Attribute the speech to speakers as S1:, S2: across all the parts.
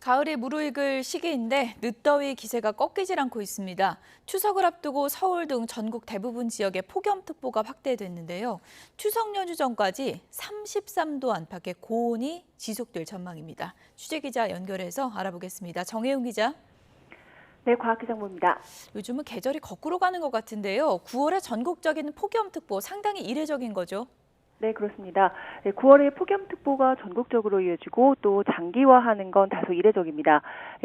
S1: 가을이 무르익을 시기인데 늦더위 기세가 꺾이질 않고 있습니다. 추석을 앞두고 서울 등 전국 대부분 지역에 폭염특보가 확대됐는데요. 추석 연휴 전까지 33도 안팎의 고온이 지속될 전망입니다. 취재기자 연결해서 알아보겠습니다. 정혜웅 기자.
S2: 네, 과학기상부입니다.
S1: 요즘은 계절이 거꾸로 가는 것 같은데요. 9월의 전국적인 폭염특보 상당히 이례적인 거죠.
S2: 네, 그렇습니다. 9월에 폭염특보가 전국적으로 이어지고 또 장기화하는 건 다소 이례적입니다.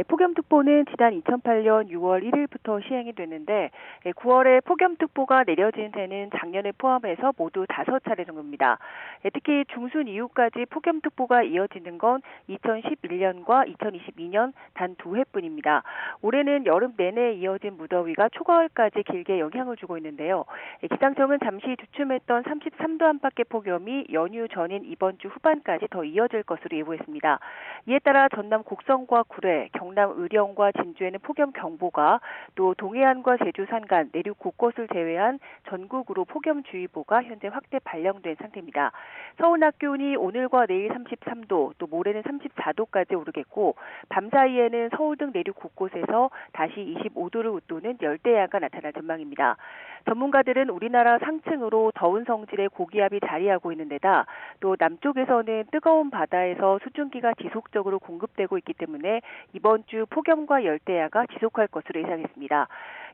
S2: 폭염특보는 지난 2008년 6월 1일부터 시행이 됐는데 9월에 폭염특보가 내려진 해는 작년에 포함해서 모두 5차례 정도입니다. 특히 중순 이후까지 폭염특보가 이어지는 건 2011년과 2022년 단 2회뿐입니다. 올해는 여름 내내 이어진 무더위가 초가을까지 길게 영향을 주고 있는데요. 기상청은 잠시 주춤했던 33도 안팎의 폭염이 연휴 전인 이번 주 후반까지 더 이어질 것으로 예보했습니다. 이에 따라 전남 곡성과 구례, 경남 의령과 진주에는 폭염 경보가, 또 동해안과 제주 산간, 내륙 곳곳을 제외한 전국으로 폭염주의보가 현재 확대 발령된 상태입니다. 서울 낮 기온이 오늘과 내일 33도, 또 모레는 34도까지 오르겠고, 밤 사이에는 서울 등 내륙 곳곳에서 다시 25도를 웃도는 열대야가 나타날 전망입니다. 전문가들은 우리나라 상층으로 더운 성질의 고기압이 자리하고 있는 데다 또 남쪽에서는 뜨거운 바다에서 수증기가 지속적으로 공급되고 있기 때문에 이번 주 폭염과 열대야가 지속할 것으로 예상했습니다.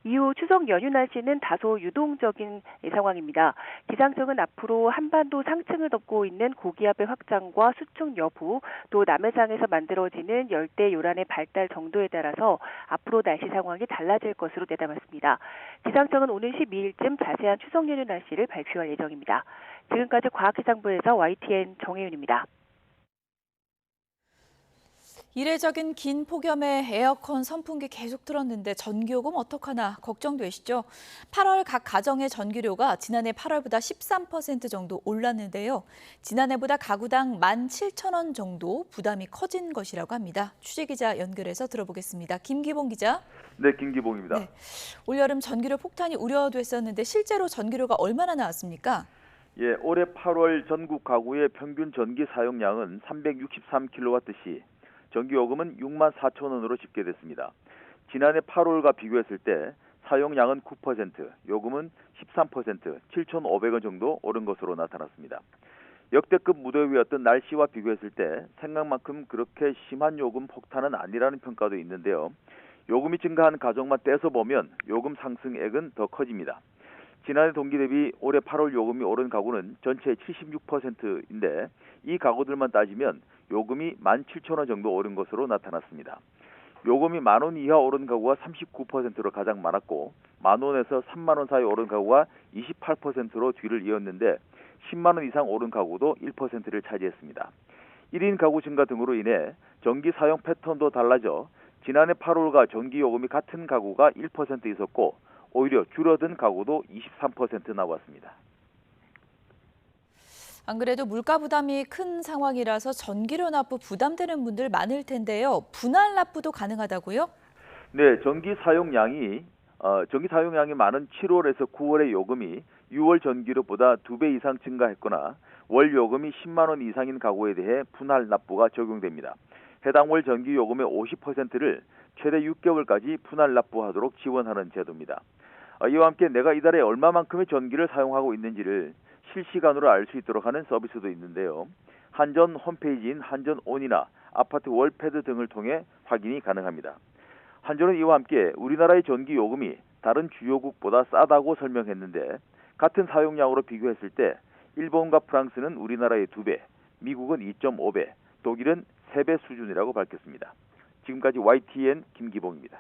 S2: 이후 추석 연휴 날씨는 다소 유동적인 상황입니다. 기상청은 앞으로 한반도 상층을 덮고 있는 고기압의 확장과 수증 여부, 또 남해상에서 만들어지는 열대 요란의 발달 정도에 따라서 앞으로 날씨 상황이 달라질 것으로 내다봤습니다. 기상청은 오는 12일쯤 자세한 추석 연휴 날씨를 발표할 예정입니다. 지금까지 과학기상부에서 YTN 정혜윤입니다.
S1: 이례적인 긴 폭염에 에어컨, 선풍기 계속 틀었는데 전기요금 어떡하나 걱정되시죠? 8월 각 가정의 전기료가 지난해 8월보다 13% 정도 올랐는데요. 지난해보다 가구당 17,000원 정도 부담이 커진 것이라고 합니다. 취재기자 연결해서 들어보겠습니다. 김기봉 기자.
S3: 네, 김기봉입니다.
S1: 네. 올여름 전기료 폭탄이 우려됐었는데 실제로 전기료가 얼마나 나왔습니까?
S3: 예, 올해 8월 전국 가구의 평균 전기 사용량은 363kWh, 전기요금은 64,000원으로 집계됐습니다. 지난해 8월과 비교했을 때 사용량은 9%, 요금은 13%, 7,500원 정도 오른 것으로 나타났습니다. 역대급 무더위였던 날씨와 비교했을 때 생각만큼 그렇게 심한 요금 폭탄은 아니라는 평가도 있는데요. 요금이 증가한 가정만 떼서보면 요금 상승액은 더 커집니다. 지난해 동기 대비 올해 8월 요금이 오른 가구는 전체의 76%인데 이 가구들만 따지면 요금이 17,000원 정도 오른 것으로 나타났습니다. 요금이 10,000원 이하 오른 가구가 39%로 가장 많았고 10,000원에서 30,000원 사이 오른 가구가 28%로 뒤를 이었는데 100,000원 이상 오른 가구도 1%를 차지했습니다. 1인 가구 증가 등으로 인해 전기 사용 패턴도 달라져 지난해 8월과 전기 요금이 같은 가구가 1% 있었고 오히려 줄어든 가구도 23% 나왔습니다.
S1: 안 그래도 물가 부담이 큰 상황이라서 전기료 납부 부담되는 분들 많을 텐데요. 분할 납부도 가능하다고요?
S3: 네, 전기 사용량이 많은 7월에서 9월의 요금이 6월 전기료보다 2배 이상 증가했거나 월 요금이 10만 원 이상인 가구에 대해 분할 납부가 적용됩니다. 해당 월 전기 요금의 50%를 최대 6개월까지 분할 납부하도록 지원하는 제도입니다. 이와 함께 내가 이달에 얼마만큼의 전기를 사용하고 있는지를 실시간으로 알 수 있도록 하는 서비스도 있는데요. 한전 홈페이지인 한전온이나 아파트 월패드 등을 통해 확인이 가능합니다. 한전은 이와 함께 우리나라의 전기 요금이 다른 주요국보다 싸다고 설명했는데 같은 사용량으로 비교했을 때 일본과 프랑스는 우리나라의 2배, 미국은 2.5배, 독일은 3배 수준이라고 밝혔습니다. 지금까지 YTN 김기봉입니다.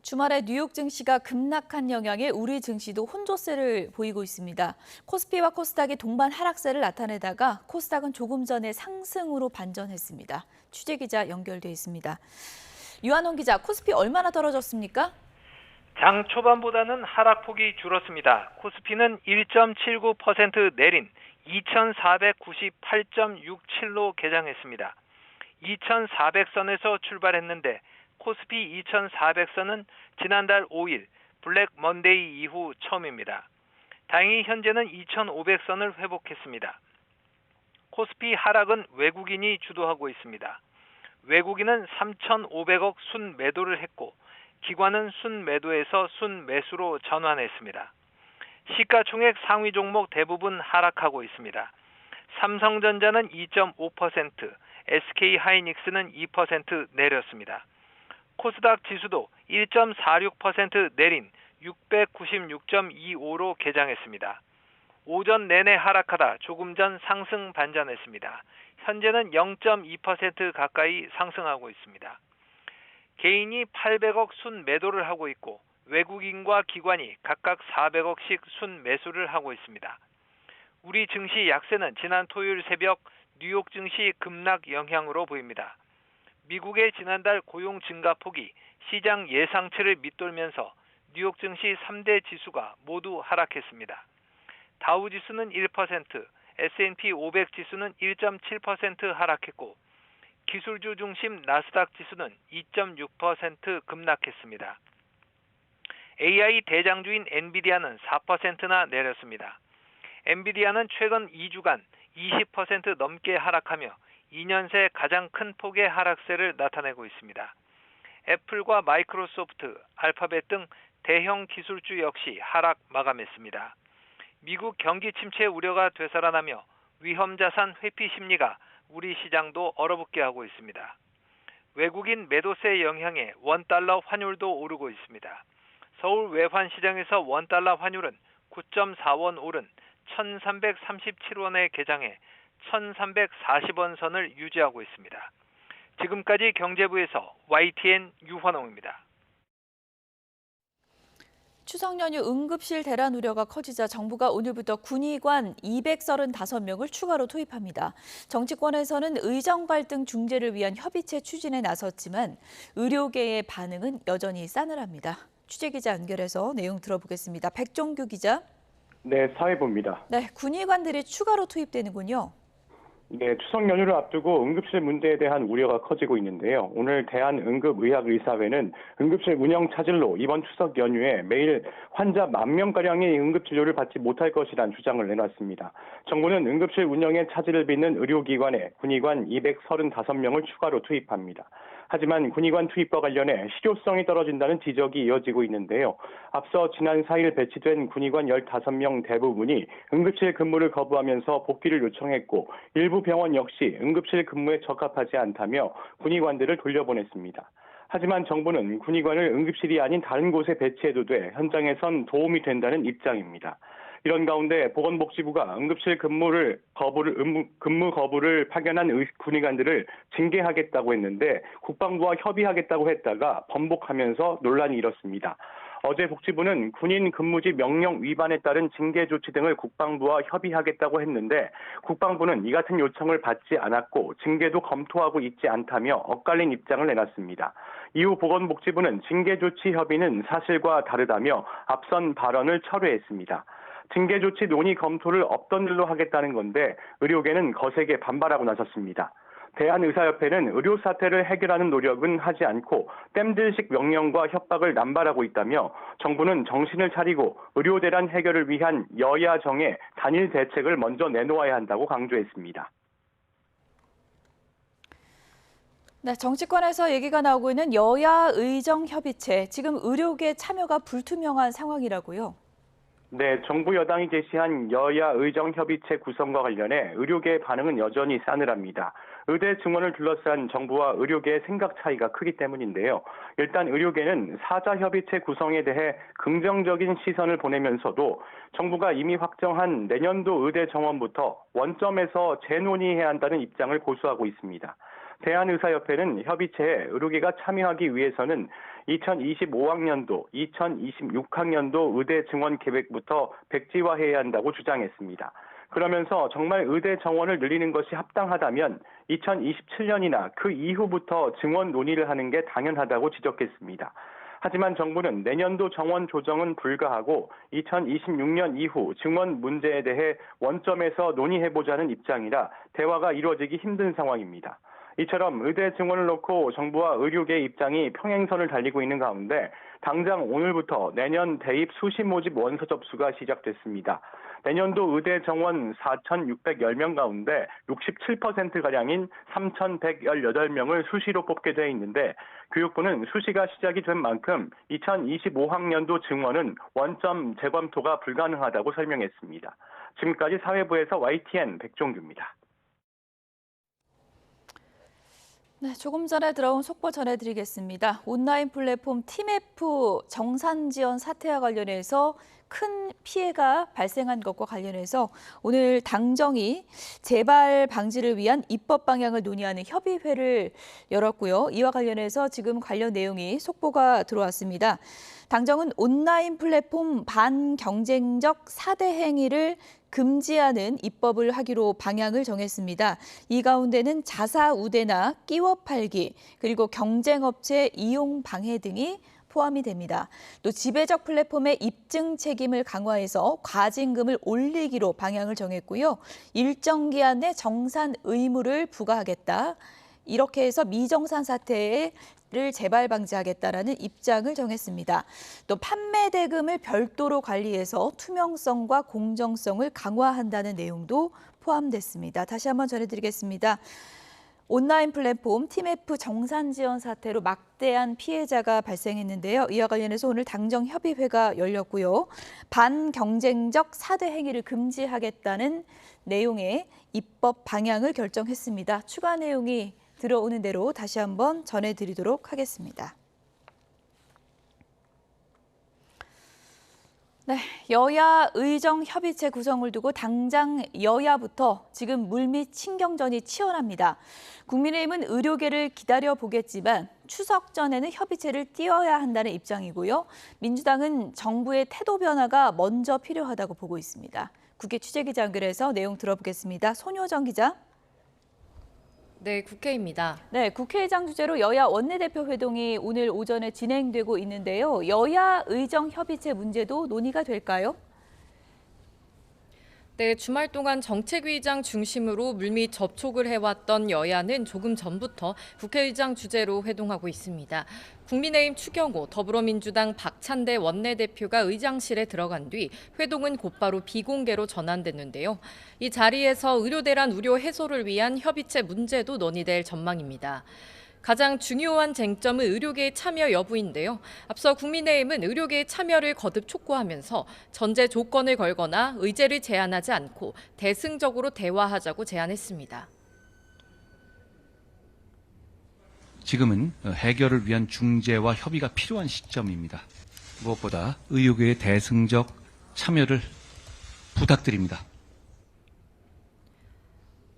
S1: 주말에 뉴욕 증시가 급락한 영향에 우리 증시도 혼조세를 보이고 있습니다. 코스피와 코스닥이 동반 하락세를 나타내다가 코스닥은 조금 전에 상승으로 반전했습니다. 취재기자 연결돼 있습니다. 유한홍 기자, 코스피 얼마나 떨어졌습니까?
S4: 장 초반보다는 하락폭이 줄었습니다. 코스피는 1.79% 내린 2,498.67로 개장했습니다. 2,400선에서 출발했는데 코스피 2,400선은 지난달 5일 블랙 먼데이 이후 처음입니다. 다행히 현재는 2,500선을 회복했습니다. 코스피 하락은 외국인이 주도하고 있습니다. 외국인은 3,500억 순매도를 했고 기관은 순매도에서 순매수로 전환했습니다. 시가총액 상위 종목 대부분 하락하고 있습니다. 삼성전자는 2.5%, SK하이닉스는 2% 내렸습니다. 코스닥 지수도 1.46% 내린 696.25로 개장했습니다. 오전 내내 하락하다 조금 전 상승 반전했습니다. 현재는 0.2% 가까이 상승하고 있습니다. 개인이 800억 순매도를 하고 있고 외국인과 기관이 각각 400억씩 순매수를 하고 있습니다. 우리 증시 약세는 지난 토요일 새벽 뉴욕 증시 급락 영향으로 보입니다. 미국의 지난달 고용 증가폭이 시장 예상치를 밑돌면서 뉴욕 증시 3대 지수가 모두 하락했습니다. 다우 지수는 1%, S&P 500 지수는 1.7% 하락했고 기술주 중심 나스닥 지수는 2.6% 급락했습니다. AI 대장주인 엔비디아는 4%나 내렸습니다. 엔비디아는 최근 2주간 20% 넘게 하락하며 2년 새 가장 큰 폭의 하락세를 나타내고 있습니다. 애플과 마이크로소프트, 알파벳 등 대형 기술주 역시 하락 마감했습니다. 미국 경기 침체 우려가 되살아나며 위험자산 회피 심리가 우리 시장도 얼어붙게 하고 있습니다. 외국인 매도세 영향에 원달러 환율도 오르고 있습니다. 서울 외환시장에서 원달러 환율은 9.4원 오른 1337원에 개장해 1340원 선을 유지하고 있습니다. 지금까지 경제부에서 YTN 유환홍입니다.
S1: 추석 연휴 응급실 대란 우려가 커지자 정부가 오늘부터 군의관 235명을 추가로 투입합니다. 정치권에서는 의정 갈등 중재를 위한 협의체 추진에 나섰지만 의료계의 반응은 여전히 싸늘합니다. 취재기자 연결해서 내용 들어보겠습니다. 백종규 기자.
S5: 네, 사회부입니다.
S1: 네, 군의관들이 추가로 투입되는군요.
S5: 네, 추석 연휴를 앞두고 응급실 문제에 대한 우려가 커지고 있는데요. 오늘 대한응급의학의사회는 응급실 운영 차질로 이번 추석 연휴에 매일 환자 10,000명가량이 응급진료를 받지 못할 것이란 주장을 내놨습니다. 정부는 응급실 운영에 차질을 빚는 의료기관에 군의관 235명을 추가로 투입합니다. 하지만 군의관 투입과 관련해 실효성이 떨어진다는 지적이 이어지고 있는데요. 앞서 지난 4일 배치된 군의관 15명 대부분이 응급실 근무를 거부하면서 복귀를 요청했고 일부 병원 역시 응급실 근무에 적합하지 않다며 군의관들을 돌려보냈습니다. 하지만 정부는 군의관을 응급실이 아닌 다른 곳에 배치해도 돼 현장에선 도움이 된다는 입장입니다. 이런 가운데 보건복지부가 응급실 근무 거부를 파견한 군의관들을 징계하겠다고 했는데 국방부와 협의하겠다고 했다가 번복하면서 논란이 일었습니다. 어제 복지부는 군인 근무지 명령 위반에 따른 징계 조치 등을 국방부와 협의하겠다고 했는데 국방부는 이 같은 요청을 받지 않았고 징계도 검토하고 있지 않다며 엇갈린 입장을 내놨습니다. 이후 보건복지부는 징계 조치 협의는 사실과 다르다며 앞선 발언을 철회했습니다. 징계 조치 논의 검토를 없던 일로 하겠다는 건데 의료계는 거세게 반발하고 나섰습니다. 대한의사협회는 의료 사태를 해결하는 노력은 하지 않고 땜질식 명령과 협박을 남발하고 있다며 정부는 정신을 차리고 의료 대란 해결을 위한 여야정의 단일 대책을 먼저 내놓아야 한다고 강조했습니다.
S1: 네, 정치권에서 얘기가 나오고 있는 여야 의정 협의체, 지금 의료계 참여가 불투명한 상황이라고요?
S5: 네, 정부 여당이 제시한 여야 의정협의체 구성과 관련해 의료계의 반응은 여전히 싸늘합니다. 의대 증원을 둘러싼 정부와 의료계의 생각 차이가 크기 때문인데요. 일단 의료계는 사자협의체 구성에 대해 긍정적인 시선을 보내면서도 정부가 이미 확정한 내년도 의대 정원부터 원점에서 재논의해야 한다는 입장을 고수하고 있습니다. 대한의사협회는 협의체에 의료계가 참여하기 위해서는 2025학년도, 2026학년도 의대 증원 계획부터 백지화해야 한다고 주장했습니다. 그러면서 정말 의대 정원을 늘리는 것이 합당하다면 2027년이나 그 이후부터 증원 논의를 하는 게 당연하다고 지적했습니다. 하지만 정부는 내년도 정원 조정은 불가하고 2026년 이후 증원 문제에 대해 원점에서 논의해보자는 입장이라 대화가 이루어지기 힘든 상황입니다. 이처럼 의대 증원을 놓고 정부와 의료계의 입장이 평행선을 달리고 있는 가운데 당장 오늘부터 내년 대입 수시 모집 원서 접수가 시작됐습니다. 내년도 의대 정원 4,610명 가운데 67%가량인 3,118명을 수시로 뽑게 돼 있는데 교육부는 수시가 시작이 된 만큼 2025학년도 증원은 원점 재검토가 불가능하다고 설명했습니다. 지금까지 사회부에서 YTN 백종규입니다.
S1: 네, 조금 전에 들어온 속보 전해드리겠습니다. 온라인 플랫폼 팀F 정산 지원 사태와 관련해서 큰 피해가 발생한 것과 관련해서 오늘 당정이 재발 방지를 위한 입법 방향을 논의하는 협의회를 열었고요. 이와 관련해서 지금 관련 내용이 속보가 들어왔습니다. 당정은 온라인 플랫폼 반경쟁적 4대 행위를 금지하는 입법을 하기로 방향을 정했습니다. 이 가운데는 자사 우대나 끼워 팔기, 그리고 경쟁업체 이용 방해 등이 포함이 됩니다. 또 지배적 플랫폼의 입증 책임을 강화해서 과징금을 올리기로 방향을 정했고요. 일정 기한 내 정산 의무를 부과하겠다. 이렇게 해서 미정산 사태를 재발 방지하겠다라는 입장을 정했습니다. 또 판매 대금을 별도로 관리해서 투명성과 공정성을 강화한다는 내용도 포함됐습니다. 다시 한번 전해드리겠습니다. 온라인 플랫폼 팀F 정산 지원 사태로 막대한 피해자가 발생했는데요. 이와 관련해서 오늘 당정 협의회가 열렸고요. 반경쟁적 4대 행위를 금지하겠다는 내용의 입법 방향을 결정했습니다. 추가 내용이 들어오는 대로 다시 한번 전해드리도록 하겠습니다. 네, 여야 의정 협의체 구성을 두고 당장 여야부터 지금 물밑 신경전이 치열합니다. 국민의힘은 의료계를 기다려보겠지만 추석 전에는 협의체를 띄워야 한다는 입장이고요. 민주당은 정부의 태도 변화가 먼저 필요하다고 보고 있습니다. 국회 취재기자 연결해서 내용 들어보겠습니다. 손효정 기자.
S6: 네, 국회입니다.
S1: 네, 국회의장 주재로 여야 원내대표 회동이 오늘 오전에 진행되고 있는데요. 여야 의정 협의체 문제도 논의가 될까요?
S6: 네, 주말 동안 정책위의장 중심으로 물밑 접촉을 해왔던 여야는 조금 전부터 국회의장 주재로 회동하고 있습니다. 국민의힘 추경호, 더불어민주당 박찬대 원내대표가 의장실에 들어간 뒤 회동은 곧바로 비공개로 전환됐는데요. 이 자리에서 의료대란 우려 해소를 위한 협의체 문제도 논의될 전망입니다. 가장 중요한 쟁점은 의료계의 참여 여부인데요. 앞서 국민의힘은 의료계의 참여를 거듭 촉구하면서 전제 조건을 걸거나 의제를 제한하지 않고 대승적으로 대화하자고 제안했습니다.
S7: 지금은 해결을 위한 중재와 협의가 필요한 시점입니다. 무엇보다 의료계의 대승적 참여를 부탁드립니다.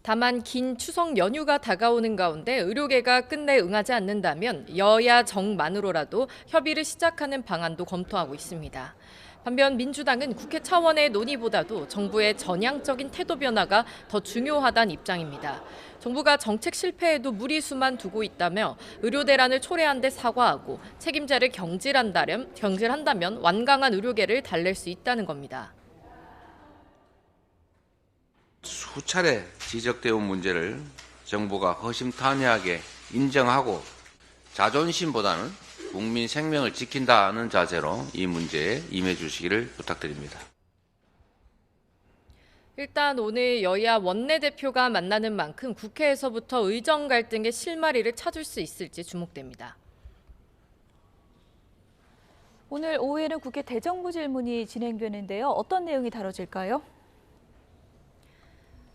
S6: 다만 긴 추석 연휴가 다가오는 가운데 의료계가 끝내 응하지 않는다면 여야 정만으로라도 협의를 시작하는 방안도 검토하고 있습니다. 반면 민주당은 국회 차원의 논의보다도 정부의 전향적인 태도 변화가 더 중요하다는 입장입니다. 정부가 정책 실패에도 무리수만 두고 있다며 의료대란을 초래한 데 사과하고 책임자를 경질한다면 완강한 의료계를 달랠 수 있다는 겁니다.
S8: 수차례 지적되어 온 문제를 정부가 허심탄회하게 인정하고 자존심보다는 국민 생명을 지킨다는 자세로 이 문제에 임해 주시기를 부탁드립니다.
S6: 일단 오늘 여야 원내대표가 만나는 만큼 국회에서부터 의정 갈등의 실마리를 찾을 수 있을지 주목됩니다.
S1: 오늘 오후에는 국회 대정부 질문이 진행되는데요. 어떤 내용이 다뤄질까요?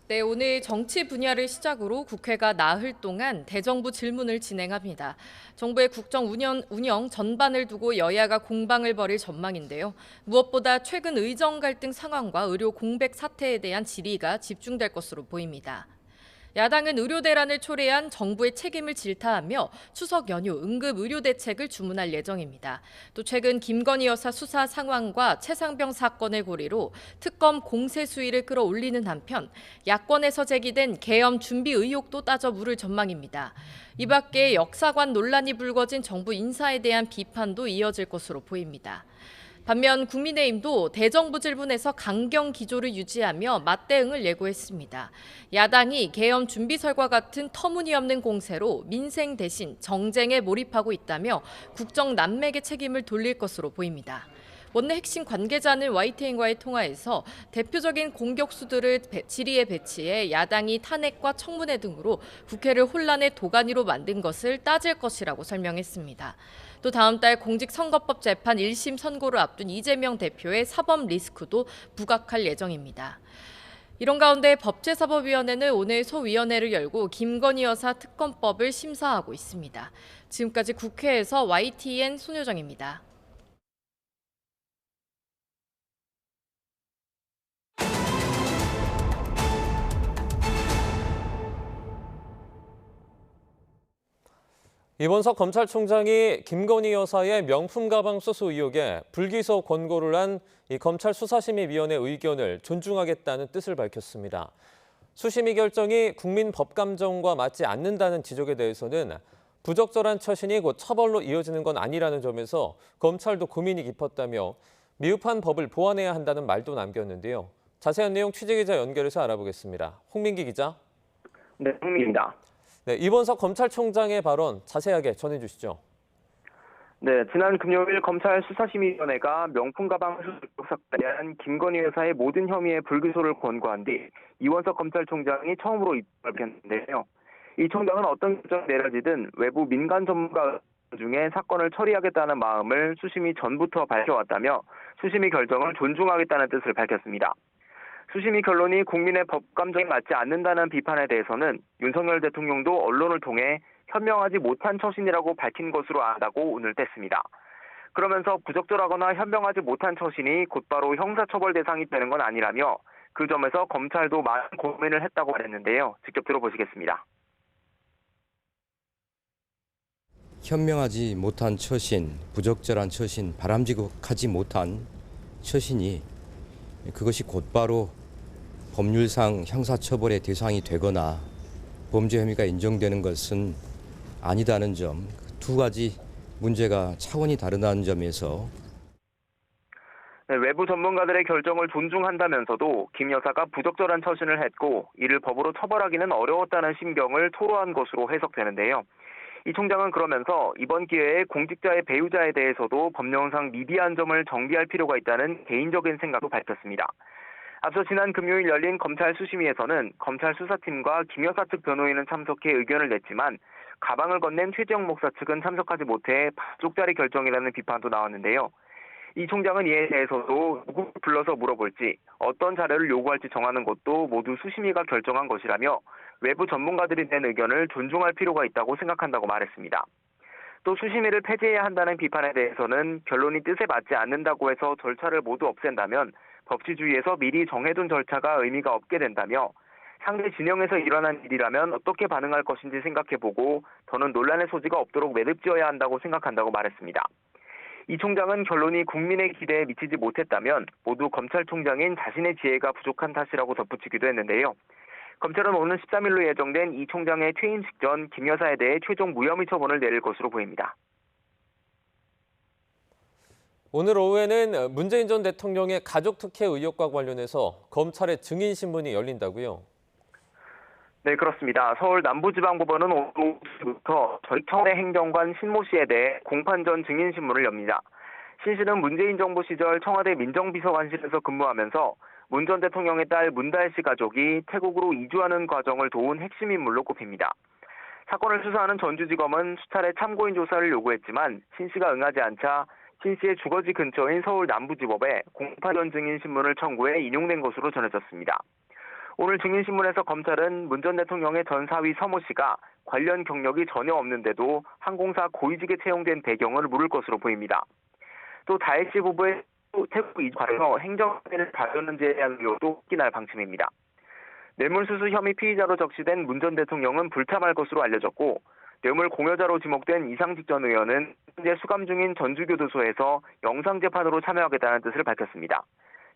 S6: 네, 오늘 정치 분야를 시작으로 국회가 나흘 동안 대정부 질문을 진행합니다. 정부의 국정 운영 전반을 두고 여야가 공방을 벌일 전망인데요. 무엇보다 최근 의정 갈등 상황과 의료 공백 사태에 대한 질의가 집중될 것으로 보입니다. 야당은 의료 대란을 초래한 정부의 책임을 질타하며 추석 연휴 응급 의료 대책을 주문할 예정입니다. 또 최근 김건희 여사 수사 상황과 최상병 사건을 고리로 특검 공세 수위를 끌어올리는 한편 야권에서 제기된 계엄 준비 의혹도 따져 물을 전망입니다. 이 밖에 역사관 논란이 불거진 정부 인사에 대한 비판도 이어질 것으로 보입니다. 반면 국민의힘도 대정부 질문에서 강경 기조를 유지하며 맞대응을 예고했습니다. 야당이 계엄 준비설과 같은 터무니없는 공세로 민생 대신 정쟁에 몰입하고 있다며 국정 난맥의 책임을 돌릴 것으로 보입니다. 원내 핵심 관계자는 YTN과의 통화에서 대표적인 공격수들을 질의에 배치해 야당이 탄핵과 청문회 등으로 국회를 혼란의 도가니로 만든 것을 따질 것이라고 설명했습니다. 또 다음 달 공직선거법 재판 1심 선고를 앞둔 이재명 대표의 사법 리스크도 부각할 예정입니다. 이런 가운데 법제사법위원회는 오늘 소위원회를 열고 김건희 여사 특검법을 심사하고 있습니다. 지금까지 국회에서 YTN 손효정입니다.
S9: 이번석 검찰총장이 김건희 여사의 명품 가방 수수 의혹에 불기소 권고를 한 이 검찰 수사심의위원회 의견을 존중하겠다는 뜻을 밝혔습니다. 수심의 결정이 국민 법감정과 맞지 않는다는 지적에 대해서는 부적절한 처신이 곧 처벌로 이어지는 건 아니라는 점에서 검찰도 고민이 깊었다며 미흡한 법을 보완해야 한다는 말도 남겼는데요. 자세한 내용 취재기자 연결해서 알아보겠습니다. 홍민기 기자.
S10: 네, 홍민기입니다.
S9: 네, 이번석 검찰총장의 발언 자세하게 전해주시죠.
S10: 네, 지난 금요일 검찰 수사심의위원회가 명품 가방 수수 사건에 대한 김건희 여사의 모든 혐의의 불기소를 권고한 뒤 이원석 검찰총장이 처음으로 입장을 밝혔는데요. 이 총장은 어떤 결정이 내려지든 외부 민간 전문가 중에 사건을 처리하겠다는 마음을 수심이 전부터 밝혀왔다며 수심이 결정을 존중하겠다는 뜻을 밝혔습니다. 수심이 결론이 국민의 법감정에 맞지 않는다는 비판에 대해서는 윤석열 대통령도 언론을 통해 현명하지 못한 처신이라고 밝힌 것으로 안다고 오늘 뗐습니다. 그러면서 부적절하거나 현명하지 못한 처신이 곧바로 형사처벌 대상이 되는 건 아니라며 그 점에서 검찰도 많은 고민을 했다고 말했는데요. 직접 들어보시겠습니다.
S11: 현명하지 못한 처신, 부적절한 처신, 바람직하지 못한 처신이 그것이 곧바로 법률상 형사처벌의 대상이 되거나 범죄 혐의가 인정되는 것은 아니다는 점, 두 가지 문제가 차원이 다르다는 점에서
S10: 네, 외부 전문가들의 결정을 존중한다면서도 김 여사가 부적절한 처신을 했고 이를 법으로 처벌하기는 어려웠다는 심경을 토로한 것으로 해석되는데요. 이 총장은 그러면서 이번 기회에 공직자의 배우자에 대해서도 법령상 미비한 점을 정비할 필요가 있다는 개인적인 생각도 밝혔습니다. 앞서 지난 금요일 열린 검찰 수심위에서는 검찰 수사팀과 김 여사 측 변호인은 참석해 의견을 냈지만 가방을 건넨 최재형 목사 측은 참석하지 못해 반쪽짜리 결정이라는 비판도 나왔는데요. 이 총장은 이에 대해서도 누구를 불러서 물어볼지 어떤 자료를 요구할지 정하는 것도 모두 수심위가 결정한 것이라며 외부 전문가들이 낸 의견을 존중할 필요가 있다고 생각한다고 말했습니다. 또 수심위를 폐지해야 한다는 비판에 대해서는 결론이 뜻에 맞지 않는다고 해서 절차를 모두 없앤다면 법치주의에서 미리 정해둔 절차가 의미가 없게 된다며 상대 진영에서 일어난 일이라면 어떻게 반응할 것인지 생각해보고 더는 논란의 소지가 없도록 매듭지어야 한다고 생각한다고 말했습니다. 이 총장은 결론이 국민의 기대에 미치지 못했다면 모두 검찰총장인 자신의 지혜가 부족한 탓이라고 덧붙이기도 했는데요. 검찰은 오늘 13일로 예정된 이 총장의 퇴임식 전 김 여사에 대해 최종 무혐의 처분을 내릴 것으로 보입니다.
S9: 오늘 오후에는 문재인 전 대통령의 가족특혜 의혹과 관련해서 검찰의 증인신문이 열린다고요?
S10: 네, 그렇습니다. 서울 남부지방법원은 오늘 오후부터 전청래 행정관 신모 씨에 대해 공판 전 증인신문을 엽니다. 신 씨는 문재인 정부 시절 청와대 민정비서관실에서 근무하면서 문 전 대통령의 딸 문다혜 씨 가족이 태국으로 이주하는 과정을 도운 핵심 인물로 꼽힙니다. 사건을 수사하는 전주지검은 수차례 참고인 조사를 요구했지만 신 씨가 응하지 않자 신 씨의 주거지 근처인 서울 남부지법에 공판 전 증인신문을 청구해 인용된 것으로 전해졌습니다. 오늘 증인신문에서 검찰은 문 전 대통령의 전 사위 서모 씨가 관련 경력이 전혀 없는데도 항공사 고위직에 채용된 배경을 물을 것으로 보입니다. 또 다혜 씨 부부의 태국 이주에서 행정안을 받았는지에 대한 의혹도 끼날 방침입니다. 뇌물수수 혐의 피의자로 적시된 문 전 대통령은 불참할 것으로 알려졌고 뇌물 공여자로 지목된 이상직 전 의원은 현재 수감 중인 전주교도소에서 영상재판으로 참여하겠다는 뜻을 밝혔습니다.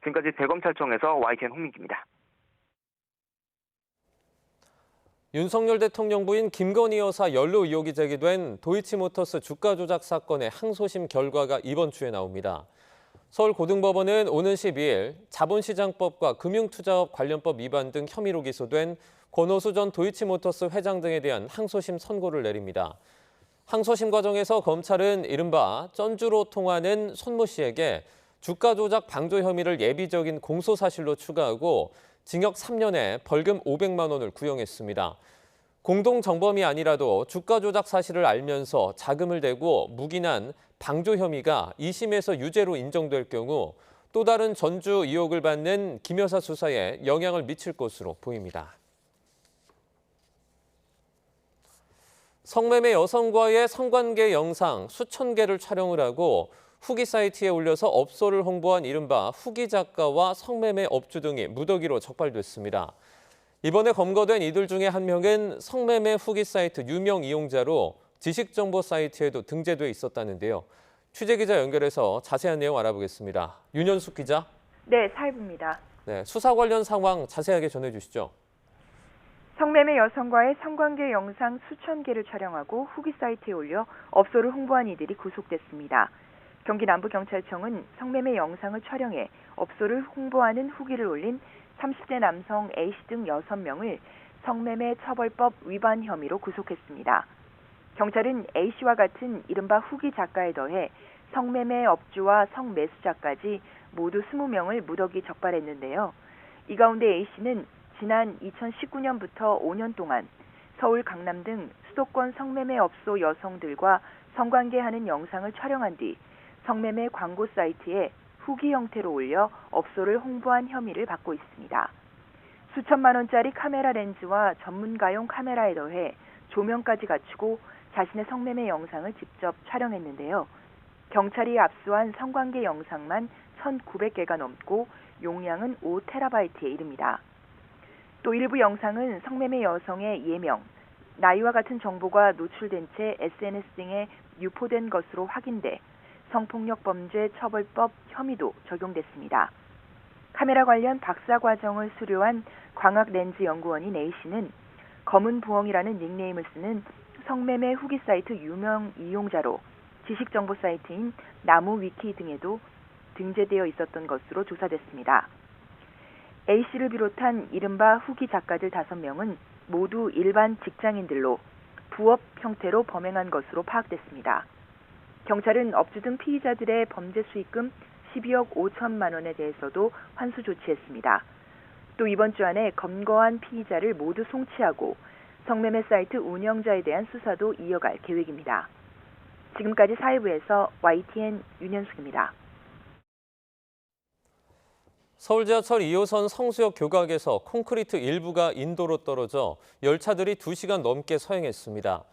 S10: 지금까지 대검찰청에서 YTN 홍민기입니다.
S9: 윤석열 대통령 부인 김건희 여사 연루 의혹이 제기된 도이치모터스 주가 조작 사건의 항소심 결과가 이번 주에 나옵니다. 서울고등법원은 오는 12일 자본시장법과 금융투자업 관련법 위반 등 혐의로 기소된 권오수 전 도이치모터스 회장 등에 대한 항소심 선고를 내립니다. 항소심 과정에서 검찰은 이른바 전주로 통하는 손모 씨에게 주가 조작 방조 혐의를 예비적인 공소 사실로 추가하고 징역 3년에 벌금 500만 원을 구형했습니다. 공동 정범이 아니라도 주가 조작 사실을 알면서 자금을 대고 묵인한 방조 혐의가 2심에서 유죄로 인정될 경우 또 다른 전주 의혹을 받는 김 여사 수사에 영향을 미칠 것으로 보입니다. 성매매 여성과의 성관계 영상 수천 개를 촬영을 하고 후기 사이트에 올려서 업소를 홍보한 이른바 후기 작가와 성매매 업주 등이 무더기로 적발됐습니다. 이번에 검거된 이들 중에 한 명은 성매매 후기 사이트 유명 이용자로 지식정보 사이트에도 등재돼 있었다는데요. 취재기자 연결해서 자세한 내용 알아보겠습니다. 윤현숙 기자.
S2: 네, 사회부입니다.
S9: 네, 수사 관련 상황 자세하게 전해주시죠.
S2: 성매매 여성과의 성관계 영상 수천 개를 촬영하고 후기 사이트에 올려 업소를 홍보한 이들이 구속됐습니다. 경기 남부경찰청은 성매매 영상을 촬영해 업소를 홍보하는 후기를 올린 30대 남성 A씨 등 6명을 성매매 처벌법 위반 혐의로 구속했습니다. 경찰은 A씨와 같은 이른바 후기 작가에 더해 성매매 업주와 성매수자까지 모두 20명을 무더기 적발했는데요. 이 가운데 A씨는 지난 2019년부터 5년 동안 서울, 강남 등 수도권 성매매 업소 여성들과 성관계하는 영상을 촬영한 뒤 성매매 광고 사이트에 후기 형태로 올려 업소를 홍보한 혐의를 받고 있습니다. 수천만 원짜리 카메라 렌즈와 전문가용 카메라에 더해 조명까지 갖추고 자신의 성매매 영상을 직접 촬영했는데요. 경찰이 압수한 성관계 영상만 1,900개가 넘고 용량은 5TB에 이릅니다. 또 일부 영상은 성매매 여성의 예명, 나이와 같은 정보가 노출된 채 SNS 등에 유포된 것으로 확인돼 성폭력 범죄 처벌법 혐의도 적용됐습니다. 카메라 관련 박사 과정을 수료한 광학렌즈연구원인 A씨는 검은 부엉이라는 닉네임을 쓰는 성매매 후기 사이트 유명 이용자로 지식정보 사이트인 나무위키 등에도 등재되어 있었던 것으로 조사됐습니다. A씨를 비롯한 이른바 후기 작가들 5명은 모두 일반 직장인들로 부업 형태로 범행한 것으로 파악됐습니다. 경찰은 업주 등 피의자들의 범죄 수익금 12억 5천만 원에 대해서도 환수 조치했습니다. 또 이번 주 안에 검거한 피의자를 모두 송치하고 성매매 사이트 운영자에 대한 수사도 이어갈 계획입니다. 지금까지 사회부에서 YTN 윤현숙입니다.
S9: 서울 지하철 2호선 성수역 교각에서 콘크리트 일부가 인도로 떨어져 열차들이 2시간 넘게 서행했습니다.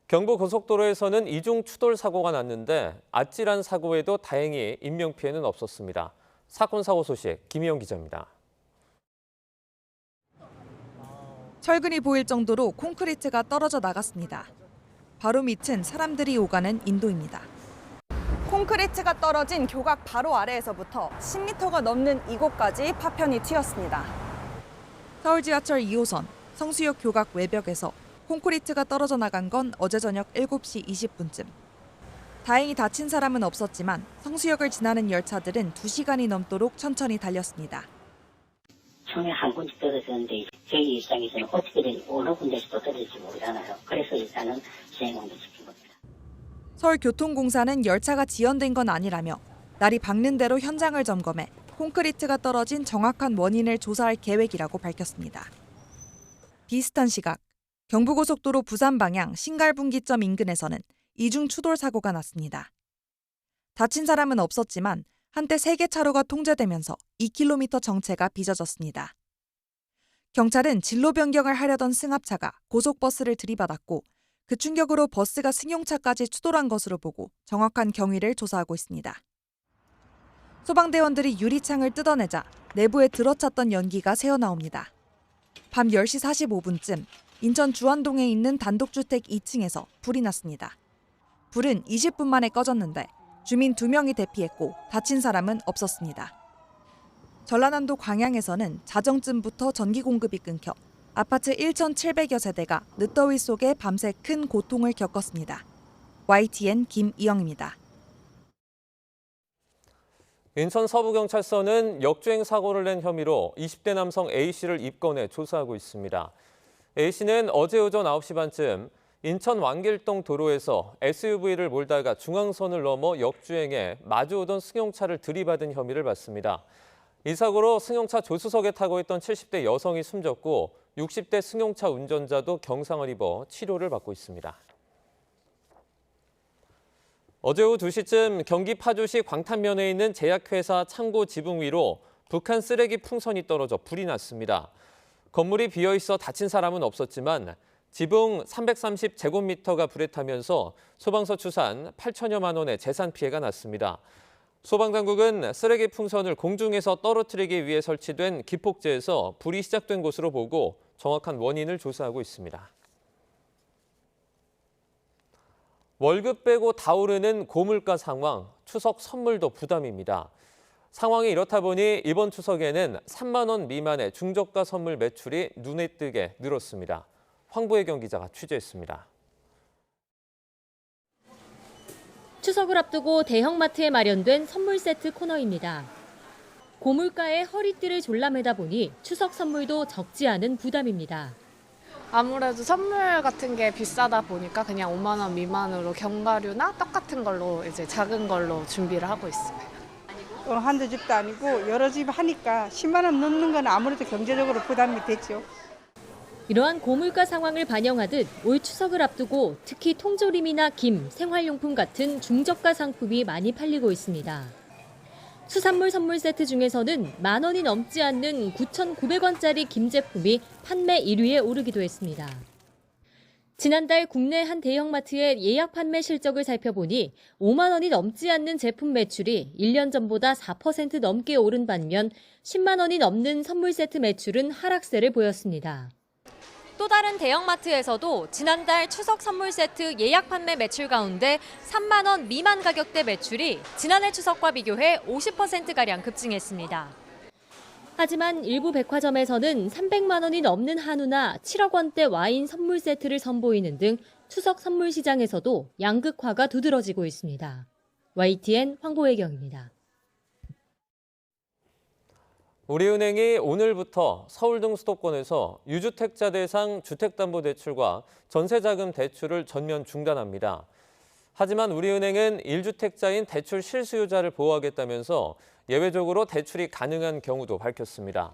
S9: 경부고속도로에서는 이중 추돌 사고가 났는데 아찔한 사고에도 다행히 인명피해는 없었습니다. 사건 사고 소식 김희영 기자입니다.
S12: 철근이 보일 정도로 콘크리트가 떨어져 나갔습니다. 바로 밑은 사람들이 오가는 인도입니다.
S13: 콘크리트가 떨어진 교각 바로 아래에서부터 10m가 넘는 이곳까지 파편이 튀었습니다.
S12: 서울 지하철 2호선 성수역 교각 외벽에서 콘크리트가 떨어져 나간 건 어제 저녁 7시 20분쯤. 다행히 다친 사람은 없었지만 성수역을 지나는 열차들은 2시간이 넘도록 천천히 달렸습니다.
S14: 처음에 한 군데 떨어졌는데 저희 입장에서는 어떻게든 어느 군데서 또 떨어질지 모르잖아요. 그래서 일단은 시행원도 지킨 겁니다.
S12: 서울교통공사는 열차가 지연된 건 아니라며 날이 밝는 대로 현장을 점검해 콘크리트가 떨어진 정확한 원인을 조사할 계획이라고 밝혔습니다. 비슷한 시각 경부고속도로 부산 방향 신갈분기점 인근에서는 이중 추돌 사고가 났습니다. 다친 사람은 없었지만 한때 3개 차로가 통제되면서 2km 정체가 빚어졌습니다. 경찰은 진로 변경을 하려던 승합차가 고속버스를 들이받았고 그 충격으로 버스가 승용차까지 추돌한 것으로 보고 정확한 경위를 조사하고 있습니다. 소방대원들이 유리창을 뜯어내자 내부에 들어찼던 연기가 새어나옵니다. 밤 10시 45분쯤 인천 주안동에 있는 단독주택 2층에서 불이 났습니다. 불은 20분 만에 꺼졌는데 주민 2명이 대피했고 다친 사람은 없었습니다. 전라남도 광양에서는 자정쯤부터 전기 공급이 끊겨 아파트 1,700여 세대가 늦더위 속에 밤새 큰 고통을 겪었습니다. YTN 김이영입니다.
S9: 인천 서부경찰서는 역주행 사고를 낸 혐의로 20대 남성 A씨를 입건해 조사하고 있습니다. A씨는 어제 오전 9시 반쯤 인천 왕길동 도로에서 SUV를 몰다가 중앙선을 넘어 역주행해 마주오던 승용차를 들이받은 혐의를 받습니다. 이 사고로 승용차 조수석에 타고 있던 70대 여성이 숨졌고 60대 승용차 운전자도 경상을 입어 치료를 받고 있습니다. 어제 오후 2시쯤 경기 파주시 광탄면에 있는 제약회사 창고 지붕 위로 북한 쓰레기 풍선이 떨어져 불이 났습니다. 건물이 비어있어 다친 사람은 없었지만 지붕 330제곱미터가 불에 타면서 소방서 추산 8천여만 원의 재산 피해가 났습니다. 소방당국은 쓰레기 풍선을 공중에서 떨어뜨리기 위해 설치된 기폭제에서 불이 시작된 곳으로 보고 정확한 원인을 조사하고 있습니다. 월급 빼고 다 오르는 고물가 상황, 추석 선물도 부담입니다. 상황이 이렇다 보니 이번 추석에는 3만 원 미만의 중저가 선물 매출이 눈에 띄게 늘었습니다. 황보혜경 기자가 취재했습니다.
S15: 추석을 앞두고 대형마트에 마련된 선물 세트 코너입니다. 고물가에 허리띠를 졸라매다 보니 추석 선물도 적지 않은 부담입니다.
S16: 아무래도 선물 같은 게 비싸다 보니까 그냥 5만 원 미만으로 견과류나 떡 같은 걸로 이제 작은 걸로 준비를 하고 있어요.
S17: 한두 집도 아니고 여러 집 하니까 10만 원 넘는 건 아무래도 경제적으로 부담이 되죠.
S15: 이러한 고물가 상황을 반영하듯 올 추석을 앞두고 특히 통조림이나 김, 생활용품 같은 중저가 상품이 많이 팔리고 있습니다. 수산물 선물 세트 중에서는 만 원이 넘지 않는 9,900원짜리 김 제품이 판매 1위에 오르기도 했습니다. 지난달 국내 한 대형마트의 예약 판매 실적을 살펴보니 5만 원이 넘지 않는 제품 매출이 1년 전보다 4% 넘게 오른 반면 10만 원이 넘는 선물 세트 매출은 하락세를 보였습니다. 또 다른 대형마트에서도 지난달 추석 선물 세트 예약 판매 매출 가운데 3만 원 미만 가격대 매출이 지난해 추석과 비교해 50%가량 급증했습니다. 하지만 일부 백화점에서는 300만 원이 넘는 한우나 7억 원대 와인 선물 세트를 선보이는 등 추석 선물 시장에서도 양극화가 두드러지고 있습니다. YTN 황보혜경입니다.
S9: 우리은행이 오늘부터 서울 등 수도권에서 유주택자 대상 주택담보대출과 전세자금 대출을 전면 중단합니다. 하지만 우리은행은 1주택자인 대출 실수요자를 보호하겠다면서 예외적으로 대출이 가능한 경우도 밝혔습니다.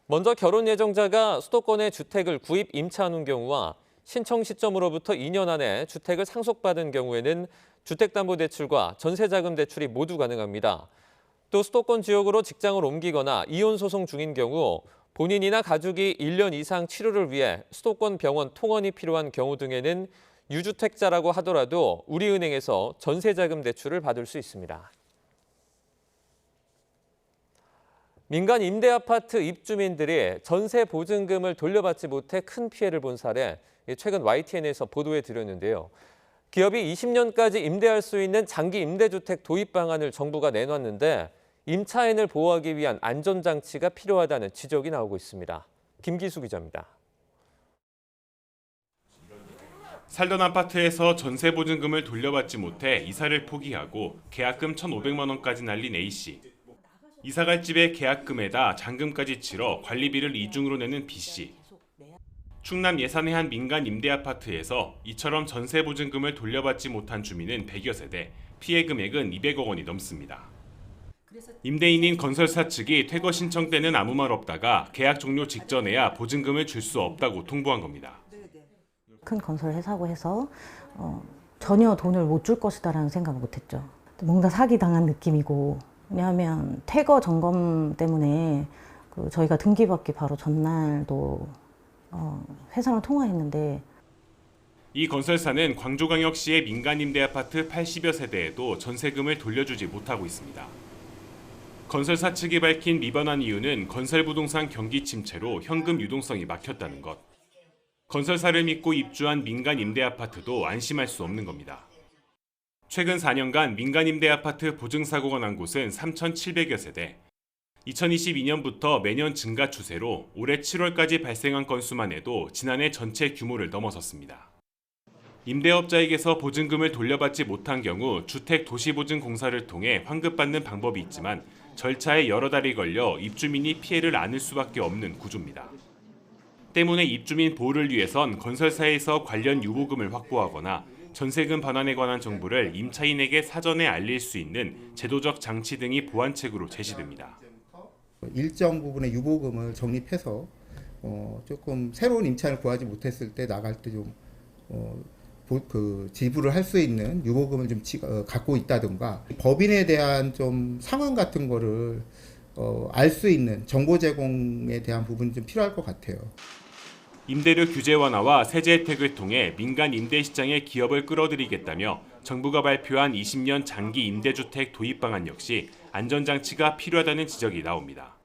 S9: 먼저 결혼 예정자가 수도권에 주택을 구입 임차하는 경우와 신청 시점으로부터 2년 안에 주택을 상속받은 경우에는 주택담보대출과 전세자금 대출이 모두 가능합니다. 또 수도권 지역으로 직장을 옮기거나 이혼 소송 중인 경우 본인이나 가족이 1년 이상 치료를 위해 수도권 병원 통원이 필요한 경우 등에는 유주택자라고 하더라도 우리은행에서 전세자금 대출을 받을 수 있습니다. 민간 임대아파트 입주민들이 전세 보증금을 돌려받지 못해 큰 피해를 본 사례 최근 YTN에서 보도해 드렸는데요. 기업이 20년까지 임대할 수 있는 장기 임대주택 도입 방안을 정부가 내놨는데 임차인을 보호하기 위한 안전장치가 필요하다는 지적이 나오고 있습니다. 김기수 기자입니다.
S18: 살던 아파트에서 전세 보증금을 돌려받지 못해 이사를 포기하고 계약금 1,500만 원까지 날린 A씨. 이사갈 집에 계약금에다 잔금까지 치러 관리비를 이중으로 내는 B씨. 충남 예산의 한 민간 임대아파트에서 이처럼 전세 보증금을 돌려받지 못한 주민은 100여 세대, 피해 금액은 200억 원이 넘습니다. 임대인인 건설사 측이 퇴거 신청 때는 아무 말 없다가 계약 종료 직전에야 보증금을 줄 수 없다고 통보한 겁니다.
S19: 큰 건설 회사고 해서 전혀 돈을 못 줄 것이다라는 생각을 못했죠. 뭔가 사기당한 느낌이고, 왜냐하면 퇴거 점검 때문에 저희가 등기받기 바로 전날도 회사랑 통화했는데,
S18: 이 건설사는 광주광역시의 민간 임대아파트 80여 세대에도 전세금을 돌려주지 못하고 있습니다. 건설사 측이 밝힌 미반환 이유는 건설부동산 경기 침체로 현금 유동성이 막혔다는 것. 건설사를 믿고 입주한 민간 임대아파트도 안심할 수 없는 겁니다. 최근 4년간 민간 임대아파트 보증사고가 난 곳은 3,700여 세대. 2022년부터 매년 증가 추세로 올해 7월까지 발생한 건수만 해도 지난해 전체 규모를 넘어섰습니다. 임대업자에게서 보증금을 돌려받지 못한 경우 주택도시보증공사를 통해 환급받는 방법이 있지만 절차에 여러 달이 걸려 입주민이 피해를 안을 수밖에 없는 구조입니다. 때문에 입주민 보호를 위해선 건설사에서 관련 유보금을 확보하거나 전세금 반환에 관한 정보를 임차인에게 사전에 알릴 수 있는 제도적 장치 등이 보완책으로 제시됩니다.
S20: 일정 부분의 유보금을 적립해서 조금 새로운 임차인을 구하지 못했을 때 나갈 때 좀 지불을 할 수 있는 유보금을 좀 갖고 있다든가 법인에 대한 좀 상황 같은 거를 알 수 있는 정보 제공에 대한 부분이 좀 필요할 것 같아요.
S18: 임대료 규제 완화와 세제 혜택을 통해 민간 임대 시장의 기업을 끌어들이겠다며 정부가 발표한 20년 장기 임대주택 도입 방안 역시 안전장치가 필요하다는 지적이 나옵니다.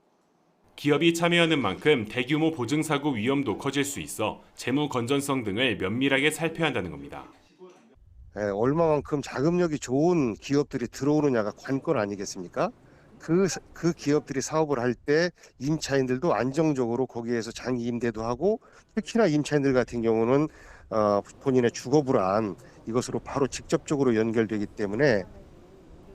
S18: 기업이 참여하는 만큼 대규모 보증사고 위험도 커질 수 있어 재무 건전성 등을 면밀하게 살펴야 한다는 겁니다.
S21: 얼마만큼 자금력이 좋은 기업들이 들어오느냐가 관건 아니겠습니까? 그 기업들이 사업을 할 때 임차인들도 안정적으로 거기에서 장기 임대도 하고 특히나 임차인들 같은 경우는 본인의 주거 불안 이것으로 바로 직접적으로 연결되기 때문에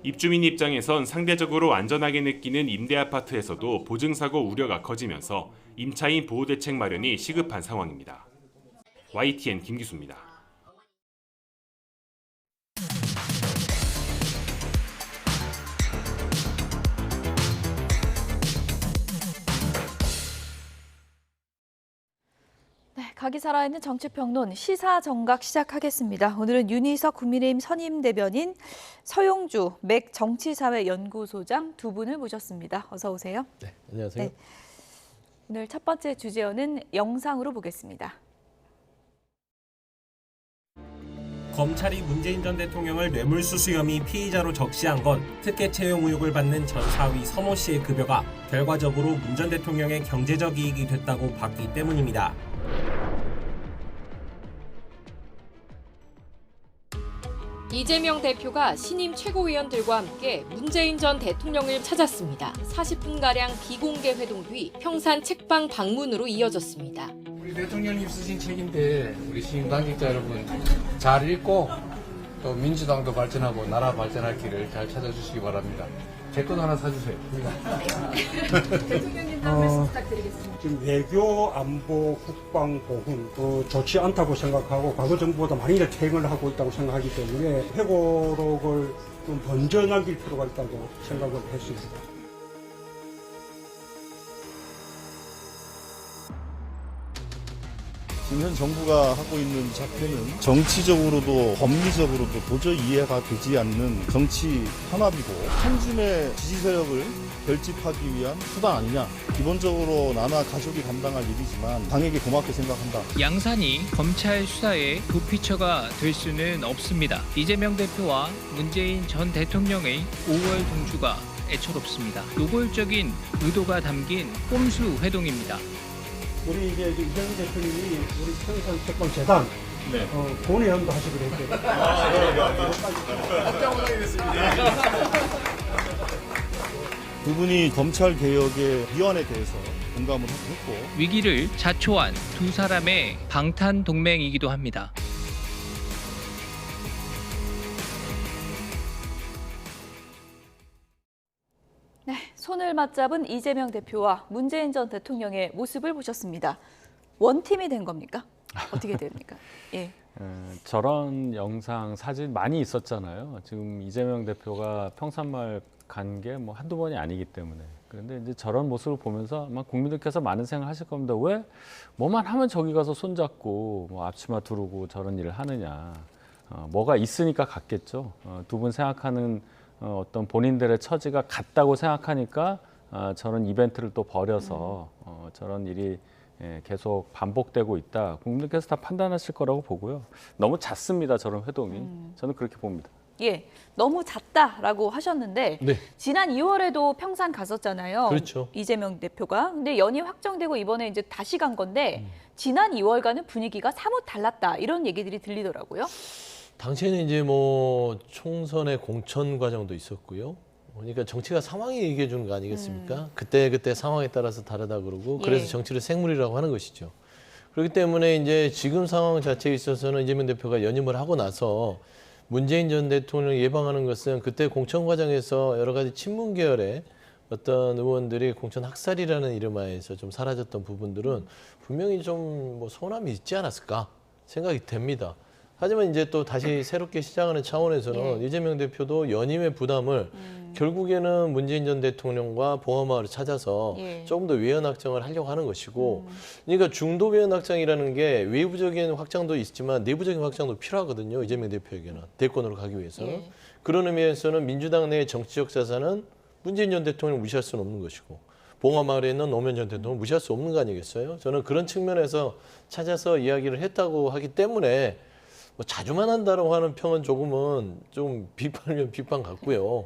S18: 입주민 입장에선 상대적으로 안전하게 느끼는 임대 아파트에서도 보증사고 우려가 커지면서 임차인 보호 대책 마련이 시급한 상황입니다. YTN 김기수입니다.
S1: 네, 각이 살아있는 정치평론 시사정각 시작하겠습니다. 오늘은 윤희석 국민의힘 선임대변인, 서용주 맥 정치사회연구소장 두 분을 모셨습니다. 어서 오세요.
S22: 네, 안녕하세요. 네.
S1: 오늘 첫 번째 주제어는 영상으로 보겠습니다.
S23: 검찰이 문재인 전 대통령을 뇌물수수 혐의 피의자로 적시한 건 특혜 채용 의혹을 받는 전 사위 서모 씨의 급여가 결과적으로 문 전 대통령의 경제적 이익이 됐다고 봤기 때문입니다.
S6: 이재명 대표가 신임 최고위원들과 함께 문재인 전 대통령을 찾았습니다. 40분가량 비공개 회동 뒤 평산 책방 방문으로 이어졌습니다.
S24: 우리 대통령님 쓰신 책인데 우리 시민 당직자 여러분 잘 읽고 또 민주당도 발전하고 나라 발전할 길을 잘 찾아주시기 바랍니다. 제 것도 하나 사주세요.
S25: 대통령님 한 말씀 부탁드리겠습니다.
S26: 지금 외교, 안보, 국방, 보훈 좋지 않다고 생각하고 과거 정부보다 많이 퇴행을 하고 있다고 생각하기 때문에 회고록을 좀 먼저 남길 필요가 있다고 생각을 했습니다.
S27: 지금 현 정부가 하고 있는 작태는 정치적으로도 법리적으로도 도저히 이해가 되지 않는 정치 탄압이고 한줌의 지지 세력을 결집하기 위한 수단 아니냐. 기본적으로 나나 가족이 감당할 일이지만 당에게 고맙게 생각한다.
S28: 양산이 검찰 수사의 도피처가 될 수는 없습니다. 이재명 대표와 문재인 전 대통령의 5월 동주가 애처롭습니다. 노골적인 의도가 담긴 꼼수 회동입니다.
S26: 우리 이제 이재명 대표님이 우리 평산 책방 재단 본회의원도 하시기로 했거든요.
S27: 깜짝 놀라겠습니다. 두 분이 검찰 개혁의 위원에 대해서 공감을 했고
S28: 위기를 자초한 두 사람의 방탄 동맹이기도 합니다.
S1: 네, 손을 맞잡은 이재명 대표와 문재인 전 대통령의 모습을 보셨습니다. 원팀이 된 겁니까? 어떻게 됩니까? 예.
S29: 저런 영상, 사진 많이 있었잖아요. 지금 이재명 대표가 평산마을 간 게 뭐 한두 번이 아니기 때문에. 그런데 이제 저런 모습을 보면서 아마 국민들께서 많은 생각하실 겁니다. 왜 뭐만 하면 저기 가서 손잡고 뭐 앞치마 두르고 저런 일을 하느냐. 뭐가 있으니까 갔겠죠. 두 분 생각하는 어떤 본인들의 처지가 같다고 생각하니까 저런 이벤트를 또 벌여서 저런 일이 계속 반복되고 있다. 국민들께서 다 판단하실 거라고 보고요. 너무 잦습니다. 저런 회동이. 저는 그렇게 봅니다.
S1: 예, 너무 잦다라고 하셨는데
S22: 네.
S1: 지난 2월에도 평산 갔었잖아요.
S22: 그렇죠.
S1: 이재명 대표가. 근데 연이 확정되고 이번에 이제 다시 간 건데 지난 2월과는 분위기가 사뭇 달랐다. 이런 얘기들이 들리더라고요.
S22: 당시에는 이제 뭐 총선의 공천 과정도 있었고요. 그러니까 정치가 상황이 얘기해 주는 거 아니겠습니까? 그때 상황에 따라서 다르다 그러고 그래서 정치를 생물이라고 하는 것이죠. 그렇기 때문에 이제 지금 상황 자체에 있어서는 이재명 대표가 연임을 하고 나서 문재인 전 대통령을 예방하는 것은 그때 공천 과정에서 여러 가지 친문 계열의 어떤 의원들이 공천 학살이라는 이름하에서 좀 사라졌던 부분들은 분명히 좀 뭐 서운함이 있지 않았을까 생각이 됩니다. 하지만 이제 또 다시 새롭게 시작하는 차원에서는 이재명 대표도 연임의 부담을 결국에는 문재인 전 대통령과 봉화마을을 찾아서 조금 더 외연 확장을 하려고 하는 것이고, 그러니까 중도 외연 확장이라는 게 외부적인 확장도 있지만 내부적인 확장도 필요하거든요. 이재명 대표에게는 대권으로 가기 위해서는. 그런 의미에서는 민주당 내의 정치적 자산은 문재인 전 대통령을 무시할 수는 없는 것이고, 봉화마을에 있는 노무현 전 대통령을 무시할 수 없는 거 아니겠어요? 저는 그런 측면에서 찾아서 이야기를 했다고 하기 때문에 뭐 자주만 한다라고 하는 평은 조금은 좀 비판이면 비판 같고요.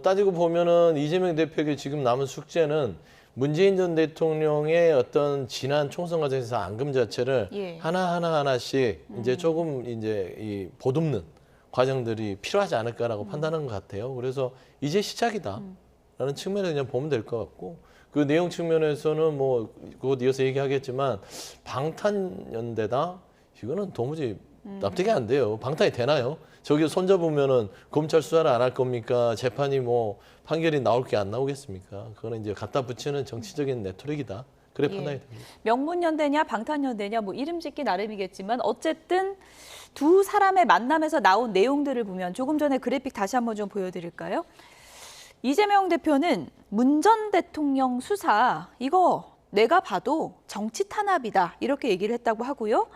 S22: 따지고 보면은 이재명 대표에게 지금 남은 숙제는 문재인 전 대통령의 어떤 지난 총선 과정에서 앙금 자체를 하나씩 이제 조금 이제 이 보듬는 과정들이 필요하지 않을까라고 판단한 것 같아요. 그래서 이제 시작이다라는 측면에서 그냥 보면 될 것 같고, 그 내용 측면에서는 뭐 곧 이어서 얘기하겠지만 방탄연대다 이거는 도무지 납득이 안 돼요. 방탄이 되나요? 저기 손잡으면은 검찰 수사를 안 할 겁니까? 재판이 뭐 판결이 나올 게 안 나오겠습니까? 그거는 이제 갖다 붙이는 정치적인 레토릭이다. 그래 판단이 됩니다.
S1: 명문연대냐 방탄연대냐 뭐 이름 짓기 나름이겠지만 어쨌든 두 사람의 만남에서 나온 내용들을 보면 조금 전에 그래픽 다시 한번 좀 보여드릴까요? 이재명 대표는 문 전 대통령 수사 이거 내가 봐도 정치 탄압이다 이렇게 얘기를 했다고 하고요.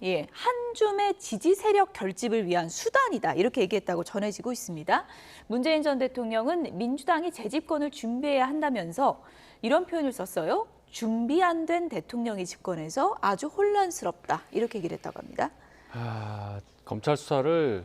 S1: 한 줌의 지지 세력 결집을 위한 수단이다 이렇게 얘기했다고 전해지고 있습니다. 문재인 전 대통령은 민주당이 재집권을 준비해야 한다면서 이런 표현을 썼어요. 준비 안 된 대통령이 집권해서 아주 혼란스럽다 이렇게 얘기를 했다고 합니다.
S29: 검찰 수사를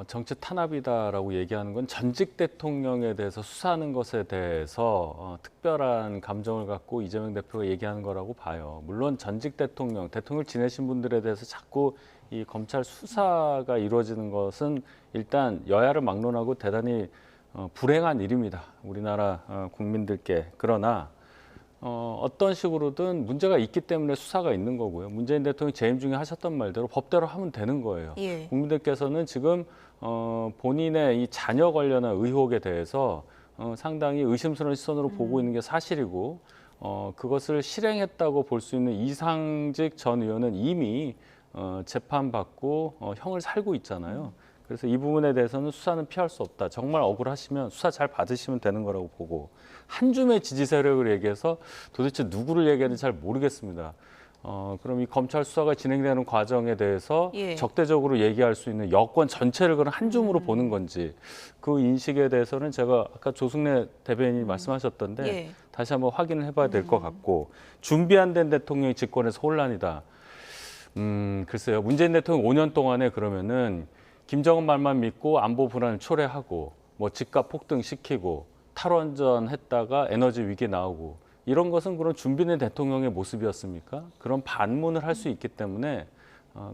S29: 정치 탄압이다라고 얘기하는 건 전직 대통령에 대해서 수사하는 것에 대해서 특별한 감정을 갖고 이재명 대표가 얘기하는 거라고 봐요. 물론 전직 대통령을 지내신 분들에 대해서 자꾸 이 검찰 수사가 이루어지는 것은 일단 여야를 막론하고 대단히 불행한 일입니다. 우리나라 국민들께. 그러나 어떤 식으로든 문제가 있기 때문에 수사가 있는 거고요. 문재인 대통령이 재임 중에 하셨던 말대로 법대로 하면 되는 거예요. 국민들께서는 지금 본인의 이 자녀 관련한 의혹에 대해서 상당히 의심스러운 시선으로 보고 있는 게 사실이고, 그것을 실행했다고 볼 수 있는 이상직 전 의원은 이미 재판받고 형을 살고 있잖아요. 그래서 이 부분에 대해서는 수사는 피할 수 없다. 정말 억울하시면 수사 잘 받으시면 되는 거라고 보고, 한 줌의 지지 세력을 얘기해서 도대체 누구를 얘기하는지 잘 모르겠습니다. 그럼 이 검찰 수사가 진행되는 과정에 대해서 적대적으로 얘기할 수 있는 여권 전체를 그런 한 줌으로 보는 건지, 그 인식에 대해서는 제가 아까 조승래 대변인이 말씀하셨던데 다시 한번 확인을 해봐야 될 것 같고, 준비 안 된 대통령이 집권해서 혼란이다. 글쎄요. 문재인 대통령 5년 동안에 그러면은 김정은 말만 믿고 안보 불안을 초래하고 뭐 집값 폭등시키고 탈원전했다가 에너지 위기 나오고 이런 것은 그런 준비된 대통령의 모습이었습니까? 그런 반문을 할 수 있기 때문에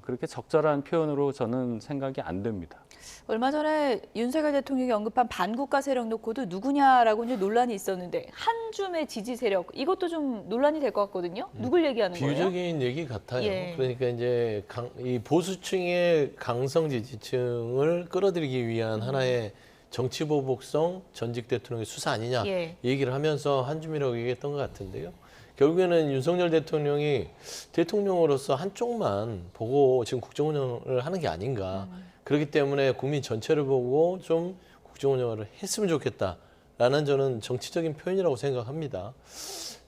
S29: 그렇게 적절한 표현으로 저는 생각이 안 됩니다.
S1: 얼마 전에 윤석열 대통령이 언급한 반국가 세력 놓고도 누구냐라고 이제 논란이 있었는데 한 줌의 지지 세력 이것도 좀 논란이 될 것 같거든요. 누굴 얘기하는 거예요?
S22: 비유적인 얘기 같아요. 그러니까 이제 이 보수층의 강성 지지층을 끌어들이기 위한 하나의 정치 보복성 전직 대통령의 수사 아니냐 얘기를 하면서 한 줌이라고 얘기했던 것 같은데요. 결국에는 윤석열 대통령이 대통령으로서 한쪽만 보고 지금 국정 운영을 하는 게 아닌가. 그렇기 때문에 국민 전체를 보고 좀 국정 운영을 했으면 좋겠다라는 저는 정치적인 표현이라고 생각합니다.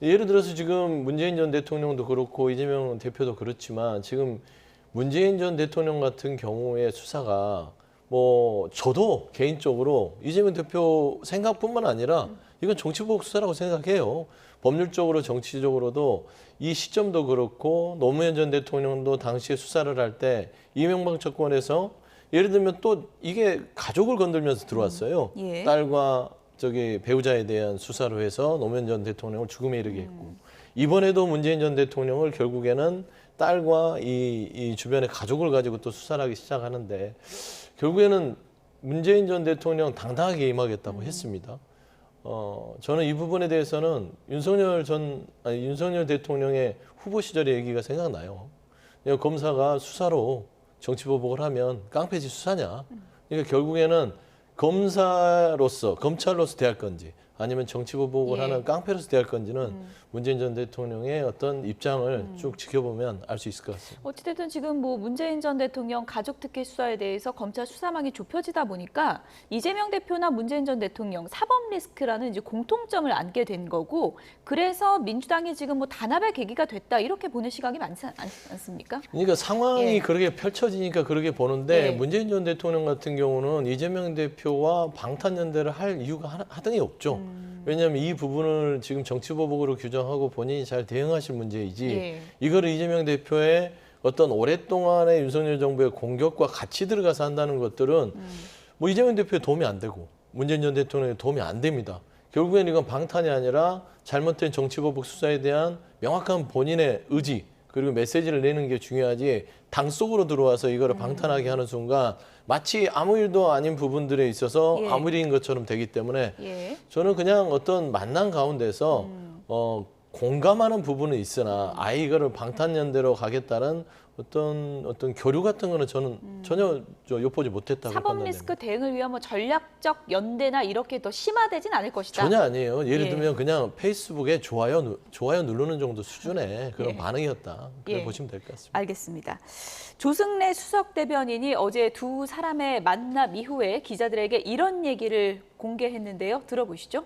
S22: 예를 들어서 지금 문재인 전 대통령도 그렇고 이재명 대표도 그렇지만 지금 문재인 전 대통령 같은 경우의 수사가 뭐 저도 개인적으로 이재명 대표 생각뿐만 아니라 이건 정치보복 수사라고 생각해요. 법률적으로 정치적으로도 이 시점도 그렇고 노무현 전 대통령도 당시에 수사를 할 때 이명박 정권에서 예를 들면 또 이게 가족을 건들면서 들어왔어요. 딸과 배우자에 대한 수사로 해서 노무현 전 대통령을 죽음에 이르게 했고 이번에도 문재인 전 대통령을 결국에는 딸과 이 주변의 가족을 가지고 또 수사를 하기 시작하는데 결국에는 문재인 전 대통령 당당하게 임하겠다고 했습니다. 저는 이 부분에 대해서는 윤석열 대통령의 후보 시절의 얘기가 생각나요. 검사가 수사로 정치보복을 하면 깡패지 수사냐. 그러니까 결국에는 검찰로서 대할 건지 아니면 정치보복을 하는 깡패로서 대할 건지는 문재인 전 대통령의 어떤 입장을 쭉 지켜보면 알 수 있을 것 같습니다.
S1: 어찌됐든 지금 뭐 문재인 전 대통령 가족특혜 수사에 대해서 검찰 수사망이 좁혀지다 보니까 이재명 대표나 문재인 전 대통령 사법 리스크라는 이제 공통점을 안게 된 거고, 그래서 민주당이 지금 뭐 단합의 계기가 됐다 이렇게 보는 시각이 많지 않습니까?
S22: 그러니까 상황이 그렇게 펼쳐지니까 그렇게 보는데 문재인 전 대통령 같은 경우는 이재명 대표와 방탄연대를 할 이유가 하등이 없죠. 왜냐하면 이 부분을 지금 정치보복으로 규정하고 본인이 잘 대응하실 문제이지 이거를 이재명 대표의 어떤 오랫동안의 윤석열 정부의 공격과 같이 들어가서 한다는 것들은 뭐 이재명 대표에 도움이 안 되고 문재인 전 대통령에 도움이 안 됩니다. 결국엔 이건 방탄이 아니라 잘못된 정치보복 수사에 대한 명확한 본인의 의지 그리고 메시지를 내는 게 중요하지, 당 속으로 들어와서 이거를 방탄하게 하는 순간 마치 아무 일도 아닌 부분들에 있어서 아무 일인 것처럼 되기 때문에 저는 그냥 어떤 만남 가운데서 공감하는 부분은 있으나 아예 이거를 방탄연대로 가겠다는 어떤 교류 같은 거는 저는 전혀 엿보지 못했다고
S1: 사법
S22: 판단됩니다.
S1: 리스크 대응을 위한 뭐 전략적 연대나 이렇게 더 심화되진 않을 것이다.
S22: 전혀 아니에요. 예를 들면 그냥 페이스북에 좋아요 누르는 정도 수준의 그런 반응이었다. 그렇게 보시면 될 것 같습니다.
S1: 알겠습니다. 조승래 수석 대변인이 어제 두 사람의 만남 이후에 기자들에게 이런 얘기를 공개했는데요. 들어보시죠.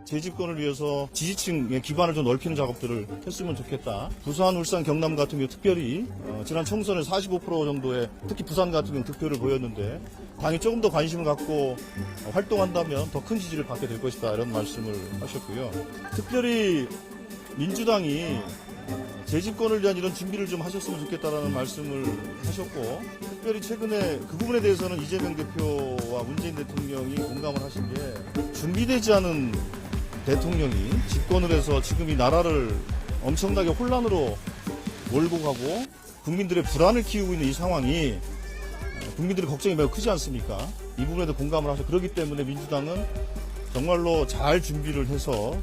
S27: 재집권을 위해서 지지층의 기반을 좀 넓히는 작업들을 했으면 좋겠다. 부산, 울산, 경남 같은 경우 특별히 지난 총선에 45% 정도의 특히 부산 같은 경우 득표를 보였는데 당이 조금 더 관심을 갖고 활동한다면 더 큰 지지를 받게 될 것이다 이런 말씀을 하셨고요. 특별히 민주당이 재집권을 위한 이런 준비를 좀 하셨으면 좋겠다라는 말씀을 하셨고, 특별히 최근에 그 부분에 대해서는 이재명 대표와 문재인 대통령이 공감을 하신 게 준비되지 않은 대통령이 집권을 해서 지금 이 나라를 엄청나게 혼란으로 몰고 가고 국민들의 불안을 키우고 있는 이 상황이 국민들의 걱정이 매우 크지 않습니까? 이 부분에도 공감을 하셔. 그렇기 때문에 민주당은 정말로 잘 준비를 해서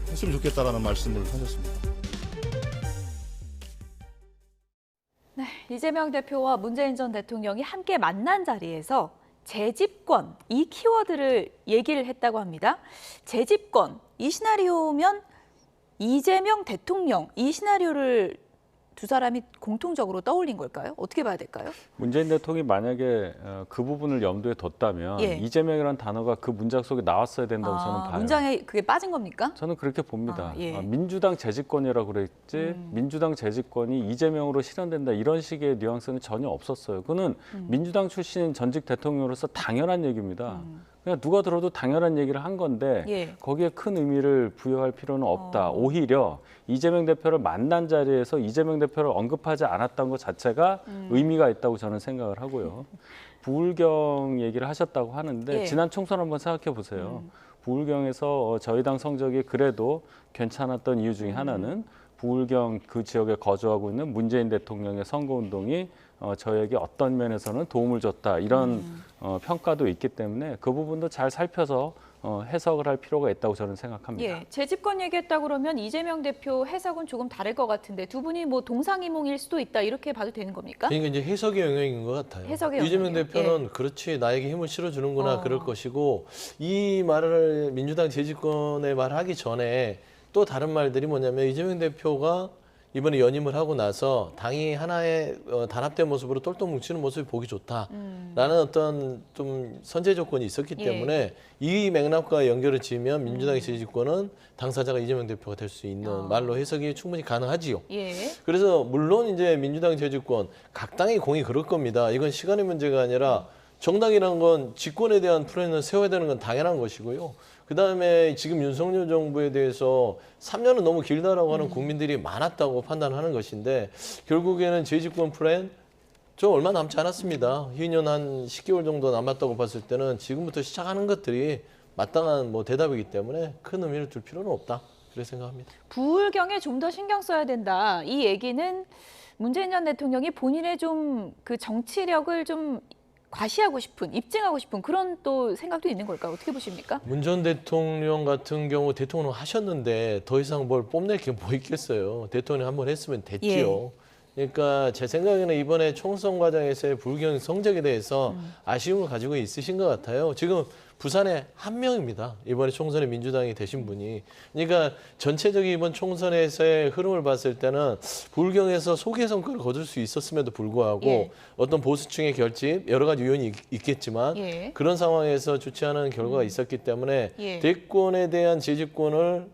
S27: 했으면 좋겠다라는 말씀을 하셨습니다.
S1: 네, 이재명 대표와 문재인 전 대통령이 함께 만난 자리에서 재집권, 이 키워드를 얘기를 했다고 합니다. 재집권, 이 시나리오면 이재명 대통령, 이 시나리오를 두 사람이 공통적으로 떠올린 걸까요? 어떻게 봐야 될까요?
S29: 문재인 대통령이 만약에 그 부분을 염두에 뒀다면 이재명이라는 단어가 그 문장 속에 나왔어야 된다고 저는 봐요.
S1: 문장에 그게 빠진 겁니까?
S29: 저는 그렇게 봅니다. 민주당 재집권이라고 그랬지 민주당 재집권이 이재명으로 실현된다 이런 식의 뉘앙스는 전혀 없었어요. 그거는 민주당 출신 전직 대통령으로서 당연한 얘기입니다. 그냥 누가 들어도 당연한 얘기를 한 건데 거기에 큰 의미를 부여할 필요는 없다. 오히려 이재명 대표를 만난 자리에서 이재명 대표를 언급하지 않았던 것 자체가 의미가 있다고 저는 생각을 하고요. 부울경 얘기를 하셨다고 하는데 지난 총선 한번 생각해 보세요. 부울경에서 저희 당 성적이 그래도 괜찮았던 이유 중에 하나는 부울경 그 지역에 거주하고 있는 문재인 대통령의 선거운동이 저에게 어떤 면에서는 도움을 줬다 이런 평가도 있기 때문에 그 부분도 잘 살펴서 해석을 할 필요가 있다고 저는 생각합니다.
S1: 재집권 얘기했다 그러면 이재명 대표 해석은 조금 다를 것 같은데 두 분이 뭐 동상이몽일 수도 있다 이렇게 봐도 되는 겁니까?
S22: 그러니까 이제 해석의 영역인 것 같아요.
S1: 해석의
S22: 이재명
S1: 영역이요?
S22: 대표는 그렇지 나에게 힘을 실어주는구나 그럴 것이고, 이 말을 민주당 재집권의 말을 하기 전에 또 다른 말들이 뭐냐면 이재명 대표가 이번에 연임을 하고 나서 당이 하나의 단합된 모습으로 똘똘 뭉치는 모습이 보기 좋다라는 어떤 좀 선제 조건이 있었기 때문에 이 맥락과 연결을 지으면 민주당의 재집권은 당사자가 이재명 대표가 될 수 있는 말로 해석이 충분히 가능하지요. 그래서 물론 이제 민주당 재집권 각 당의 공이 그럴 겁니다. 이건 시간의 문제가 아니라 정당이라는 건 집권에 대한 플랜을 세워야 되는 건 당연한 것이고요. 그다음에 지금 윤석열 정부에 대해서 3년은 너무 길다라고 하는 국민들이 많았다고 판단하는 것인데 결국에는 재집권 플랜 저 얼마 남지 않았습니다. 희년 한 10개월 정도 남았다고 봤을 때는 지금부터 시작하는 것들이 마땅한 뭐 대답이기 때문에 큰 의미를 둘 필요는 없다. 그렇게 생각합니다.
S1: 부울경에 좀 더 신경 써야 된다. 이 얘기는 문재인 전 대통령이 본인의 좀 그 정치력을 좀 과시하고 싶은, 입증하고 싶은 그런 또 생각도 있는 걸까요? 어떻게 보십니까?
S22: 문 전 대통령 같은 경우 대통령 하셨는데 더 이상 뭘 뽐낼 게 뭐 있겠어요. 대통령 한번 했으면 됐지요. 그러니까 제 생각에는 이번에 총선 과정에서의 불경 성적에 대해서 아쉬움을 가지고 있으신 것 같아요. 지금 부산에 한 명입니다. 이번에 총선에 민주당이 되신 분이. 그러니까 전체적인 이번 총선에서의 흐름을 봤을 때는 불경에서 소개 성과를 거둘 수 있었음에도 불구하고
S1: 예.
S22: 어떤 보수층의 결집, 여러 가지 요인이 있겠지만
S1: 예.
S22: 그런 상황에서 좋지 않은 결과가 있었기 때문에
S1: 예.
S22: 대권에 대한 지지권을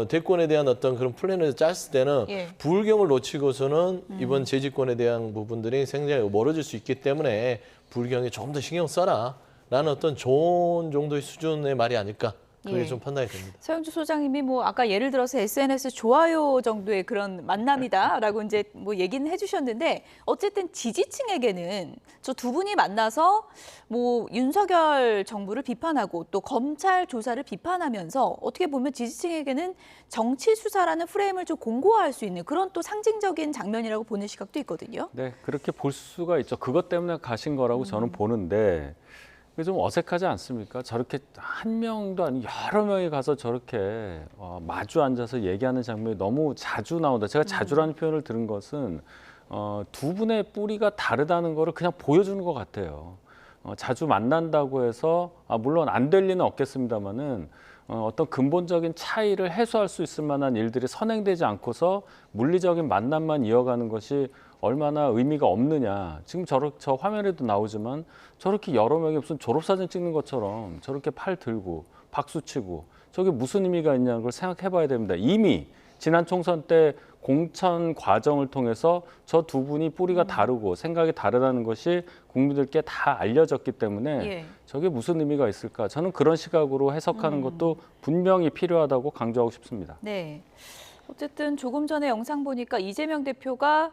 S22: 대권에 대한 어떤 그런 플랜을 짰을 때는
S1: 예.
S22: 불경을 놓치고서는 이번 재집권에 대한 부분들이 굉장히 멀어질 수 있기 때문에 불경에 조금 더 신경 써라 라는 어떤 좋은 정도의 수준의 말이 아닐까 그렇게
S1: 예.
S22: 좀 판단이 됩니다.
S1: 서영주 소장님이 뭐 아까 예를 들어서 SNS 좋아요 정도의 그런 만남이다라고 이제 뭐 얘기는 해주셨는데 어쨌든 지지층에게는 저 두 분이 만나서 뭐 윤석열 정부를 비판하고 또 검찰 조사를 비판하면서 어떻게 보면 지지층에게는 정치 수사라는 프레임을 좀 공고화할 수 있는 그런 또 상징적인 장면이라고 보는 시각도 있거든요.
S29: 네, 그렇게 볼 수가 있죠. 그것 때문에 가신 거라고 저는 보는데 그게 좀 어색하지 않습니까? 저렇게 한 명도 아니고 여러 명이 가서 저렇게 마주 앉아서 얘기하는 장면이 너무 자주 나온다. 제가 자주라는 표현을 들은 것은 두 분의 뿌리가 다르다는 거를 그냥 보여주는 것 같아요. 자주 만난다고 해서 물론 안 될 리는 없겠습니다만은 어떤 근본적인 차이를 해소할 수 있을 만한 일들이 선행되지 않고서 물리적인 만남만 이어가는 것이 얼마나 의미가 없느냐. 지금 저 화면에도 나오지만 저렇게 여러 명이 무슨 졸업사진 찍는 것처럼 저렇게 팔 들고 박수 치고 저게 무슨 의미가 있냐는 걸 생각해 봐야 됩니다. 이미 지난 총선 때 공천 과정을 통해서 저 두 분이 뿌리가 다르고 생각이 다르다는 것이 국민들께 다 알려졌기 때문에
S1: 예.
S29: 저게 무슨 의미가 있을까? 저는 그런 시각으로 해석하는 것도 분명히 필요하다고 강조하고 싶습니다.
S1: 네. 어쨌든 조금 전에 영상 보니까 이재명 대표가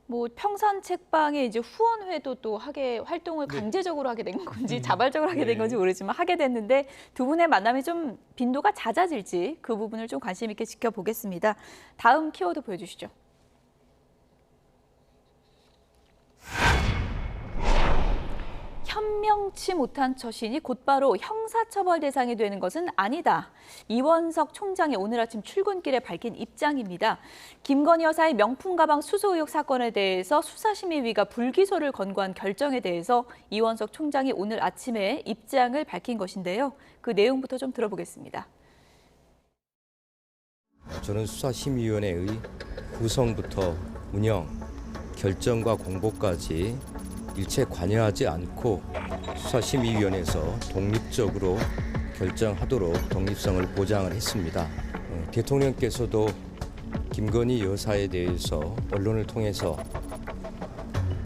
S1: 뭐 평산 책방에 이제 후원회도 또 활동을 강제적으로 하게 된 건지 자발적으로 하게 된 건지 모르지만 하게 됐는데 두 분의 만남이 좀 빈도가 잦아질지 그 부분을 좀 관심 있게 지켜보겠습니다. 다음 키워드 보여주시죠. 현명치 못한 처신이 곧바로 형사처벌 대상이 되는 것은 아니다. 이원석 총장이 오늘 아침 출근길에 밝힌 입장입니다. 김건희 여사의 명품 가방 수수 의혹 사건에 대해서 수사심의위가 불기소를 권고한 결정에 대해서 이원석 총장이 오늘 아침에 입장을 밝힌 것인데요. 그 내용부터 좀 들어보겠습니다.
S2: 저는 수사심의위원회의 구성부터 운영, 결정과 공보까지 일체 관여하지 않고 수사심의위원회에서 독립적으로 결정하도록 독립성을 보장을 했습니다. 대통령께서도 김건희 여사에 대해서 언론을 통해서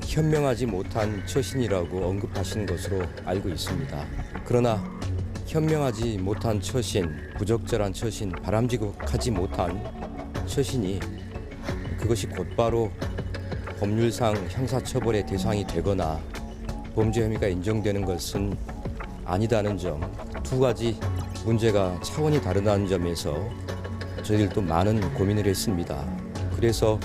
S2: 현명하지 못한 처신이라고 언급하신 것으로 알고 있습니다. 그러나 현명하지 못한 처신, 부적절한 처신, 바람직하지 못한 처신이 그것이 곧바로 법률상 형사처벌의 대상이 되거나 범죄 혐의가 인정되는 것은 아니다는 점, 두 가지 문제가 차원이 다르다는 점에서 저희들도 많은 고민을 했습니다. 그래서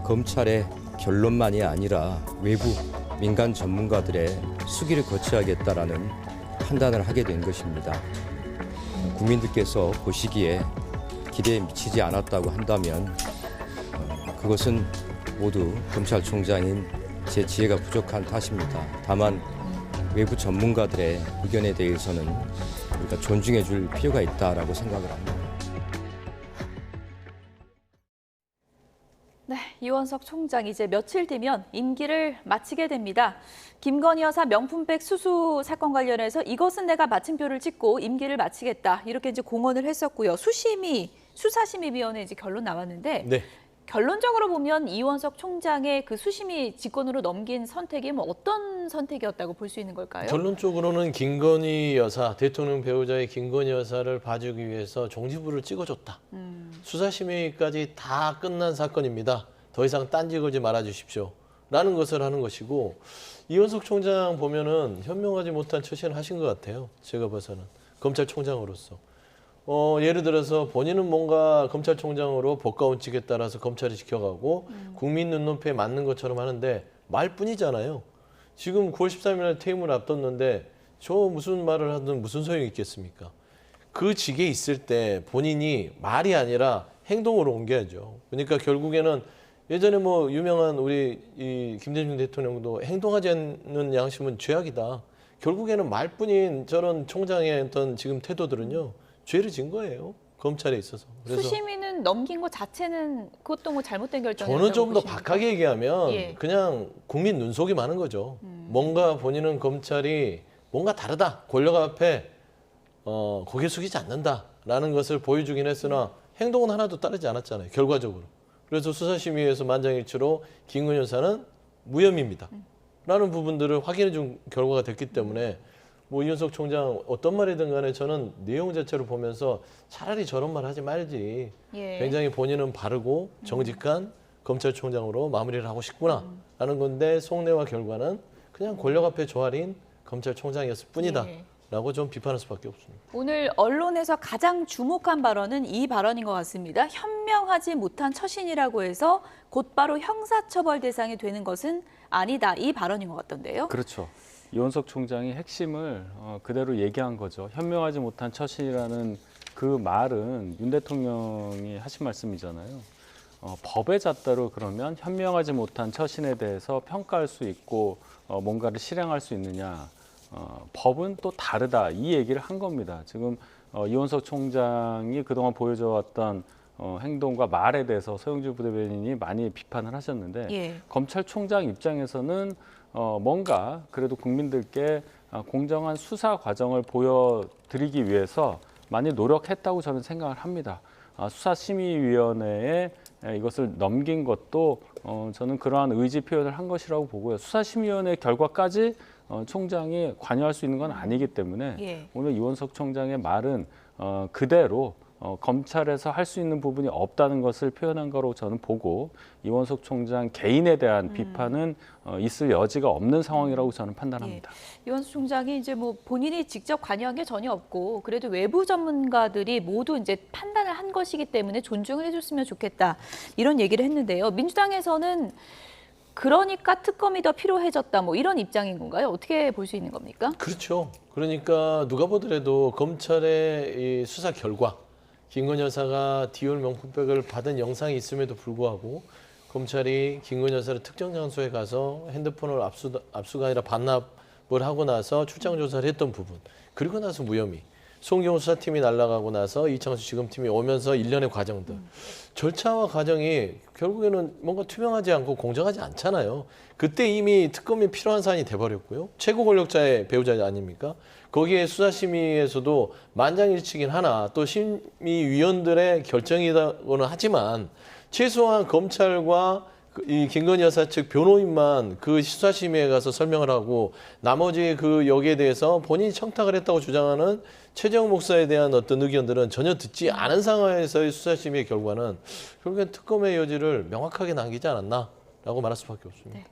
S2: 검찰의 결론만이 아니라 외부 민간 전문가들의 수기를 거쳐야겠다라는 판단을 하게 된 것입니다. 국민들께서 보시기에 기대에 미치지 않았다고 한다면 그것은 모두 검찰총장인 제 지혜가 부족한 탓입니다. 다만 외부 전문가들의 의견에 대해서는 우리가 존중해 줄 필요가 있다라고 생각을 합니다.
S1: 네, 이원석 총장 이제 며칠 뒤면 임기를 마치게 됩니다. 김건희 여사 명품백 수수 사건 관련해서 이것은 내가 마침표를 찍고 임기를 마치겠다 이렇게 이제 공언을 했었고요. 수사심의위원회 이제 결론 나왔는데
S22: 네.
S1: 결론적으로 보면 이원석 총장의 그 수심이 직권으로 넘긴 선택이 뭐 어떤 선택이었다고 볼 수 있는 걸까요?
S22: 결론적으로는 김건희 여사, 대통령 배우자의 김건희 여사를 봐주기 위해서 종지부를 찍어줬다. 수사심의까지 다 끝난 사건입니다. 더 이상 딴지 걸지 말아주십시오. 라는 것을 하는 것이고 이원석 총장 보면은 현명하지 못한 처신을 하신 것 같아요. 제가 봐서는. 검찰총장으로서. 예를 들어서 본인은 뭔가 검찰총장으로 법과원칙에 따라서 검찰을 지켜가고 국민 눈높이에 맞는 것처럼 하는데 말뿐이잖아요. 지금 9월 13일 날 퇴임을 앞뒀는데 저 무슨 말을 하든 무슨 소용이 있겠습니까? 그 직에 있을 때 본인이 말이 아니라 행동으로 옮겨야죠. 그러니까 결국에는 예전에 뭐 유명한 우리 이 김대중 대통령도 행동하지 않는 양심은 죄악이다. 결국에는 말뿐인 저런 총장의 어떤 지금 태도들은요 죄를 진 거예요. 검찰에 있어서. 그래서
S1: 수심위는 넘긴 것 자체는 그것도 뭐 잘못된 결정이라고
S22: 저는 좀 더
S1: 보십니까?
S22: 박하게 얘기하면
S1: 예.
S22: 그냥 국민 눈속이 많은 거죠. 뭔가 본인은 검찰이 뭔가 다르다. 권력 앞에 고개 숙이지 않는다라는 것을 보여주긴 했으나 행동은 하나도 따르지 않았잖아요. 결과적으로. 그래서 수사심의에서 만장일치로 김건희 여사는 무혐의입니다. 라는 부분들을 확인해 준 결과가 됐기 때문에 뭐 이윤석 총장 어떤 말이든 간에 저는 내용 자체를 보면서 차라리 저런 말 하지 말지.
S1: 예.
S22: 굉장히 본인은 바르고 정직한 검찰총장으로 마무리를 하고 싶구나 라는 건데 속내와 결과는 그냥 권력 앞에 조아린 검찰총장이었을 뿐이다.
S1: 예.
S22: 라고 좀 비판할 수밖에 없습니다.
S1: 오늘 언론에서 가장 주목한 발언은 이 발언인 것 같습니다. 현명하지 못한 처신이라고 해서 곧바로 형사처벌 대상이 되는 것은 아니다. 이 발언인 것 같던데요.
S29: 그렇죠. 이원석 총장이 핵심을 그대로 얘기한 거죠. 현명하지 못한 처신이라는 그 말은 윤 대통령이 하신 말씀이잖아요. 법의 잣대로 그러면 현명하지 못한 처신에 대해서 평가할 수 있고 뭔가를 실행할 수 있느냐. 법은 또 다르다. 이 얘기를 한 겁니다. 지금 이원석 총장이 그동안 보여줘왔던 행동과 말에 대해서 서영주 부대변인이 많이 비판을 하셨는데
S1: 예.
S29: 검찰총장 입장에서는 뭔가 그래도 국민들께 공정한 수사 과정을 보여드리기 위해서 많이 노력했다고 저는 생각을 합니다. 수사심의위원회에 이것을 넘긴 것도 저는 그러한 의지 표현을 한 것이라고 보고요. 수사심의위원회 결과까지 총장이 관여할 수 있는 건 아니기 때문에
S1: 예.
S29: 오늘 이원석 총장의 말은 그대로 검찰에서 할 수 있는 부분이 없다는 것을 표현한 거로 저는 보고 이원석 총장 개인에 대한 비판은 있을 여지가 없는 상황이라고 저는 판단합니다.
S1: 예. 이원석 총장이 이제 뭐 본인이 직접 관여한 게 전혀 없고 그래도 외부 전문가들이 모두 이제 판단을 한 것이기 때문에 존중을 해줬으면 좋겠다 이런 얘기를 했는데요. 민주당에서는 그러니까 특검이 더 필요해졌다 뭐 이런 입장인 건가요? 어떻게 볼 수 있는 겁니까?
S22: 그렇죠. 그러니까 누가 보더라도 검찰의 이 수사 결과 김건희 여사가 디올 명품백을 받은 영상이 있음에도 불구하고 검찰이 김건희 여사를 특정 장소에 가서 핸드폰을 압수가 아니라 반납을 하고 나서 출장 조사를 했던 부분 그리고 나서 무혐의 송경호 수사팀이 날아가고 나서 이창수 지검팀이 오면서 1년의 과정들 절차와 과정이 결국에는 뭔가 투명하지 않고 공정하지 않잖아요. 그때 이미 특검이 필요한 사안이 돼버렸고요. 최고 권력자의 배우자 아닙니까? 거기에 수사심의에서도 만장일치긴 하나 또 심의위원들의 결정이라고는 하지만 최소한 검찰과 이 김건희 여사 측 변호인만 그 수사심의에 가서 설명을 하고 나머지 그 여기에 대해서 본인이 청탁을 했다고 주장하는 최재형 목사에 대한 어떤 의견들은 전혀 듣지 않은 상황에서의 수사심의의 결과는 결국엔 특검의 여지를 명확하게 남기지 않았나라고 말할 수밖에 없습니다.
S1: 네.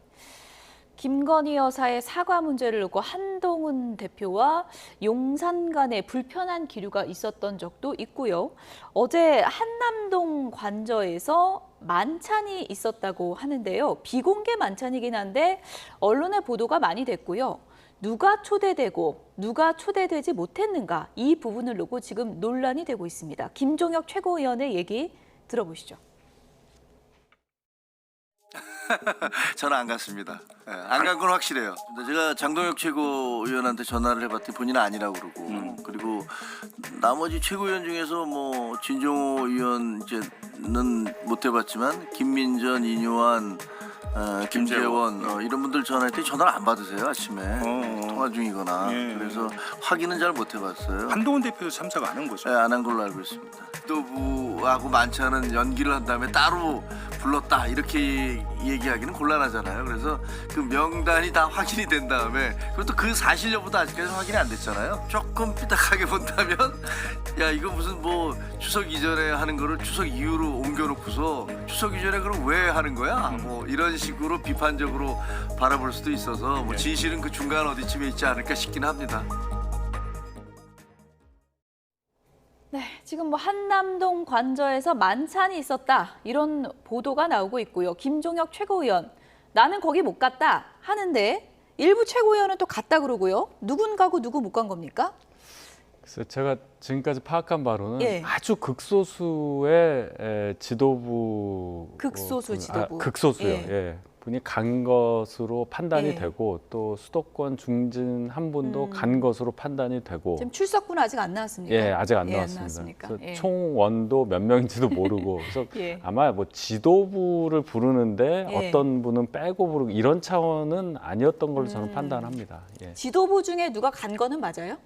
S1: 김건희 여사의 사과 문제를 놓고 한동훈 대표와 용산 간에 불편한 기류가 있었던 적도 있고요. 어제 한남동 관저에서 만찬이 있었다고 하는데요. 비공개 만찬이긴 한데 언론의 보도가 많이 됐고요. 누가 초대되고 누가 초대되지 못했는가 이 부분을 놓고 지금 논란이 되고 있습니다. 김종혁 최고위원의 얘기 들어보시죠.
S3: 저는 안 갔습니다. 안 간 건 확실해요. 근데 제가 장동혁 최고위원한테 전화를 해봤더니 본인은 아니라고 그러고 그리고 나머지 최고위원 중에서 뭐 진종호 의원 이제는 못 해봤지만 김민전, 이뇨한, 김재원 이런 분들 전화했더니 전화를 안 받으세요 아침에 통화 중이거나 그래서 확인은 잘 못 해봤어요.
S4: 한동훈 대표도 참석 안 한 거죠?
S3: 네, 안 한 걸로 알고 있습니다. 또부하고 만찬은 연기를 한 다음에 따로 불렀다 이렇게 얘기하기는 곤란하잖아요. 그래서 그 명단이 다 확인이 된 다음에 그것도 그 사실 여부도 아직까지 확인이 안 됐잖아요. 조금 삐딱하게 본다면 야 이거 무슨 뭐 추석 이전에 하는 거를 추석 이후로 옮겨놓고서 추석 이전에 그럼 왜 하는 거야? 뭐 이런 식으로 비판적으로 바라볼 수도 있어서 뭐 진실은 그 중간 어디쯤에 있지 않을까 싶긴 합니다.
S1: 네, 지금 뭐 한남동 관저에서 만찬이 있었다 이런 보도가 나오고 있고요. 김종혁 최고위원 나는 거기 못 갔다 하는데 일부 최고위원은 또 갔다 그러고요. 누군 가고 누구 못 간 겁니까?
S29: 그래서 제가 지금까지 파악한 바로는
S1: 예.
S29: 아주 극소수의 지도부
S1: 극소수 지도부.
S29: 극소수요.
S1: 예.
S29: 예. 분이 간 것으로 판단이
S1: 예.
S29: 되고 또 수도권 중진 한 분도 간 것으로 판단이 되고
S1: 지금 출석부는 아직 안 나왔습니까?
S29: 예, 아직 안
S1: 예,
S29: 나왔습니다.
S1: 나왔습니까?
S29: 그래서
S1: 예.
S29: 총 원도 몇 명인지도 모르고 그래서
S1: 예.
S29: 아마 뭐 지도부를 부르는데
S1: 예.
S29: 어떤 분은 빼고 부르고 이런 차원은 아니었던 걸로 저는 판단합니다. 예.
S1: 지도부 중에 누가 간 거는 맞아요?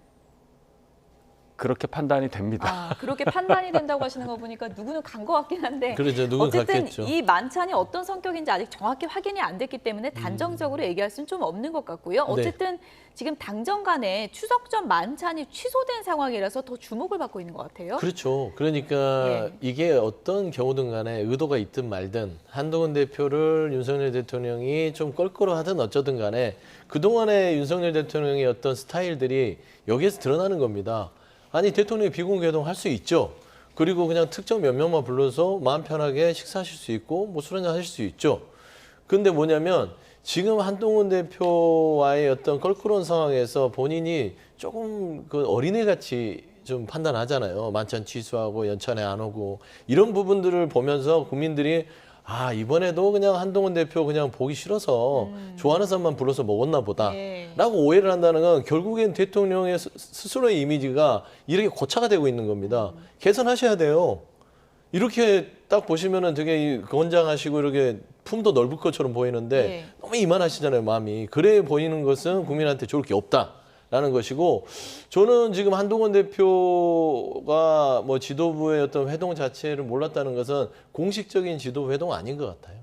S29: 그렇게 판단이 됩니다.
S1: 아, 그렇게 판단이 된다고 하시는 거 보니까 누구는 간 것 같긴 한데
S22: 그렇죠. 누군
S1: 어쨌든
S22: 갔겠죠.
S1: 이 만찬이 어떤 성격인지 아직 정확히 확인이 안 됐기 때문에 단정적으로 얘기할 수는 좀 없는 것 같고요. 어쨌든 지금 당정 간에 추석 전 만찬이 취소된 상황이라서 더 주목을 받고 있는 것 같아요.
S22: 그렇죠. 그러니까 이게 어떤 경우든 간에 의도가 있든 말든 한동훈 대표를 윤석열 대통령이 좀 껄끄러하든 어쩌든 간에 그동안의 윤석열 대통령의 어떤 스타일들이 여기에서 드러나는 겁니다. 아니 대통령이 비공개회동 할 수 있죠. 그리고 그냥 특정 몇 명만 불러서 마음 편하게 식사하실 수 있고 뭐 술 한잔 하실 수 있죠. 근데 뭐냐면 지금 한동훈 대표와의 어떤 껄끄러운 상황에서 본인이 조금 그 어린애같이 좀 판단하잖아요. 만찬 취소하고 연찬회 안 오고 이런 부분들을 보면서 국민들이 아 이번에도 그냥 한동훈 대표 그냥 보기 싫어서 좋아하는 사람만 불러서 먹었나 보다 라고 오해를 한다는 건 결국엔 대통령의 스스로의 이미지가 이렇게 고착화 되고 있는 겁니다. 개선하셔야 돼요. 이렇게 딱 보시면은 되게 건장하시고 이렇게 품도 넓을 것처럼 보이는데 너무 이만하시잖아요, 마음이. 그래 보이는 것은 국민한테 좋을 게 없다라는 것이고 저는 지금 한동훈 대표가 뭐 지도부의 어떤 회동 자체를 몰랐다는 것은 공식적인 지도부 회동 아닌 것 같아요.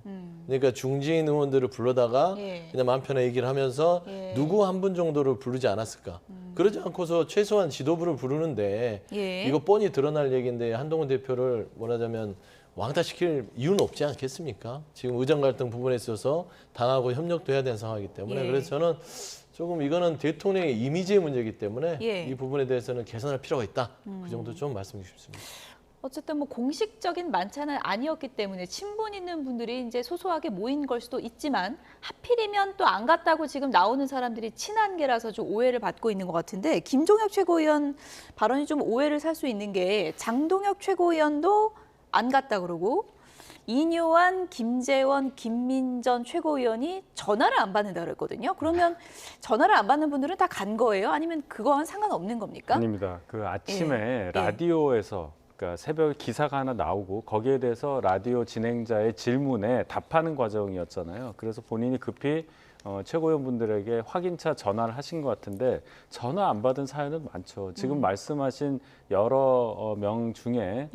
S22: 그러니까 중진 의원들을 불러다가 그냥 마음 편하게 얘기를 하면서 누구 한 분 정도를 부르지 않았을까. 그러지 않고서 최소한 지도부를 부르는데 이거 뻔히 드러날 얘기인데 한동훈 대표를 뭐라자면 왕따시킬 이유는 없지 않겠습니까? 지금 의정 갈등 부분에 있어서 당하고 협력도 해야 되는 상황이기 때문에 그래서 저는 조금 이거는 대통령의 이미지의 문제이기 때문에 이 부분에 대해서는 개선할 필요가 있다. 그 정도 좀 말씀드리고 싶습니다.
S1: 어쨌든 뭐 공식적인 만찬은 아니었기 때문에 친분 있는 분들이 이제 소소하게 모인 걸 수도 있지만 하필이면 또 안 갔다고 지금 나오는 사람들이 친한 게라서 좀 오해를 받고 있는 것 같은데 김종혁 최고위원 발언이 좀 오해를 살 수 있는 게 장동혁 최고위원도 안 갔다 그러고 이뇨한, 김재원, 김민전 최고위원이 전화를 안 받는다 그랬거든요. 그러면 전화를 안 받는 분들은 다 간 거예요? 아니면 그거와는 상관없는 겁니까?
S29: 아닙니다. 그 아침에 라디오에서 그러니까 새벽 기사가 하나 나오고 거기에 대해서 라디오 진행자의 질문에 답하는 과정이었잖아요. 그래서 본인이 급히 최고위원분들에게 확인차 전화를 하신 것 같은데 전화 안 받은 사연은 많죠. 지금 말씀하신 여러 명 중에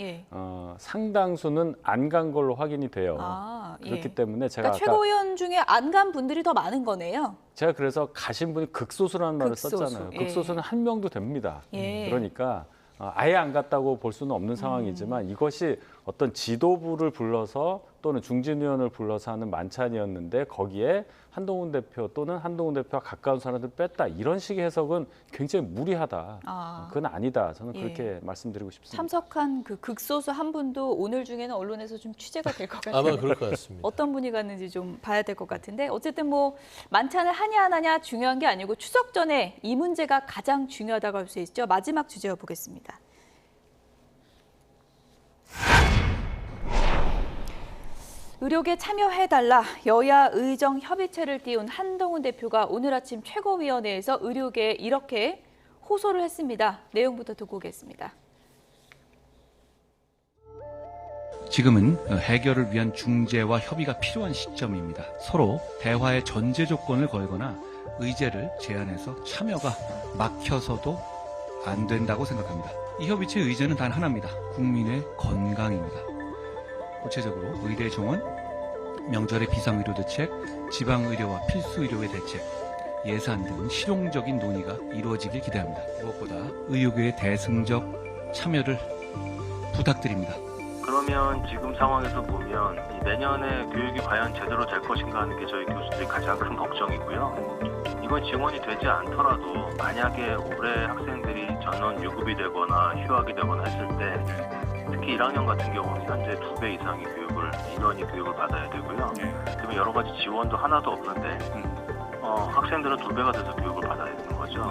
S29: 상당수는 안 간 걸로 확인이 돼요. 그렇기 때문에 제가
S1: 그러니까 최고위원 중에 안 간 분들이 더 많은 거네요.
S29: 제가 그래서 가신 분이 극소수라는 말을 썼잖아요. 극소수는 한 명도 됩니다. 그러니까 아예 안 갔다고 볼 수는 없는 상황이지만 이것이 어떤 지도부를 불러서 또는 중진 의원을 불러서 하는 만찬이었는데 거기에 한동훈 대표 또는 한동훈 대표와 가까운 사람들 뺐다 이런 식의 해석은 굉장히 무리하다. 그건 아니다. 저는 그렇게 말씀드리고 싶습니다.
S1: 참석한 그 극소수 한 분도 오늘 중에는 언론에서 좀 취재가 될 것 같아요.
S22: 아마 그럴 것 같습니다.
S1: 어떤 분이 갔는지 좀 봐야 될 것 같은데 어쨌든 뭐 만찬을 하냐 안 하냐 중요한 게 아니고 추석 전에 이 문제가 가장 중요하다고 할 수 있죠. 마지막 주제어 보겠습니다. 의료계 참여해달라 여야 의정 협의체를 띄운 한동훈 대표가 오늘 아침 최고위원회에서 의료계에 이렇게 호소를 했습니다. 내용부터 듣고 오겠습니다.
S4: 지금은 해결을 위한 중재와 협의가 필요한 시점입니다. 서로 대화의 전제 조건을 걸거나 의제를 제안해서 참여가 막혀서도 안 된다고 생각합니다. 이 협의체 의제는 단 하나입니다. 국민의 건강입니다. 구체적으로 의대 정원, 명절의 비상의료 대책, 지방의료와 필수의료의 대책, 예산 등 실용적인 논의가 이루어지길 기대합니다. 무엇보다 의료계의 대승적 참여를 부탁드립니다.
S5: 그러면 지금 상황에서 보면 내년에 교육이 과연 제대로 될 것인가 하는 게 저희 교수들이 가장 큰 걱정이고요. 이건 지원이 되지 않더라도 만약에 올해 학생들이 전원 유급이 되거나 휴학이 되거나 했을 때 특히 1학년 같은 경우는 현재 2배 이상의 교육을 인원이 교육을 받아야 되고요. 그러면 여러 가지 지원도 하나도 없는데 학생들은 2배가 돼서 교육을 받아야 되는 거죠.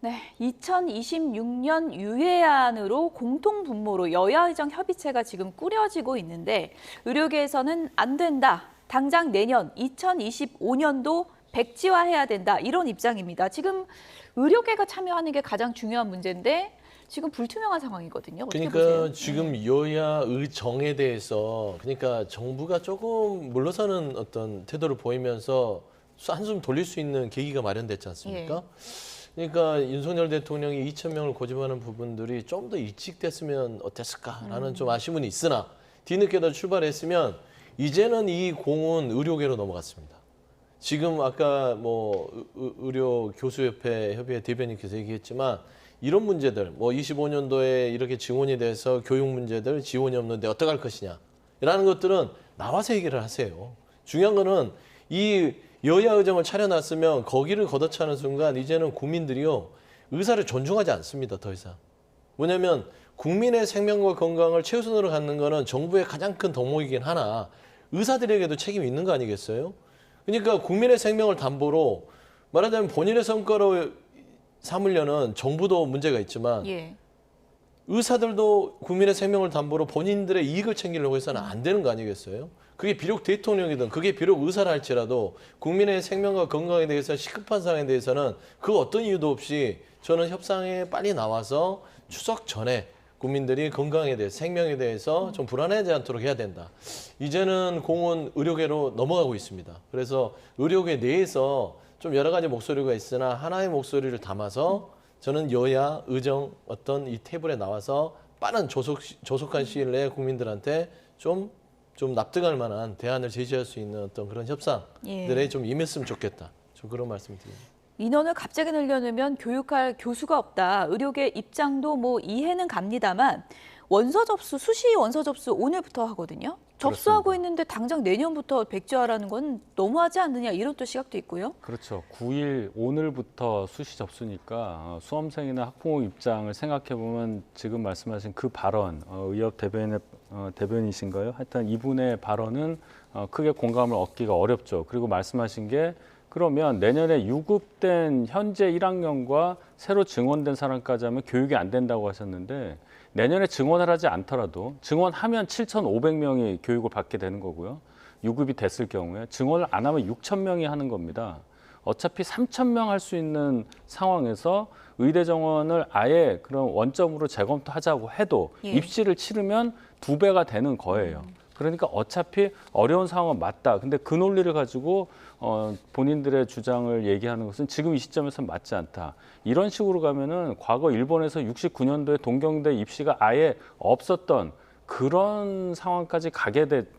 S1: 네, 2026년 유예안으로 공통분모로 여야의정 협의체가 지금 꾸려지고 있는데 의료계에서는 안 된다. 당장 내년 2025년도 백지화해야 된다. 이런 입장입니다. 지금 의료계가 참여하는 게 가장 중요한 문제인데 지금 불투명한 상황이거든요. 어떻게
S22: 그러니까
S1: 보세요?
S22: 지금 여야 의정에 대해서 그러니까 정부가 조금 물러서는 어떤 태도를 보이면서 한숨 돌릴 수 있는 계기가 마련됐지 않습니까? 그러니까 윤석열 대통령이 2,000명을 고집하는 부분들이 좀 더 일찍 됐으면 어땠을까라는 좀 아쉬움은 있으나 뒤늦게도 출발했으면 이제는 이 공은 의료계로 넘어갔습니다. 지금 아까 뭐 의료 교수협회 협의회 대변인께서 얘기했지만 이런 문제들 뭐 25년도에 이렇게 증원이 돼서 교육 문제들 지원이 없는데 어떡할 것이냐라는 것들은 나와서 얘기를 하세요. 중요한 거는 이 여야 의정을 차려놨으면 거기를 걷어차는 순간 이제는 국민들이요 의사를 존중하지 않습니다. 더 이상. 뭐냐면 국민의 생명과 건강을 최우선으로 갖는 거는 정부의 가장 큰 덕목이긴 하나 의사들에게도 책임이 있는 거 아니겠어요? 그러니까 국민의 생명을 담보로 말하자면 본인의 성과로 삼으려는 정부도 문제가 있지만 의사들도 국민의 생명을 담보로 본인들의 이익을 챙기려고 해서는 안 되는 거 아니겠어요? 그게 비록 대통령이든 그게 비록 의사라 할지라도 국민의 생명과 건강에 대해서 시급한 상황에 대해서는 그 어떤 이유도 없이 저는 협상에 빨리 나와서 추석 전에 국민들이 건강에 대해서 생명에 대해서 좀 불안해하지 않도록 해야 된다. 이제는 공은 의료계로 넘어가고 있습니다. 그래서 의료계 내에서 좀 여러 가지 목소리가 있으나 하나의 목소리를 담아서 저는 여야 의정 어떤 이 테이블에 나와서 빠른 조속한 시일 내에 국민들한테 좀 납득할 만한 대안을 제시할 수 있는 어떤 그런 협상들에 좀 임했으면 좋겠다. 좀 그런 말씀 드립니다.
S1: 인원을 갑자기 늘려내면 교육할 교수가 없다. 의료계 입장도 뭐 이해는 갑니다만 원서 접수, 수시 원서 접수 오늘부터 하거든요. 접수하고 있는데 당장 내년부터 백지화라는 건 너무하지 않느냐 이런 또 시각도 있고요.
S29: 그렇죠. 9일 오늘부터 수시 접수니까 수험생이나 학부모 입장을 생각해 보면 지금 말씀하신 그 발언, 의협 대변이신가요? 하여튼 이분의 발언은 크게 공감을 얻기가 어렵죠. 그리고 말씀하신 게 그러면 내년에 유급된 현재 1학년과 새로 증원된 사람까지 하면 교육이 안 된다고 하셨는데 내년에 증원을 하지 않더라도 증원하면 7,500명이 교육을 받게 되는 거고요. 유급이 됐을 경우에 증원을 안 하면 6,000명이 하는 겁니다. 어차피 3,000명 할 수 있는 상황에서 의대 정원을 아예 그런 원점으로 재검토하자고 해도 입시를 치르면 2배가 되는 거예요. 그러니까 어차피 어려운 상황은 맞다. 근데 그 논리를 가지고 본인들의 주장을 얘기하는 것은 지금 이 시점에서 맞지 않다. 이런 식으로 가면은 과거 일본에서 69년도에 동경대 입시가 아예 없었던 그런 상황까지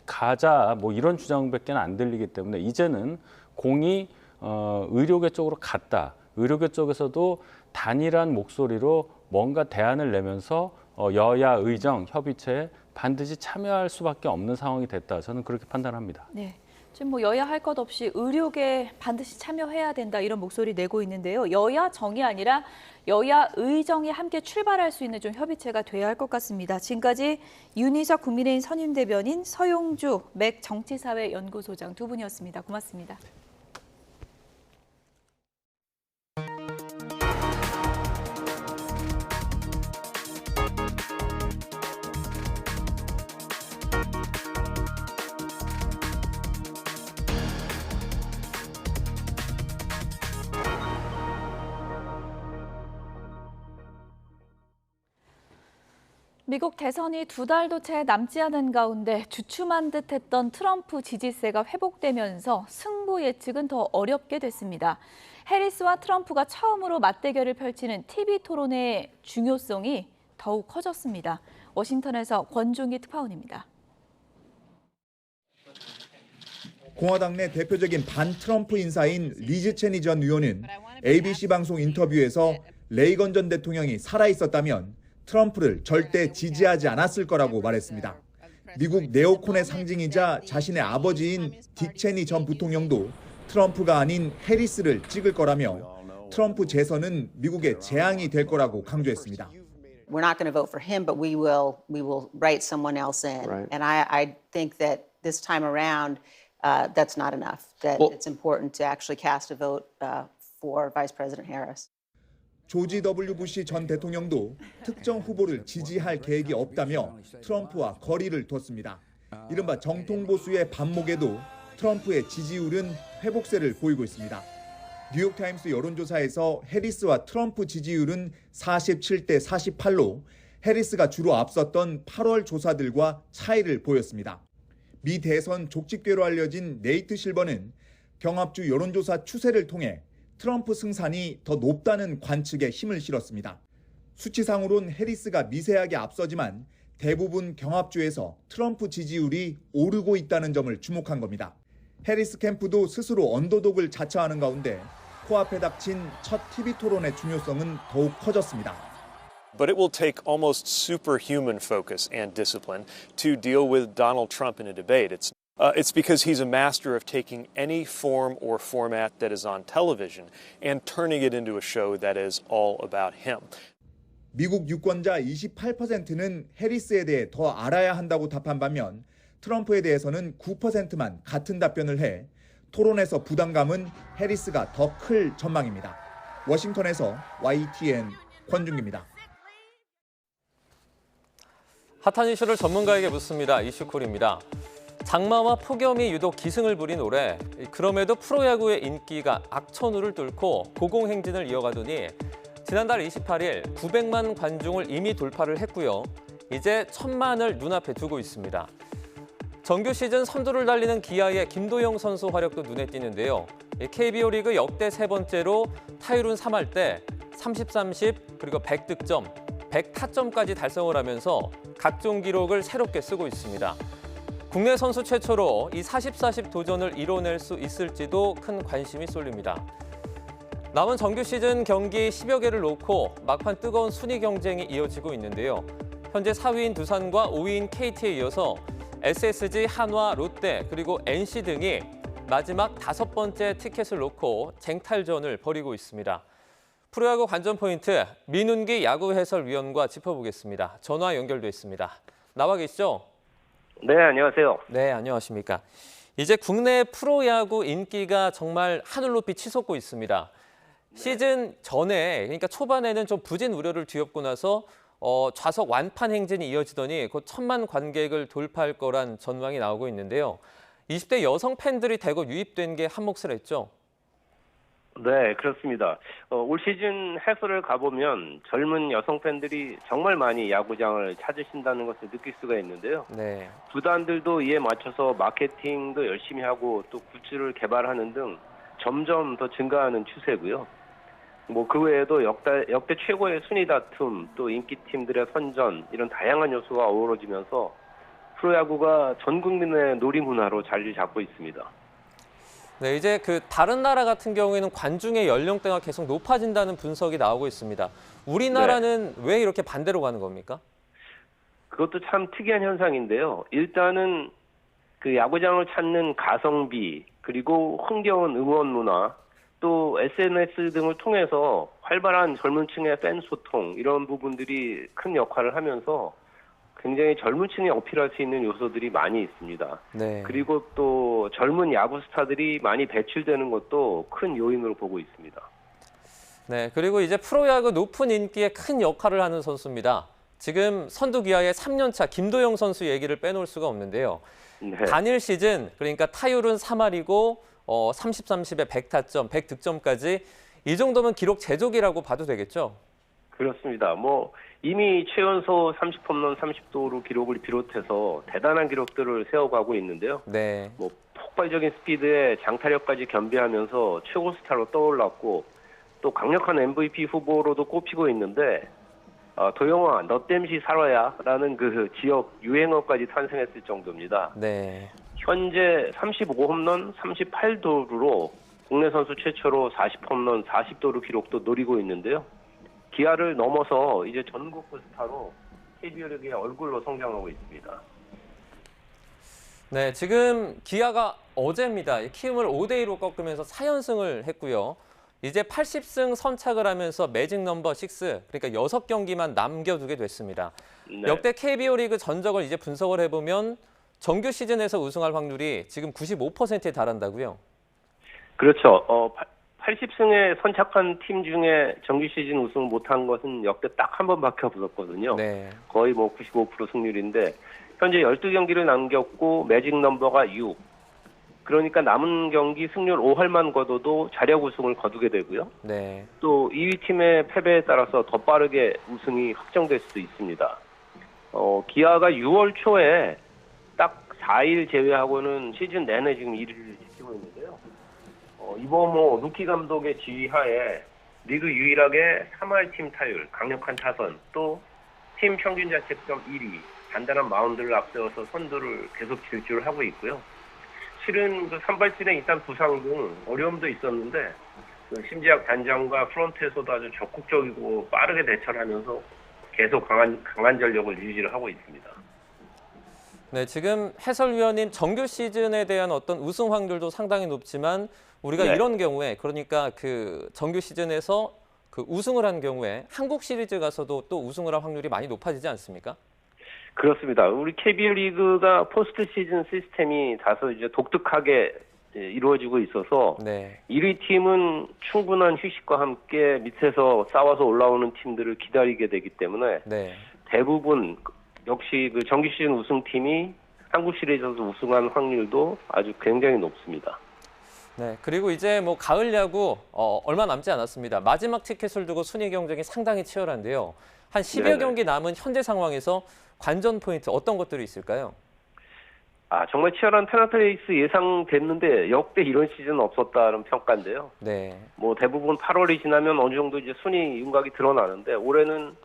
S29: 가자 뭐 이런 주장밖에 안 들리기 때문에 이제는 공이 의료계 쪽으로 갔다. 의료계 쪽에서도 단일한 목소리로 뭔가 대안을 내면서 여야 의정 협의체에 반드시 참여할 수밖에 없는 상황이 됐다. 저는 그렇게 판단합니다.
S1: 네. 지금 뭐 여야 할 것 없이 의료계 반드시 참여해야 된다 이런 목소리 내고 있는데요. 여야 정이 아니라 여야 의정이 함께 출발할 수 있는 좀 협의체가 돼야 할 것 같습니다. 지금까지 윤희석 국민의힘 선임대변인, 서용주 맥 정치사회연구소장 두 분이었습니다. 고맙습니다. 미국 대선이 2달도 채 남지 않은 가운데 주춤한 듯했던 트럼프 지지세가 회복되면서 승부 예측은 더 어렵게 됐습니다. 해리스와 트럼프가 처음으로 맞대결을 펼치는 TV 토론회의 중요성이 더욱 커졌습니다. 워싱턴에서 권종기 특파원입니다.
S7: 공화당 내 대표적인 반트럼프 인사인 리즈 체니 전 의원은 ABC 방송 인터뷰에서 레이건 전 대통령이 살아있었다면 트럼프를 절대 지지하지 않았을 거라고 말했습니다. 미국 네오콘의 상징이자 자신의 아버지인 딕 체니 전 부통령도 트럼프가 아닌 해리스를 찍을 거라며 트럼프 재선은 미국의 재앙이 될 거라고 강조했습니다.
S8: We're not going to vote for him, but we will write someone else in. Right. And I think that this time around, that's not enough. That it's important to actually cast a vote for Vice President Harris.
S7: 조지 W. 부시 전 대통령도 특정 후보를 지지할 계획이 없다며 트럼프와 거리를 뒀습니다. 이른바 정통보수의 반목에도 트럼프의 지지율은 회복세를 보이고 있습니다. 뉴욕타임스 여론조사에서 해리스와 트럼프 지지율은 47대 48로 해리스가 주로 앞섰던 8월 조사들과 차이를 보였습니다. 미 대선 족집괴로 알려진 네이트 실버는 경합주 여론조사 추세를 통해 트럼프 승산이 더 높다는 관측에 힘을 실었습니다. 수치상으론 해리스가 미세하게 앞서지만 대부분 경합주에서 트럼프 지지율이 오르고 있다는 점을 주목한 겁니다. 해리스 캠프도 스스로 언더독을 자처하는 가운데 코앞에 닥친 첫 TV 토론의 중요성은 더욱 커졌습니다.
S10: But it will take almost superhuman focus and discipline to deal with Donald Trump in a debate. It's because he's a master of taking any form or format that is on television and turning it into a show that is all about him.
S7: 미국 유권자 28%는 해리스에 대해 더 알아야 한다고 답한 반면 트럼프에 대해서는 9%만 같은 답변을 해 토론에서 부담감은 해리스가 더 클 전망입니다. 워싱턴에서 YTN 권준기입니다.
S9: 핫한 이슈를 전문가에게 묻습니다. 이슈콜입니다. 장마와 폭염이 유독 기승을 부린 올해, 그럼에도 프로야구의 인기가 악천후를 뚫고 고공행진을 이어가더니 지난달 28일 900만 관중을 이미 돌파를 했고요. 이제 1000만을 눈앞에 두고 있습니다. 정규 시즌 선두를 달리는 기아의 김도영 선수 활약도 눈에 띄는데요. KBO 리그 역대 세 번째로 타율은 3할 때 30, 30 그리고 100득점, 100타점까지 달성을 하면서 각종 기록을 새롭게 쓰고 있습니다. 국내 선수 최초로 이 40-40 도전을 이뤄낼 수 있을지도 큰 관심이 쏠립니다. 남은 정규 시즌 경기 10여 개를 놓고 막판 뜨거운 순위 경쟁이 이어지고 있는데요. 현재 4위인 두산과 5위인 KT에 이어서 SSG, 한화, 롯데 그리고 NC 등이 마지막 5번째 티켓을 놓고 쟁탈전을 벌이고 있습니다. 프로야구 관전 포인트 민운기 야구 해설위원과 짚어보겠습니다. 전화 연결돼 있습니다. 나와 계시죠?
S11: 네, 안녕하세요.
S9: 네, 안녕하십니까. 이제 국내 프로야구 인기가 정말 하늘 높이 치솟고 있습니다. 시즌 전에, 그러니까 초반에는 좀 부진 우려를 뒤엎고 나서 좌석 완판 행진이 이어지더니 곧 1000만 관객을 돌파할 거란 전망이 나오고 있는데요. 20대 여성 팬들이 대거 유입된 게 한몫을 했죠?
S11: 네, 그렇습니다. 올 시즌 해설을 가보면 젊은 여성 팬들이 정말 많이 야구장을 찾으신다는 것을 느낄 수가 있는데요.
S9: 네.
S11: 구단들도 이에 맞춰서 마케팅도 열심히 하고 또 굿즈를 개발하는 등 점점 더 증가하는 추세고요. 그 외에도 역대 최고의 순위 다툼, 또 인기팀들의 선전 이런 다양한 요소가 어우러지면서 프로야구가 전 국민의 놀이문화로 자리를 잡고 있습니다.
S9: 네, 이제 다른 나라 같은 경우에는 관중의 연령대가 계속 높아진다는 분석이 나오고 있습니다. 우리나라는 왜 이렇게 반대로 가는 겁니까?
S11: 그것도 참 특이한 현상인데요. 일단은 그 야구장을 찾는 가성비, 그리고 흥겨운 응원 문화, 또 SNS 등을 통해서 활발한 젊은 층의 팬 소통 이런 부분들이 큰 역할을 하면서 굉장히 젊은 층에 어필할 수 있는 요소들이 많이 있습니다.
S9: 네.
S11: 그리고 또 젊은 야구 스타들이 많이 배출되는 것도 큰 요인으로 보고 있습니다.
S9: 네, 그리고 이제 프로야구 높은 인기에 큰 역할을 하는 선수입니다. 지금 선두 기아의 3년차 김도영 선수 얘기를 빼놓을 수가 없는데요.
S11: 네.
S9: 단일 시즌, 그러니까 타율은 3할이고 30, 30에 100타점, 100득점까지 이 정도면 기록 제조기라고 봐도 되겠죠?
S11: 그렇습니다. 이미 최연소 30홈런 30도루 기록을 비롯해서 대단한 기록들을 세워가고 있는데요.
S9: 네.
S11: 폭발적인 스피드에 장타력까지 겸비하면서 최고 스타로 떠올랐고 또 강력한 MVP 후보로도 꼽히고 있는데 도영아 너 땜시 살아야라는 그 지역 유행어까지 탄생했을 정도입니다.
S9: 네.
S11: 현재 35홈런 38도루로 국내 선수 최초로 40홈런 40도루 기록도 노리고 있는데요. 기아를 넘어서 이제 전국구 스타로 KBO 리그의 얼굴로 성장하고 있습니다.
S9: 네, 지금 기아가 어제입니다. 키움을 5대2로 꺾으면서 4연승을 했고요. 이제 80승 선착을 하면서 매직 넘버 6, 그러니까 6경기만 남겨두게 됐습니다.
S11: 네.
S9: 역대 KBO 리그 전적을 이제 분석을 해보면 정규 시즌에서 우승할 확률이 지금 95%에 달한다고요?
S11: 그렇죠. 80승에 선착한 팀 중에 정규 시즌 우승을 못한 것은 역대 딱 한 번밖에 없었거든요.
S9: 네.
S11: 거의 뭐 95% 승률인데 현재 12경기를 남겼고 매직 넘버가 6. 그러니까 남은 경기 승률 5할만 거둬도 자력 우승을 거두게 되고요.
S9: 네.
S11: 또 2위 팀의 패배에 따라서 더 빠르게 우승이 확정될 수도 있습니다. 기아가 6월 초에 딱 4일 제외하고는 시즌 내내 지금 1위를 지키고 있는데요. 이범호 루키 감독의 지휘하에 리그 유일하게 3할 팀 타율, 강력한 타선, 또 팀 평균 자책점 1위, 단단한 마운드를 앞세워서 선두를 계속 질주를 하고 있고요. 실은 그 선발진에 일단 부상 등 어려움도 있었는데 심지학 단장과 프런트에서도 아주 적극적이고 빠르게 대처를 하면서 계속 강한 전력을 유지를 하고 있습니다.
S9: 네, 지금 해설위원님 정규 시즌에 대한 어떤 우승 확률도 상당히 높지만 우리가
S11: 네.
S9: 이런 경우에 그러니까 그 정규 시즌에서 그 우승을 한 경우에 한국 시리즈 가서도 또 우승을 할 확률이 많이 높아지지 않습니까?
S11: 그렇습니다. 우리 KBO 리그가 포스트 시즌 시스템이 다소 이제 독특하게 이루어지고 있어서
S9: 네.
S11: 1위 팀은 충분한 휴식과 함께 밑에서 싸워서 올라오는 팀들을 기다리게 되기 때문에
S9: 네.
S11: 대부분 역시 그 정규 시즌 우승팀이 한국 시리즈에서 우승한 확률도 아주 굉장히 높습니다.
S9: 네, 그리고 이제 뭐 가을 야구 얼마 남지 않았습니다. 마지막 티켓을 두고 순위 경쟁이 상당히 치열한데요. 한 10여
S11: 네네.
S9: 경기 남은 현재 상황에서 관전 포인트 어떤 것들이 있을까요?
S11: 정말 치열한 페널티 레이스 예상됐는데 역대 이런 시즌은 없었다는 평가인데요.
S9: 네.
S11: 뭐 대부분 8월이 지나면 어느 정도 이제 순위 윤곽이 드러나는데 올해는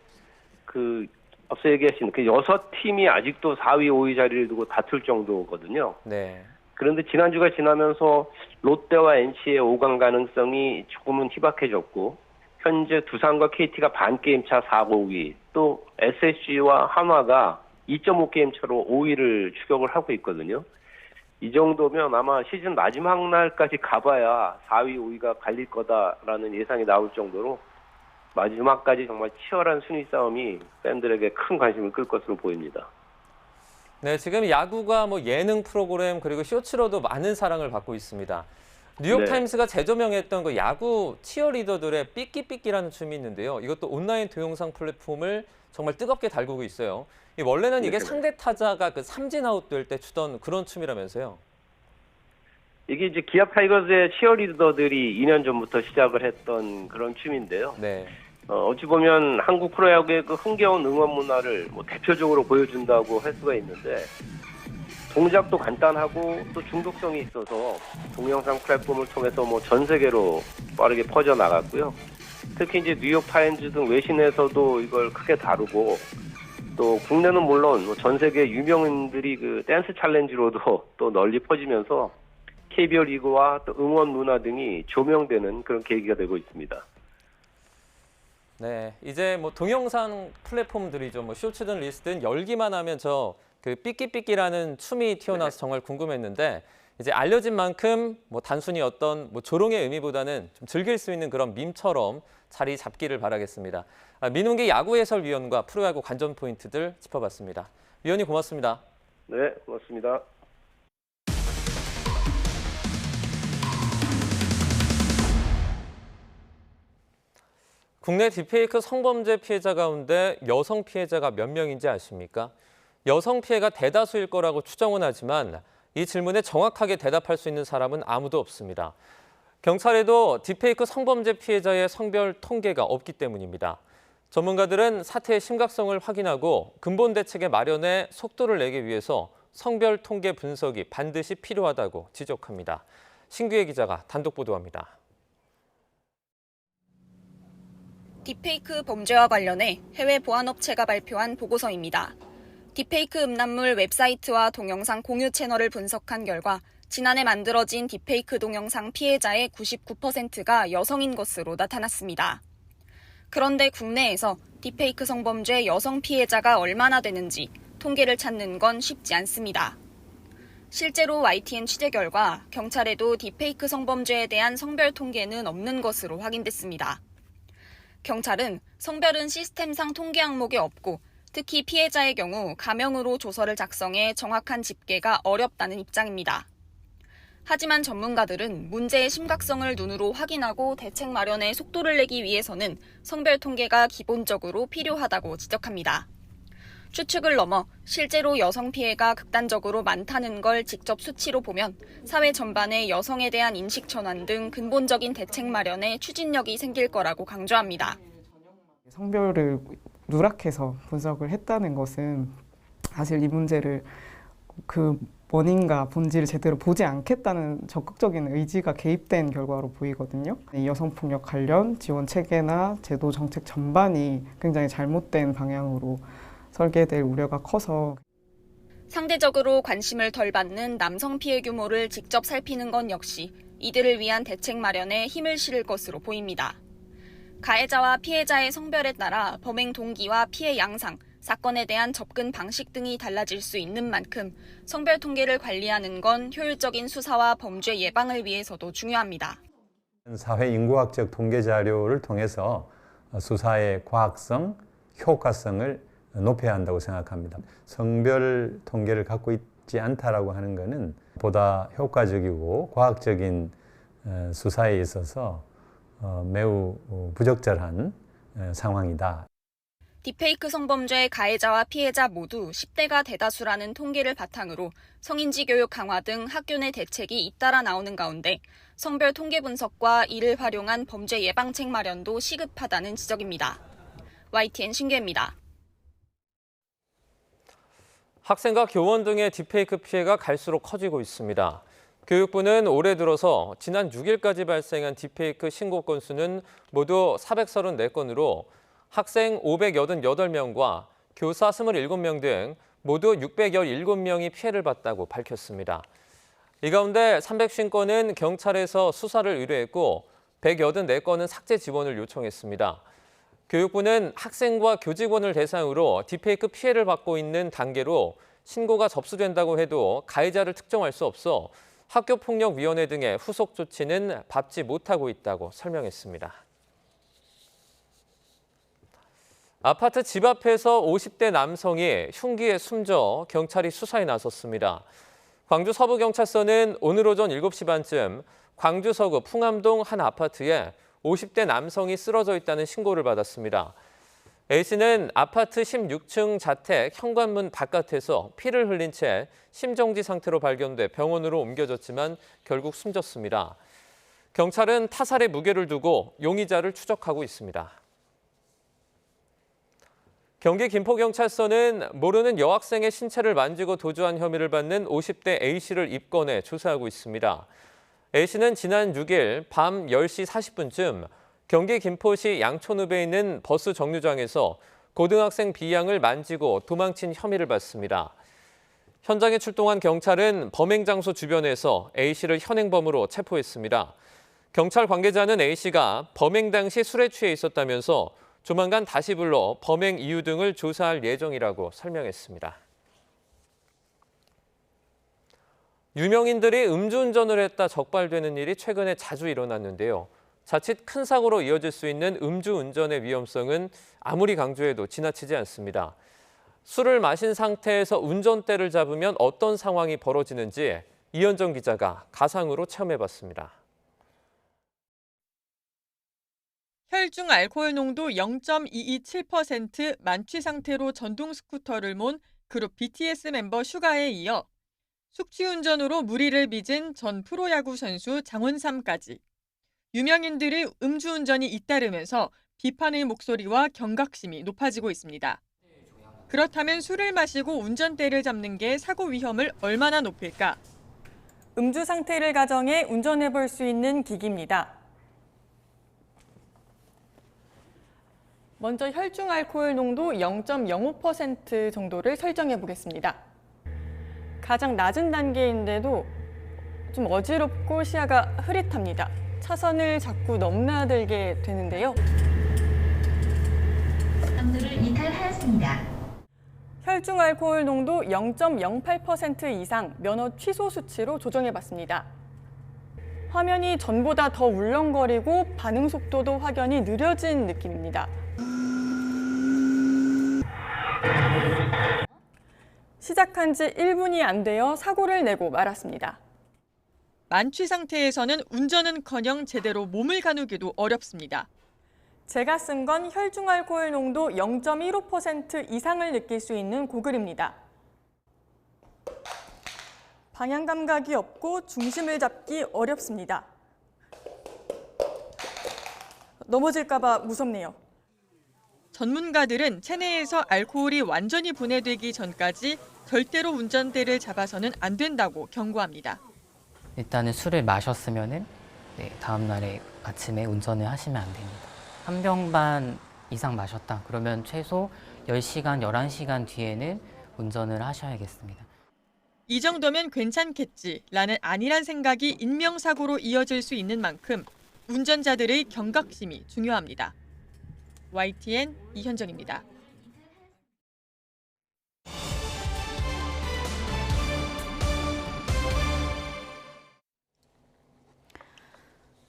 S11: 그 앞서 얘기하신 그 6팀이 아직도 4위, 5위 자리를 두고 다툴 정도거든요.
S9: 네.
S11: 그런데 지난주가 지나면서 롯데와 NC의 5강 가능성이 조금은 희박해졌고 현재 두산과 KT가 반 게임 차 4, 5위, 또 SSG와 한화가 2.5게임 차로 5위를 추격을 하고 있거든요. 이 정도면 아마 시즌 마지막 날까지 가봐야 4위, 5위가 갈릴 거다라는 예상이 나올 정도로 마지막까지 정말 치열한 순위 싸움이 팬들에게 큰 관심을 끌 것으로 보입니다.
S9: 네, 지금 야구가 뭐 예능 프로그램 그리고 쇼츠로도 많은 사랑을 받고 있습니다. 뉴욕타임스가 재조명했던 그 야구 치어리더들의 삐끼삐끼라는 춤이 있는데요. 이것도 온라인 동영상 플랫폼을 정말 뜨겁게 달구고 있어요. 원래는 이게 상대 타자가 그 삼진 아웃 될 때 추던 그런 춤이라면서요.
S11: 이게 이제 기아 타이거즈의 치어리더들이 2년 전부터 시작을 했던 그런 춤인데요.
S9: 네.
S11: 어찌 보면 한국 프로야구의 그 흥겨운 응원 문화를 뭐 대표적으로 보여준다고 할 수가 있는데 동작도 간단하고 또 중독성이 있어서 동영상 플랫폼을 통해서 뭐 전 세계로 빠르게 퍼져 나갔고요. 특히 이제 뉴욕 타임즈 등 외신에서도 이걸 크게 다루고 또 국내는 물론 뭐 전 세계 유명인들이 그 댄스 챌린지로도 또 널리 퍼지면서 KBO 리그와 또 응원 문화 등이 조명되는 그런 계기가 되고 있습니다.
S9: 네, 이제 뭐 동영상 플랫폼들이죠. 뭐 쇼츠든 리스트든 열기만 하면 저 그 삐끼삐끼라는 춤이 튀어나와서 정말 궁금했는데 이제 알려진 만큼 뭐 단순히 어떤 뭐 조롱의 의미보다는 좀 즐길 수 있는 그런 밈처럼 자리 잡기를 바라겠습니다. 민웅기 야구 해설위원과 프로야구 관전 포인트들 짚어봤습니다. 위원님 고맙습니다.
S11: 네, 고맙습니다.
S9: 국내 딥페이크 성범죄 피해자 가운데 여성 피해자가 몇 명인지 아십니까? 여성 피해가 대다수일 거라고 추정은 하지만 이 질문에 정확하게 대답할 수 있는 사람은 아무도 없습니다. 경찰에도 딥페이크 성범죄 피해자의 성별 통계가 없기 때문입니다. 전문가들은 사태의 심각성을 확인하고 근본 대책의 마련에 속도를 내기 위해서 성별 통계 분석이 반드시 필요하다고 지적합니다. 신규혜 기자가 단독 보도합니다.
S12: 딥페이크 범죄와 관련해 해외 보안업체가 발표한 보고서입니다. 딥페이크 음란물 웹사이트와 동영상 공유 채널을 분석한 결과 지난해 만들어진 딥페이크 동영상 피해자의 99%가 여성인 것으로 나타났습니다. 그런데 국내에서 딥페이크 성범죄 여성 피해자가 얼마나 되는지 통계를 찾는 건 쉽지 않습니다. 실제로 YTN 취재 결과 경찰에도 딥페이크 성범죄에 대한 성별 통계는 없는 것으로 확인됐습니다. 경찰은 성별은 시스템상 통계 항목에 없고 특히 피해자의 경우 가명으로 조서를 작성해 정확한 집계가 어렵다는 입장입니다. 하지만 전문가들은 문제의 심각성을 눈으로 확인하고 대책 마련에 속도를 내기 위해서는 성별 통계가 기본적으로 필요하다고 지적합니다. 추측을 넘어 실제로 여성 피해가 극단적으로 많다는 걸 직접 수치로 보면 사회 전반에 여성에 대한 인식 전환 등 근본적인 대책 마련에 추진력이 생길 거라고 강조합니다.
S13: 성별을 누락해서 분석을 했다는 것은 사실 이 문제를 그 원인과 본질을 제대로 보지 않겠다는 적극적인 의지가 개입된 결과로 보이거든요. 이 여성폭력 관련 지원 체계나 제도 정책 전반이 굉장히 잘못된 방향으로 설계될 우려가 커서
S12: 상대적으로 관심을 덜 받는 남성 피해 규모를 직접 살피는 건 역시 이들을 위한 대책 마련에 힘을 실을 것으로 보입니다. 가해자와 피해자의 성별에 따라 범행 동기와 피해 양상, 사건에 대한 접근 방식 등이 달라질 수 있는 만큼 성별 통계를 관리하는 건 효율적인 수사와 범죄 예방을 위해서도 중요합니다.
S14: 사회 인구학적 통계 자료를 통해서 수사의 과학성, 효과성을 높여야 한다고 생각합니다. 성별 통계를 갖고 있지 않다라고 하는 것은 보다 효과적이고 과학적인 수사에 있어서 매우 부적절한 상황이다.
S12: 딥페이크 성범죄 가해자와 피해자 모두 10대가 대다수라는 통계를 바탕으로 성인지 교육 강화 등 학교 내 대책이 잇따라 나오는 가운데 성별 통계 분석과 이를 활용한 범죄 예방책 마련도 시급하다는 지적입니다. YTN 신규입니다.
S9: 학생과 교원 등의 딥페이크 피해가 갈수록 커지고 있습니다. 교육부는 올해 들어서 지난 6일까지 발생한 딥페이크 신고 건수는 모두 434건으로 학생 588명과 교사 27명 등 모두 617명이 피해를 봤다고 밝혔습니다. 이 가운데 350건은 경찰에서 수사를 의뢰했고 184건은 삭제 지원을 요청했습니다. 교육부는 학생과 교직원을 대상으로 딥페이크 피해를 받고 있는 단계로 신고가 접수된다고 해도 가해자를 특정할 수 없어 학교폭력위원회 등의 후속 조치는 밟지 못하고 있다고 설명했습니다. 아파트 집 앞에서 50대 남성이 흉기에 숨져 경찰이 수사에 나섰습니다. 광주 서부경찰서는 오늘 오전 7시 반쯤 광주 서구 풍암동 한 아파트에 50대 남성이 쓰러져 있다는 신고를 받았습니다. A씨는 아파트 16층 자택 현관문 바깥에서 피를 흘린 채 심정지 상태로 발견돼 병원으로 옮겨졌지만 결국 숨졌습니다. 경찰은 타살의 무게를 두고 용의자를 추적하고 있습니다. 경기 김포경찰서는 모르는 여학생의 신체를 만지고 도주한 혐의를 받는 50대 A씨를 입건해 조사하고 있습니다. A씨는 지난 6일 밤 10시 40분쯤 경기 김포시 양촌읍에 있는 버스 정류장에서 고등학생 B양을 만지고 도망친 혐의를 받습니다. 현장에 출동한 경찰은 범행 장소 주변에서 A씨를 현행범으로 체포했습니다. 경찰 관계자는 A씨가 범행 당시 술에 취해 있었다면서 조만간 다시 불러 범행 이유 등을 조사할 예정이라고 설명했습니다. 유명인들이 음주운전을 했다 적발되는 일이 최근에 자주 일어났는데요. 자칫 큰 사고로 이어질 수 있는 음주운전의 위험성은 아무리 강조해도 지나치지 않습니다. 술을 마신 상태에서 운전대를 잡으면 어떤 상황이 벌어지는지 이현정 기자가 가상으로 체험해봤습니다.
S15: 혈중 알코올 농도 0.227% 만취 상태로 전동 스쿠터를 몬 그룹 BTS 멤버 슈가에 이어 숙취운전으로 무리를 빚은 전 프로야구 선수 장원삼까지 유명인들의 음주운전이 잇따르면서 비판의 목소리와 경각심이 높아지고 있습니다. 그렇다면 술을 마시고 운전대를 잡는 게 사고 위험을 얼마나 높일까? 음주 상태를 가정해 운전해 볼 수 있는 기기입니다. 먼저 혈중 알코올 농도 0.05% 정도를 설정해 보겠습니다. 가장 낮은 단계인데도 좀 어지럽고 시야가 흐릿합니다. 차선을 자꾸 넘나들게 되는데요.
S16: 경로를 이탈하였습니다.
S15: 혈중 알코올 농도 0.08% 이상 면허 취소 수치로 조정해 봤습니다. 화면이 전보다 더 울렁거리고 반응 속도도 확연히 느려진 느낌입니다. 시작한 지 1분이 안 되어 사고를 내고 말았습니다. 만취 상태에서는 운전은커녕 제대로 몸을 가누기도 어렵습니다. 제가 쓴 건 혈중 알코올 농도 0.15% 이상을 느낄 수 있는 고글입니다. 방향 감각이 없고 중심을 잡기 어렵습니다. 넘어질까 봐 무섭네요. 전문가들은 체내에서 알코올이 완전히 분해되기 전까지 절대로 운전대를 잡아서는 안 된다고 경고합니다.
S6: 일단은 술을 마셨으면은 다음 날에 아침에 운전을 하시면 안 됩니다. 한 병 반 이상 마셨다. 그러면 최소 10시간, 11시간 뒤에는 운전을 하셔야겠습니다.
S15: 이 정도면 괜찮겠지라는 안일한 생각이 인명사고로 이어질 수 있는 만큼 운전자들의 경각심이 중요합니다. YTN 이현정입니다.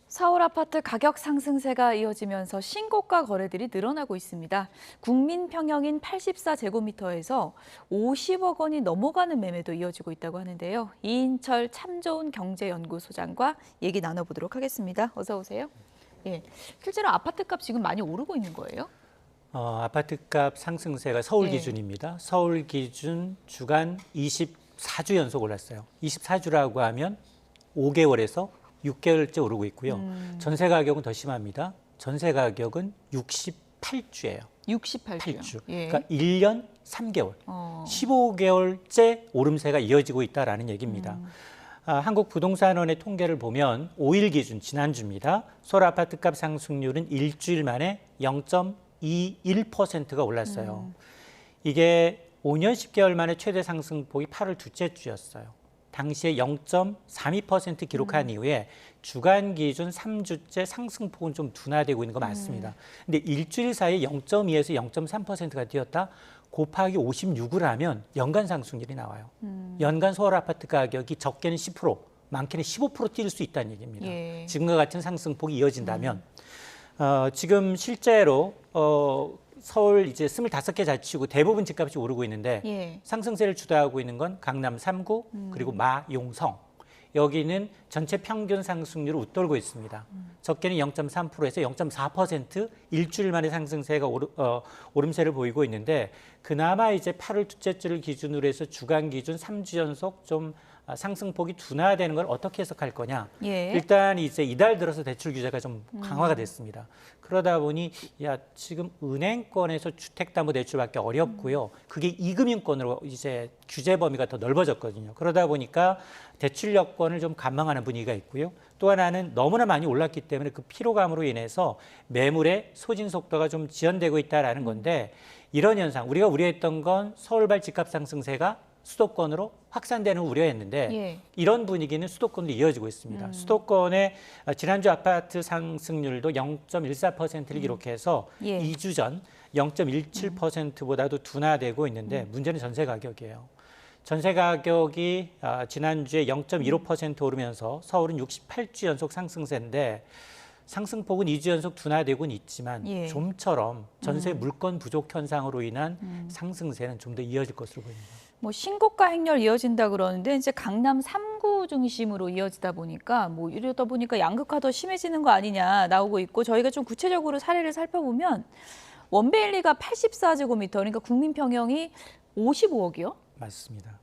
S1: 서울 아파트 가격 상승세가 이어지면서 신고가 거래들이 늘어나고 있습니다. 국민 평형인 84제곱미터에서 50억 원이 넘어가는 매매도 이어지고 있다고 하는데요. 이인철 참 좋은 경제연구소장과 얘기 나눠보도록 하겠습니다. 어서 오세요. 예, 실제로 아파트값 지금 많이 오르고 있는 거예요?
S17: 아파트값 상승세가 서울 기준입니다. 서울 기준 주간 24주 연속 올랐어요. 24주라고 하면 5개월에서 6개월째 오르고 있고요. 전세 가격은 더 심합니다. 전세 가격은 68주예요.
S1: 68주요?
S17: 그러니까 1년 3개월, 15개월째 오름세가 이어지고 있다는 얘기입니다. 한국부동산원의 통계를 보면 5일 기준 지난주입니다. 서울 아파트값 상승률은 일주일 만에 0.21%가 올랐어요. 이게 5년 10개월 만에 최대 상승폭이 8월 둘째 주였어요. 당시에 0.32% 기록한 이후에 주간 기준 3주째 상승폭은 좀 둔화되고 있는 거 맞습니다. 근데 일주일 사이에 0.2에서 0.3%가 뛰었다. 곱하기 56을 하면 연간 상승률이 나와요. 연간 서울 아파트 가격이 적게는 10%, 많게는 15% 뛸 수 있다는 얘기입니다.
S1: 예.
S17: 지금과 같은 상승폭이 이어진다면 지금 실제로 서울 이제 25개 자치구 대부분 집값이 오르고 있는데 상승세를 주도하고 있는 건 강남 3구 그리고 마용성. 여기는 전체 평균 상승률을 웃돌고 있습니다. 적게는 0.3%에서 0.4% 일주일 만에 상승세가 오름세를 보이고 있는데 그나마 이제 8월 둘째 주를 기준으로 해서 주간 기준 3주 연속 좀 상승폭이 둔화되는 걸 어떻게 해석할 거냐. 일단 이제 이달 들어서 대출 규제가 좀 강화가 됐습니다. 그러다 보니 지금 은행권에서 주택담보대출 받기 어렵고요. 그게 이금융권으로 이제 규제 범위가 더 넓어졌거든요. 그러다 보니까 대출 여건을 좀 감망하는 분위기가 있고요. 또 하나는 너무나 많이 올랐기 때문에 그 피로감으로 인해서 매물의 소진 속도가 좀 지연되고 있다라는 건데 이런 현상, 우리가 우려했던 건 서울발 집값 상승세가 수도권으로 확산되는 우려였는데 이런 분위기는 수도권도 이어지고 있습니다. 수도권의 지난주 아파트 상승률도 0.14%를 기록해서 2주 전 0.17%보다도 둔화되고 있는데 문제는 전세 가격이에요. 전세 가격이 지난주에 0.15% 오르면서 서울은 68주 연속 상승세인데 상승폭은 2주 연속 둔화되고는 있지만 좀처럼 전세 물건 부족 현상으로 인한 상승세는 좀 더 이어질 것으로 보입니다.
S1: 뭐 신고가 행렬 이어진다 그러는데 이제 강남 3구 중심으로 이어지다 보니까 뭐 이러다 보니까 양극화 더 심해지는 거 아니냐 나오고 있고 저희가 좀 구체적으로 사례를 살펴보면 원베일리가 84제곱미터 그러니까 국민 평형이 55억이요?
S17: 맞습니다.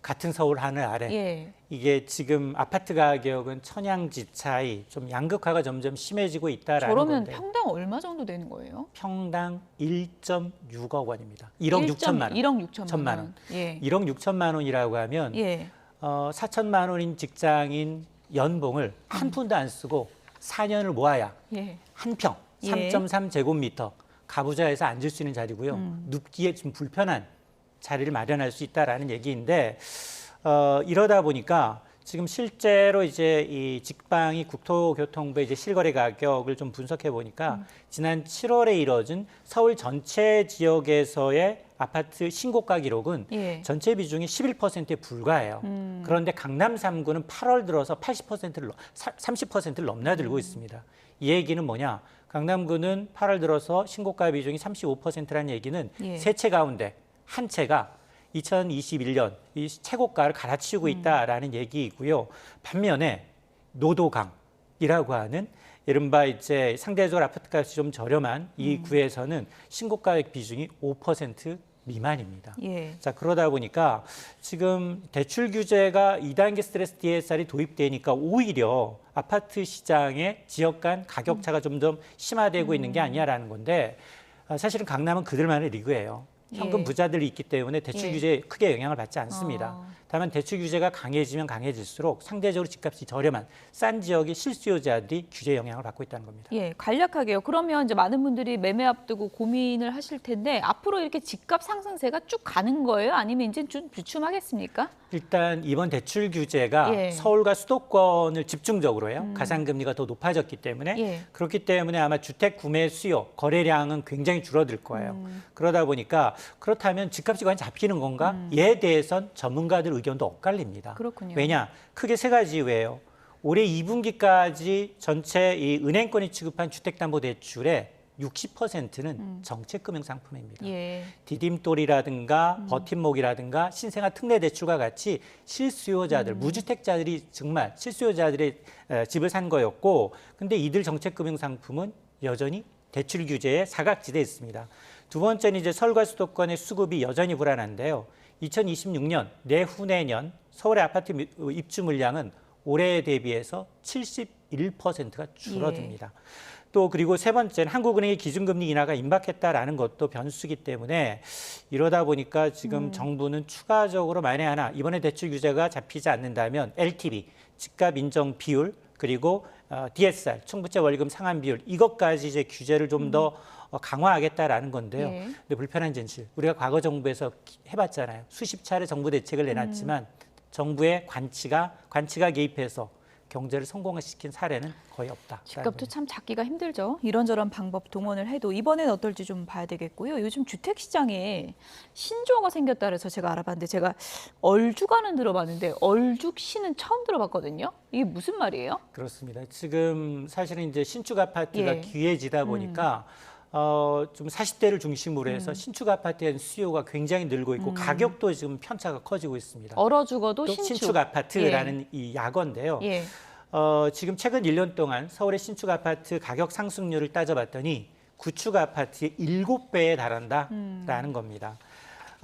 S17: 같은 서울 하늘 아래 이게 지금 아파트 가격은 천양지차이 좀 양극화가 점점 심해지고 있다라는
S1: 저러면
S17: 건데
S1: 평당 얼마 정도 되는 거예요?
S17: 평당 1.6억 원입니다. 1억 6천만 원.
S1: 1억 6천만 원.
S17: 1억 6천만 원이라고 하면 4천만 원인 직장인 연봉을 한 푼도 안 쓰고 4년을 모아야 한 평 3.3제곱미터 가부좌에서 앉을 수 있는 자리고요. 눕기에 좀 불편한 자리를 마련할 수 있다라는 얘기인데 이러다 보니까 지금 실제로 이제 이 직방이 국토교통부의 이제 실거래 가격을 좀 분석해 보니까 지난 7월에 이뤄진 서울 전체 지역에서의 아파트 신고가 기록은 전체 비중이 11%에 불과해요. 그런데 강남 3구는 8월 들어서 30%를 넘나들고 있습니다. 이 얘기는 뭐냐? 강남구는 8월 들어서 신고가 비중이 35%라는 얘기는 세 채 가운데 한 채가 2021년 이 최고가를 갈아치우고 있다라는 얘기이고요. 반면에 노도강이라고 하는 이른바 이제 상대적으로 아파트값이 좀 저렴한 이 구에서는 신고가액 비중이 5% 미만입니다.
S1: 예.
S17: 자, 그러다 보니까 지금 대출 규제가 2단계 스트레스 DSR이 도입되니까 오히려 아파트 시장의 지역 간 가격차가 좀 더 심화되고 있는 게 아니냐라는 건데 사실은 강남은 그들만의 리그예요. 현금
S1: 예.
S17: 부자들이 있기 때문에 대출
S1: 예.
S17: 규제에 크게 영향을 받지 않습니다. 다만 대출 규제가 강해지면 강해질수록 상대적으로 집값이 저렴한 싼 지역의 실수요자들이 규제 영향을 받고 있다는 겁니다.
S1: 예, 간략하게요. 그러면 이제 많은 분들이 매매 앞두고 고민을 하실 텐데 앞으로 이렇게 집값 상승세가 쭉 가는 거예요? 아니면 이제 좀 주춤하겠습니까?
S17: 일단 이번 대출 규제가
S1: 예.
S17: 서울과 수도권을 집중적으로 해요. 가상금리가 더 높아졌기 때문에
S1: 예.
S17: 그렇기 때문에 아마 주택 구매 수요, 거래량은 굉장히 줄어들 거예요. 그러다 보니까 그렇다면 집값이 과연 잡히는 건가? 이에 대해선 전문가들 의견도 엇갈립니다.
S1: 그렇군요.
S17: 왜냐? 크게 세 가지 이유예요. 올해 2분기까지 전체 이 은행권이 취급한 주택담보대출의 60%는 정책금융 상품입니다.
S1: 예.
S17: 디딤돌이라든가 버팀목이라든가 신생아 특례대출과 같이 실수요자들, 무주택자들이 정말 실수요자들의 집을 산 거였고 근데 이들 정책금융 상품은 여전히 대출 규제에 사각지대에 있습니다. 두 번째는 이제 서울과 수도권의 수급이 여전히 불안한데요. 2026년 내후내년 서울의 아파트 입주 물량은 올해에 대비해서 71%가 줄어듭니다. 또 그리고 세 번째는 한국은행의 기준금리 인하가 임박했다라는 것도 변수기 때문에 이러다 보니까 지금 정부는 추가적으로 만에 하나 이번에 대출 규제가 잡히지 않는다면 LTV, 집값 인정 비율 그리고 DSR, 총부채 월금 상환 비율 이것까지 이제 규제를 좀 더 강화하겠다라는 건데요.
S1: 예.
S17: 근데 불편한 진실, 우리가 과거 정부에서 해봤잖아요. 수십 차례 정부 대책을 내놨지만 정부의 관치가 개입해서 경제를 성공시킨 사례는 거의 없다.
S1: 집값도 참 잡기가 힘들죠. 이런저런 방법 동원을 해도 이번엔 어떨지 좀 봐야 되겠고요. 요즘 주택 시장에 신조어가 생겼다 그래서 제가 알아봤는데 제가 얼주가는 들어봤는데 얼죽시는 처음 들어봤거든요. 이게 무슨 말이에요?
S17: 그렇습니다. 지금 사실은 이제 신축 아파트가
S1: 예.
S17: 귀해지다 보니까 좀 40대를 중심으로 해서 신축 아파트에 대한 수요가 굉장히 늘고 있고 가격도 지금 편차가 커지고 있습니다.
S1: 얼어 죽어도
S17: 또 신축 아파트라는 이 약어인데요.
S1: 예.
S17: 지금 최근 1년 동안 서울의 신축 아파트 가격 상승률을 따져봤더니 구축 아파트의 7배에 달한다라는 겁니다.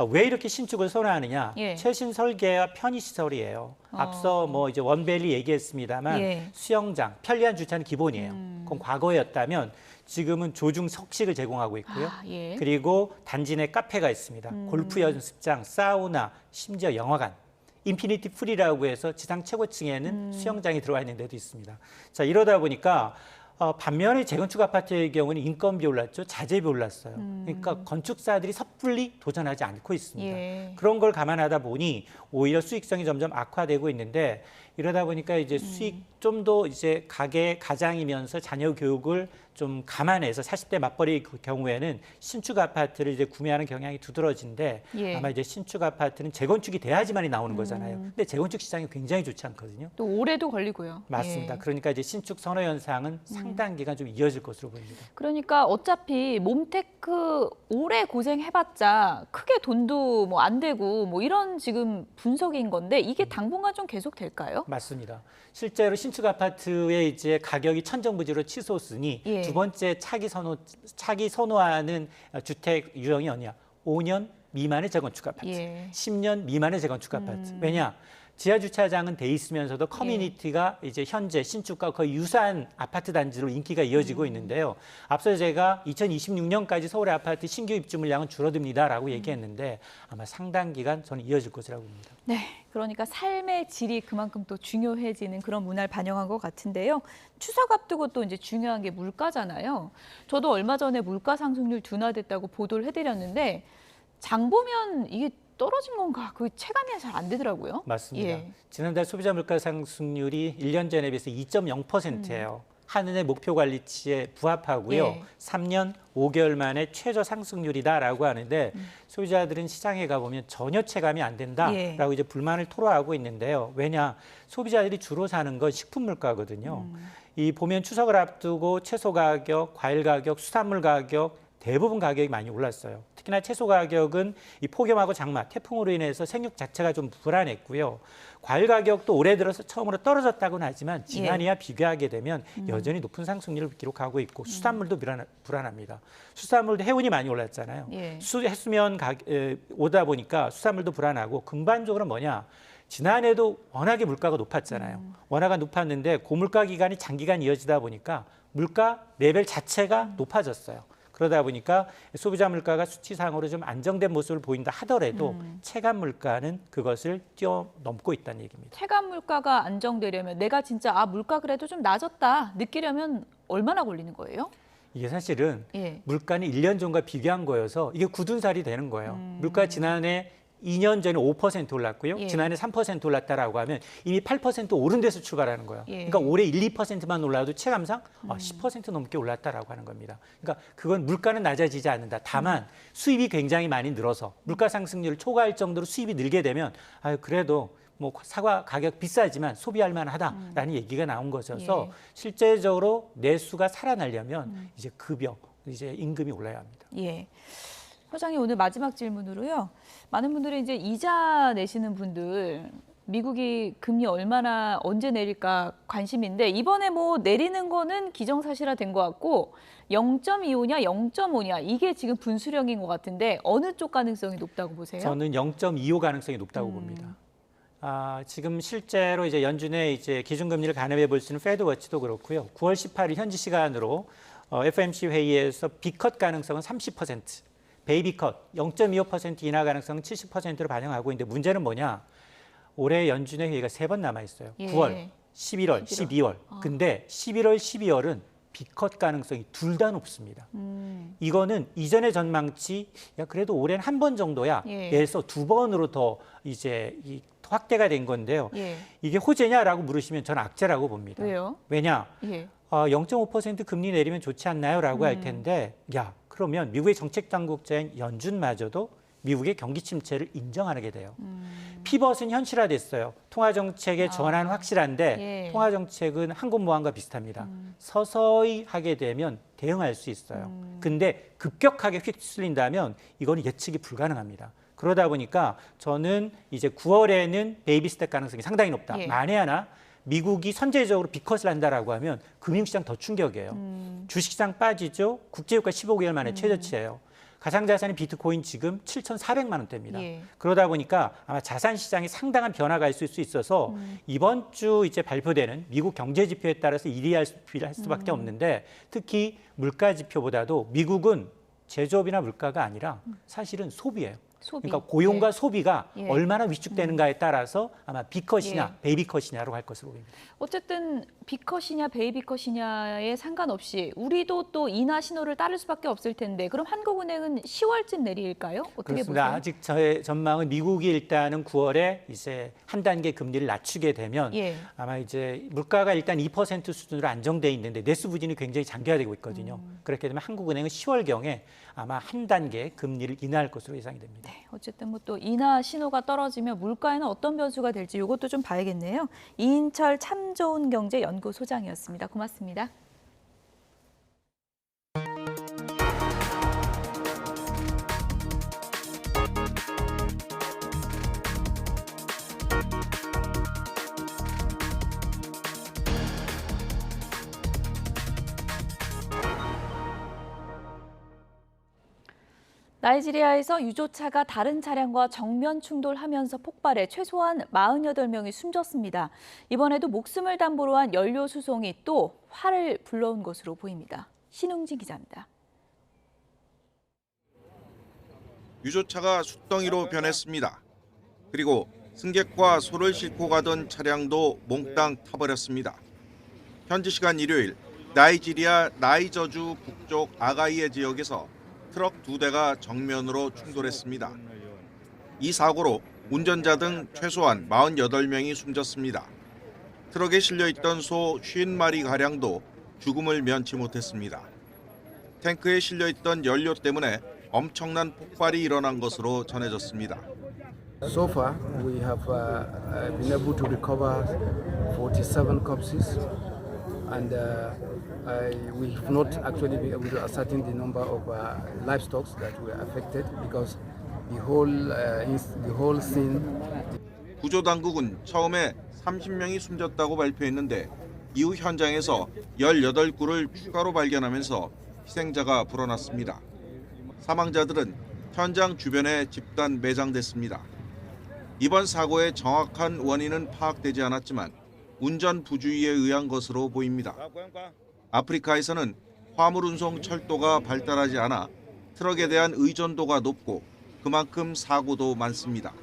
S17: 왜 이렇게 신축을 선호하느냐?
S1: 예.
S17: 최신 설계와 편의 시설이에요. 앞서 뭐 이제 원밸리 얘기했습니다만
S1: 예.
S17: 수영장, 편리한 주차는 기본이에요. 그건 과거였다면 지금은 조중 석식을 제공하고 있고요.
S1: 예.
S17: 그리고 단지 내 카페가 있습니다. 골프 연습장, 사우나, 심지어 영화관. 인피니티 풀이라고 해서 지상 최고층에는 수영장이 들어와 있는 데도 있습니다. 자, 이러다 보니까 반면에 재건축 아파트의 경우는 인건비 올랐죠. 자재비 올랐어요. 그러니까 건축사들이 섣불리 도전하지 않고 있습니다.
S1: 예.
S17: 그런 걸 감안하다 보니 오히려 수익성이 점점 악화되고 있는데 이러다 보니까 이제 수익 좀 더 이제 가장이면서 자녀 교육을 좀 감안해서 40대 맞벌이 경우에는 신축 아파트를 이제 구매하는 경향이 두드러진데
S1: 예.
S17: 아마 이제 신축 아파트는 재건축이 돼야지만이 나오는 거잖아요. 근데 재건축 시장이 굉장히 좋지 않거든요.
S1: 또 올해도 걸리고요.
S17: 맞습니다.
S1: 예.
S17: 그러니까 이제 신축 선호 현상은 상당 기간 좀 이어질 것으로 보입니다.
S1: 그러니까 어차피 몸테크 오래 고생해봤자 크게 돈도 뭐 안 되고 뭐 이런 지금 분석인 건데 이게 당분간 좀 계속 될까요?
S17: 맞습니다. 실제로 신축 아파트의 이제 가격이 천정부지로 치솟으니
S1: 예.
S17: 두 번째 차기 선호하는 주택 유형이 어디냐? 5년 미만의 재건축 아파트,
S1: 예.
S17: 10년 미만의 재건축 아파트. 왜냐? 지하 주차장은 돼 있으면서도 커뮤니티가 이제 현재 신축과 거의 유사한 아파트 단지로 인기가 이어지고 있는데요. 앞서 제가 2026년까지 서울의 아파트 신규 입주 물량은 줄어듭니다라고 얘기했는데 아마 상당 기간 저는 이어질 것이라고 봅니다.
S1: 네, 그러니까 삶의 질이 그만큼 또 중요해지는 그런 문화를 반영한 것 같은데요. 추석 앞두고 또 이제 중요한 게 물가잖아요. 저도 얼마 전에 물가 상승률 둔화됐다고 보도를 해드렸는데 장 보면 이게 떨어진 건가? 그 체감이 잘 안 되더라고요.
S17: 맞습니다.
S1: 예.
S17: 지난달 소비자 물가 상승률이 1년 전에 비해서 2.0%예요. 한은의 목표 관리치에 부합하고요.
S1: 예.
S17: 3년 5개월 만에 최저 상승률이다라고 하는데 소비자들은 시장에 가보면 전혀 체감이 안 된다라고
S1: 예.
S17: 이제 불만을 토로하고 있는데요. 왜냐? 소비자들이 주로 사는 건 식품 물가거든요. 이 보면 추석을 앞두고 채소 가격, 과일 가격, 수산물 가격 대부분 가격이 많이 올랐어요. 특히나 채소 가격은 이 폭염하고 장마, 태풍으로 인해서 생육 자체가 좀 불안했고요. 과일 가격도 올해 들어서 처음으로 떨어졌다고는 하지만 지난해와 비교하게 되면 여전히 높은 상승률을 기록하고 있고 수산물도 불안합니다. 수산물도 해운이 많이 올랐잖아요. 해수면 오다 보니까 수산물도 불안하고 근반적으로 뭐냐. 지난해도 워낙에 물가가 높았잖아요. 원화가 높았는데 고물가 기간이 장기간 이어지다 보니까 물가 레벨 자체가 높아졌어요. 그러다 보니까 소비자 물가가 수치상으로 좀 안정된 모습을 보인다 하더라도 체감 물가는 그것을 뛰어넘고 있다는 얘기입니다.
S1: 체감 물가가 안정되려면 내가 진짜 물가 그래도 좀 낮았다 느끼려면 얼마나 걸리는 거예요?
S17: 이게 사실은 물가는 1년 전과 비교한 거여서 이게 굳은 살이 되는 거예요. 물가 지난해 2년 전에 5% 올랐고요. 지난해 3% 올랐다라고 하면 이미 8% 오른 데서 출발하는 거예요. 그러니까 올해 1, 2%만 올라도 체감상 10% 넘게 올랐다라고 하는 겁니다. 그러니까 그건 물가는 낮아지지 않는다. 다만 수입이 굉장히 많이 늘어서 물가 상승률을 초과할 정도로 수입이 늘게 되면 그래도 뭐 사과 가격 비싸지만 소비할 만하다라는 얘기가 나온 것이어서 실제적으로 내수가 살아나려면 이제 급여, 이제 임금이 올라야 합니다.
S1: 소장님 오늘 마지막 질문으로요. 많은 분들이 이제 이자 내시는 분들 미국이 금리 얼마나 언제 내릴까 관심인데 이번에 뭐 내리는 거는 기정사실화된 것 같고 0.25냐 0.5냐 이게 지금 분수령인 것 같은데 어느 쪽 가능성이 높다고 보세요?
S17: 저는 0.25 가능성이 높다고 봅니다. 지금 실제로 이제 연준의 이제 기준금리를 가늠해 볼 수 있는 패드워치도 그렇고요. 9월 18일 현지 시간으로 FOMC 회의에서 B컷 가능성은 30%. 베이비컷 0.25% 인하 가능성은 70%로 반영하고 있는데 문제는 뭐냐? 올해 연준의 회의가 3번 남아 있어요. 9월, 11월, 12월. 근데 11월, 12월은 B컷 가능성이 둘 다 높습니다. 이거는 이전의 전망치 그래도 올해는 한 번 정도야. 에서 2번으로 더 이제 확대가 된 건데요. 이게 호재냐라고 물으시면 저는 악재라고 봅니다.
S1: 왜요?
S17: 왜냐? 0.5% 금리 내리면 좋지 않나요? 라고 할 텐데 그러면 미국의 정책 당국자인 연준마저도 미국의 경기 침체를 인정하게 돼요. 피벗은 현실화됐어요. 통화정책의 전환 확실한데 통화정책은 한국모함과 비슷합니다. 서서히 하게 되면 대응할 수 있어요. 근데 급격하게 휩쓸린다면 이거는 예측이 불가능합니다. 그러다 보니까 저는 이제 9월에는 베이비 스텝 가능성이 상당히 높다. 만에 하나 미국이 선제적으로 B컷을 한다라고 하면 금융시장 더 충격이에요. 주식시장 빠지죠. 국제유가 15개월 만에 최저치예요. 가상자산의 비트코인 지금 7,400만 원대입니다. 그러다 보니까 아마 자산시장에 상당한 변화가 있을 수 있어서 이번 주 이제 발표되는 미국 경제지표에 따라서 일희할 수밖에 없는데 특히 물가지표보다도 미국은 제조업이나 물가가 아니라 사실은 소비예요. 그러니까 고용과 소비가 얼마나 위축되는가에 따라서 아마 B컷이냐 베이비컷이냐로 할 것으로 보입니다.
S1: 어쨌든 B컷이냐 베이비컷이냐에 상관없이 우리도 또 인하 신호를 따를 수밖에 없을 텐데 그럼 한국은행은 10월쯤 내릴까요? 어떻게
S17: 그렇습니다.
S1: 보세요?
S17: 아직 저의 전망은 미국이 일단은 9월에 이제 한 단계 금리를 낮추게 되면 아마 이제 물가가 일단 2% 수준으로 안정돼 있는데 내수 부진이 굉장히 장기화되고 있거든요. 그렇게 되면 한국은행은 10월경에 아마 한 단계 금리를 인하할 것으로 예상이 됩니다.
S1: 어쨌든 뭐 또 인하 신호가 떨어지면 물가에는 어떤 변수가 될지 이것도 좀 봐야겠네요. 이인철 참 좋은 경제 연구소장이었습니다. 고맙습니다. 나이지리아에서 유조차가 다른 차량과 정면 충돌하면서 폭발해 최소한 48명이 숨졌습니다. 이번에도 목숨을 담보로 한 연료 수송이 또 화를 불러온 것으로 보입니다. 신웅진 기자입니다.
S18: 유조차가 숫덩이로 변했습니다. 그리고 승객과 소를 싣고 가던 차량도 몽땅 타버렸습니다. 현지 시간 일요일 나이지리아 나이저주 북쪽 아가이에 지역에서 트럭 2대가 정면으로 충돌했습니다. 이 사고로 운전자 등 최소한 48명이 숨졌습니다. 트럭에 실려있던 소 50마리가량도 죽음을 면치 못했습니다. 탱크에 실려있던 연료 때문에 엄청난 폭발이 일어난 것으로 전해졌습니다.
S19: So far, we have been able to recover 47 corpses and we have not actually been able to ascertain the number of livestock that were affected because the whole scene.
S18: 구조 당국은 처음에 30명이 숨졌다고 발표했는데 이후 현장에서 18구를 추가로 발견하면서 희생자가 불어났습니다. 사망자들은 현장 주변에 집단 매장됐습니다. 이번 사고의 정확한 원인은 파악되지 않았지만 운전 부주의에 의한 것으로 보입니다. 아프리카에서는 화물 운송 철도가 발달하지 않아 트럭에 대한 의존도가 높고 그만큼 사고도 많습니다.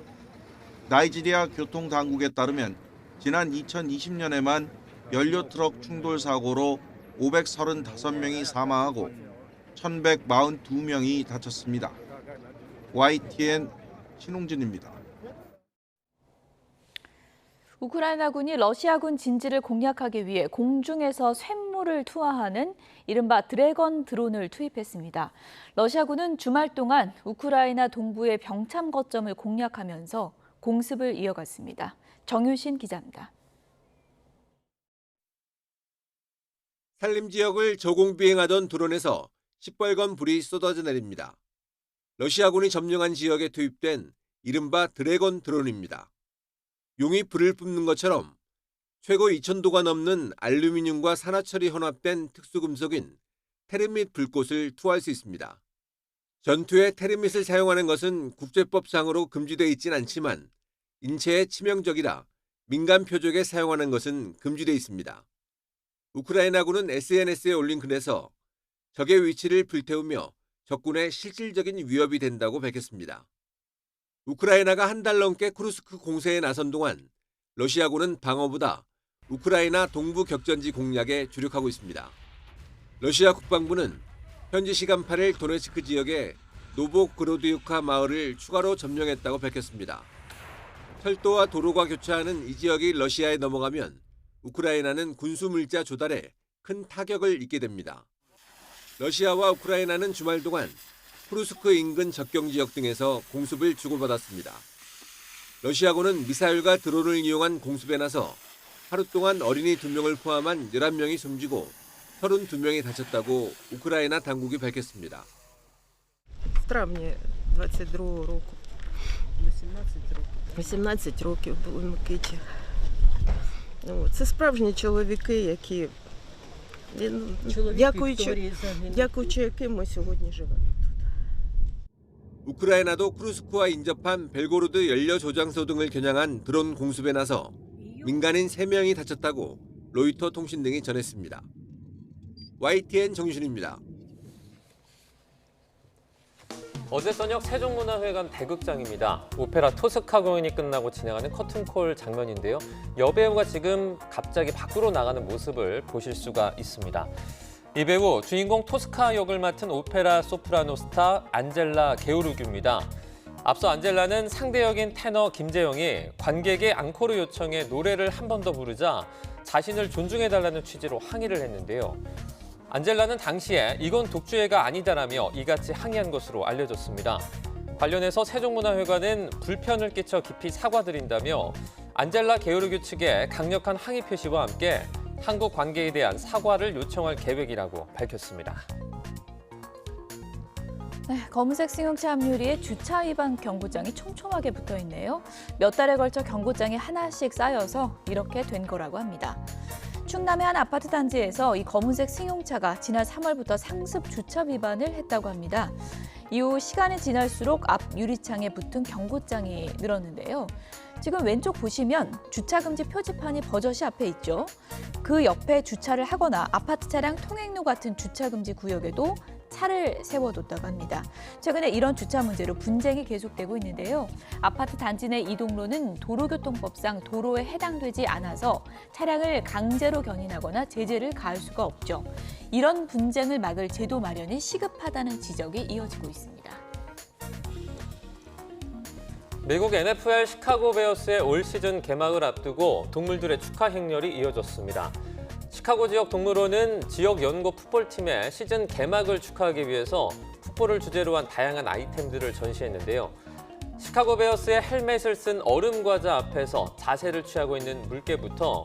S18: 나이지리아 교통당국에 따르면 지난 2020년에만 연료 트럭 충돌 사고로 535명이 사망하고 1,142명이 다쳤습니다. YTN 신홍진입니다.
S1: 우크라이나군이 러시아군 진지를 공략하기 위해 공중에서 쇳물을 투하하는 이른바 드래건 드론을 투입했습니다. 러시아군은 주말 동안 우크라이나 동부의 병참 거점을 공략하면서 공습을 이어갔습니다. 정유신 기자입니다.
S20: 산림 지역을 저공 비행하던 드론에서 시뻘건 불이 쏟아져 내립니다. 러시아군이 점령한 지역에 투입된 이른바 드래건 드론입니다. 용이 불을 뿜는 것처럼 최고 2000도가 넘는 알루미늄과 산화철이 혼합된 특수금속인 테르밋 불꽃을 투하할 수 있습니다. 전투에 테르밋을 사용하는 것은 국제법상으로 금지되어 있진 않지만 인체에 치명적이라 민간 표적에 사용하는 것은 금지되어 있습니다. 우크라이나군은 SNS에 올린 글에서 적의 위치를 불태우며 적군의 실질적인 위협이 된다고 밝혔습니다. 우크라이나가 한 달 넘게 쿠르스크 공세에 나선 동안 러시아군은 방어보다 우크라이나 동부 격전지 공략에 주력하고 있습니다. 러시아 국방부는 현지 시간 8일 도네츠크 지역의 노보그로드유카 마을을 추가로 점령했다고 밝혔습니다. 철도와 도로가 교차하는 이 지역이 러시아에 넘어가면 우크라이나는 군수물자 조달에 큰 타격을 입게 됩니다. 러시아와 우크라이나는 주말 동안 쿠르스크 인근 접경 지역 등에서 공습을 주고받았습니다. 러시아군은 미사일과 드론을 이용한 공습에 나서 하루 동안 어린이 2명을 포함한 11명이 숨지고 32명이 다쳤다고 우크라이나 당국이 밝혔습니다.
S21: В травні 22-го року. 18 років були в Микиті. Це справжні чоловіки, які, дякуючи яким ми сьогодні живемо.
S20: 우크라이나도 쿠르스크와 인접한 벨고로드 연료 조장소 등을 겨냥한 드론 공습에 나서 민간인 3명이 다쳤다고 로이터 통신 등이 전했습니다. YTN 정유신입니다.
S9: 어제 저녁 세종문화회관 대극장입니다. 오페라 토스카 공연이 끝나고 진행하는 커튼콜 장면인데요. 여배우가 지금 갑자기 밖으로 나가는 모습을 보실 수가 있습니다. 이 배우 주인공 토스카 역을 맡은 오페라 소프라노 스타 안젤라 게오르규입니다. 앞서 안젤라는 상대 역인 테너 김재영이 관객의 앙코르 요청에 노래를 한 번 더 부르자 자신을 존중해달라는 취지로 항의를 했는데요. 안젤라는 당시에 이건 독주회가 아니다라며 이같이 항의한 것으로 알려졌습니다. 관련해서 세종문화회관은 불편을 끼쳐 깊이 사과드린다며 안젤라 게오르규 측에 강력한 항의 표시와 함께 한국 관계에 대한 사과를 요청할 계획이라고 밝혔습니다.
S1: 네, 검은색 승용차 앞유리에 주차 위반 경고장이 촘촘하게 붙어 있네요. 몇 달에 걸쳐 경고장이 하나씩 쌓여서 이렇게 된 거라고 합니다. 충남의 한 아파트 단지에서 이 검은색 승용차가 지난 3월부터 상습 주차 위반을 했다고 합니다. 이후 시간이 지날수록 앞 유리창에 붙은 경고장이 늘었는데요. 지금 왼쪽 보시면 주차금지 표지판이 버젓이 앞에 있죠. 그 옆에 주차를 하거나 아파트 차량 통행로 같은 주차금지 구역에도 차를 세워뒀다고 합니다. 최근에 이런 주차 문제로 분쟁이 계속되고 있는데요. 아파트 단지 내 이동로는 도로교통법상 도로에 해당되지 않아서 차량을 강제로 견인하거나 제재를 가할 수가 없죠. 이런 분쟁을 막을 제도 마련이 시급하다는 지적이 이어지고 있습니다.
S9: 미국 NFL 시카고 베어스의 올 시즌 개막을 앞두고 동물들의 축하 행렬이 이어졌습니다. 시카고 지역 동물원은 지역 연고 풋볼팀의 시즌 개막을 축하하기 위해서 풋볼을 주제로 한 다양한 아이템들을 전시했는데요. 시카고 베어스의 헬멧을 쓴 얼음 과자 앞에서 자세를 취하고 있는 물개부터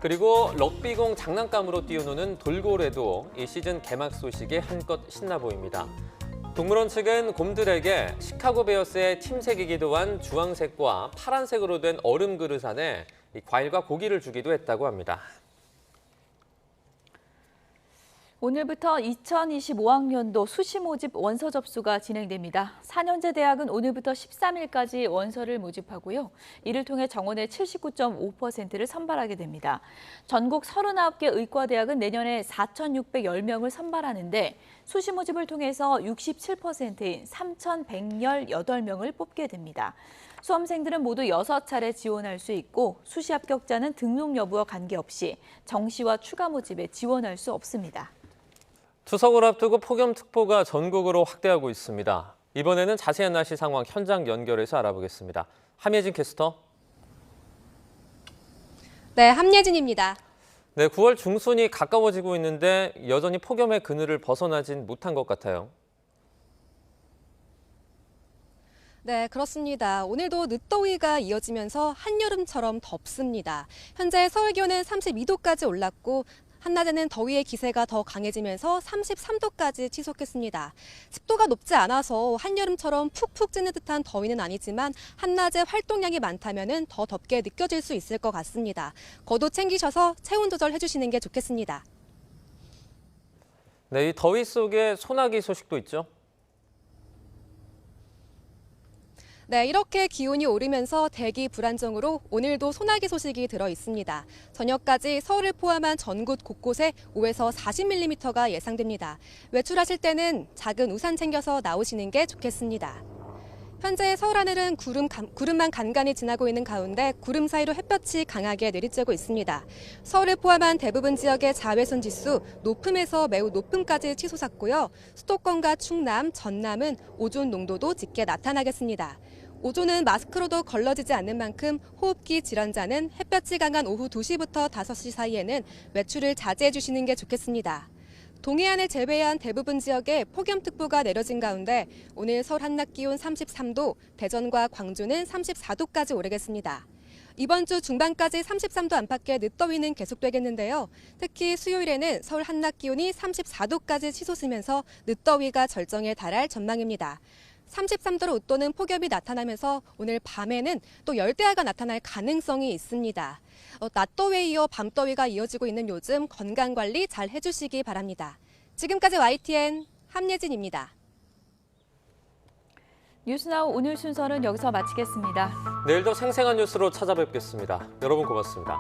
S9: 그리고 럭비공 장난감으로 뛰어노는 돌고래도 이 시즌 개막 소식에 한껏 신나 보입니다. 동물원 측은 곰들에게 시카고 베어스의 팀색이기도 한 주황색과 파란색으로 된 얼음 그릇 안에 이 과일과 고기를 주기도 했다고 합니다.
S1: 오늘부터 2025학년도 수시 모집 원서 접수가 진행됩니다. 4년제 대학은 오늘부터 13일까지 원서를 모집하고요. 이를 통해 정원의 79.5%를 선발하게 됩니다. 전국 39개 의과대학은 내년에 4,610명을 선발하는데 수시 모집을 통해서 67%인 3,118명을 뽑게 됩니다. 수험생들은 모두 6차례 지원할 수 있고 수시 합격자는 등록 여부와 관계없이 정시와 추가 모집에 지원할 수 없습니다.
S9: 추석을 앞두고 폭염특보가 전국으로 확대하고 있습니다. 이번에는 자세한 날씨 상황 현장 연결해서 알아보겠습니다. 함예진 캐스터.
S2: 네, 함예진입니다.
S9: 네, 9월 중순이 가까워지고 있는데 여전히 폭염의 그늘을 벗어나진 못한 것 같아요.
S2: 네, 그렇습니다. 오늘도 늦더위가 이어지면서 한여름처럼 덥습니다. 현재 서울 기온은 32도까지 올랐고 한낮에는 더위의 기세가 더 강해지면서 33도까지 치솟겠습니다. 습도가 높지 않아서 한여름처럼 푹푹 찌는 듯한 더위는 아니지만 한낮에 활동량이 많다면 더 덥게 느껴질 수 있을 것 같습니다. 겉옷 챙기셔서 체온 조절해 주시는 게 좋겠습니다.
S9: 네, 이 더위 속에 소나기 소식도 있죠.
S2: 네, 이렇게 기온이 오르면서 대기 불안정으로 오늘도 소나기 소식이 들어 있습니다. 저녁까지 서울을 포함한 전국 곳곳에 5에서 40mm가 예상됩니다. 외출하실 때는 작은 우산 챙겨서 나오시는 게 좋겠습니다. 현재 서울 하늘은 구름만 간간히 지나고 있는 가운데 구름 사이로 햇볕이 강하게 내리쬐고 있습니다. 서울을 포함한 대부분 지역의 자외선 지수 높음에서 매우 높음까지 치솟았고요. 수도권과 충남, 전남은 오존 농도도 짙게 나타나겠습니다. 오존은 마스크로도 걸러지지 않는 만큼 호흡기 질환자는 햇볕이 강한 오후 2시부터 5시 사이에는 외출을 자제해 주시는 게 좋겠습니다. 동해안을 제외한 대부분 지역에 폭염특보가 내려진 가운데 오늘 서울 한낮 기온 33도, 대전과 광주는 34도까지 오르겠습니다. 이번 주 중반까지 33도 안팎의 늦더위는 계속되겠는데요. 특히 수요일에는 서울 한낮 기온이 34도까지 치솟으면서 늦더위가 절정에 달할 전망입니다. 33도를 웃도는 폭염이 나타나면서 오늘 밤에는 또 열대야가 나타날 가능성이 있습니다. 낮더위에 이어 밤더위가 이어지고 있는 요즘 건강관리 잘 해주시기 바랍니다. 지금까지 YTN 함예진입니다.
S1: 뉴스나우 오늘 순서는 여기서 마치겠습니다.
S9: 내일도 생생한 뉴스로 찾아뵙겠습니다. 여러분 고맙습니다.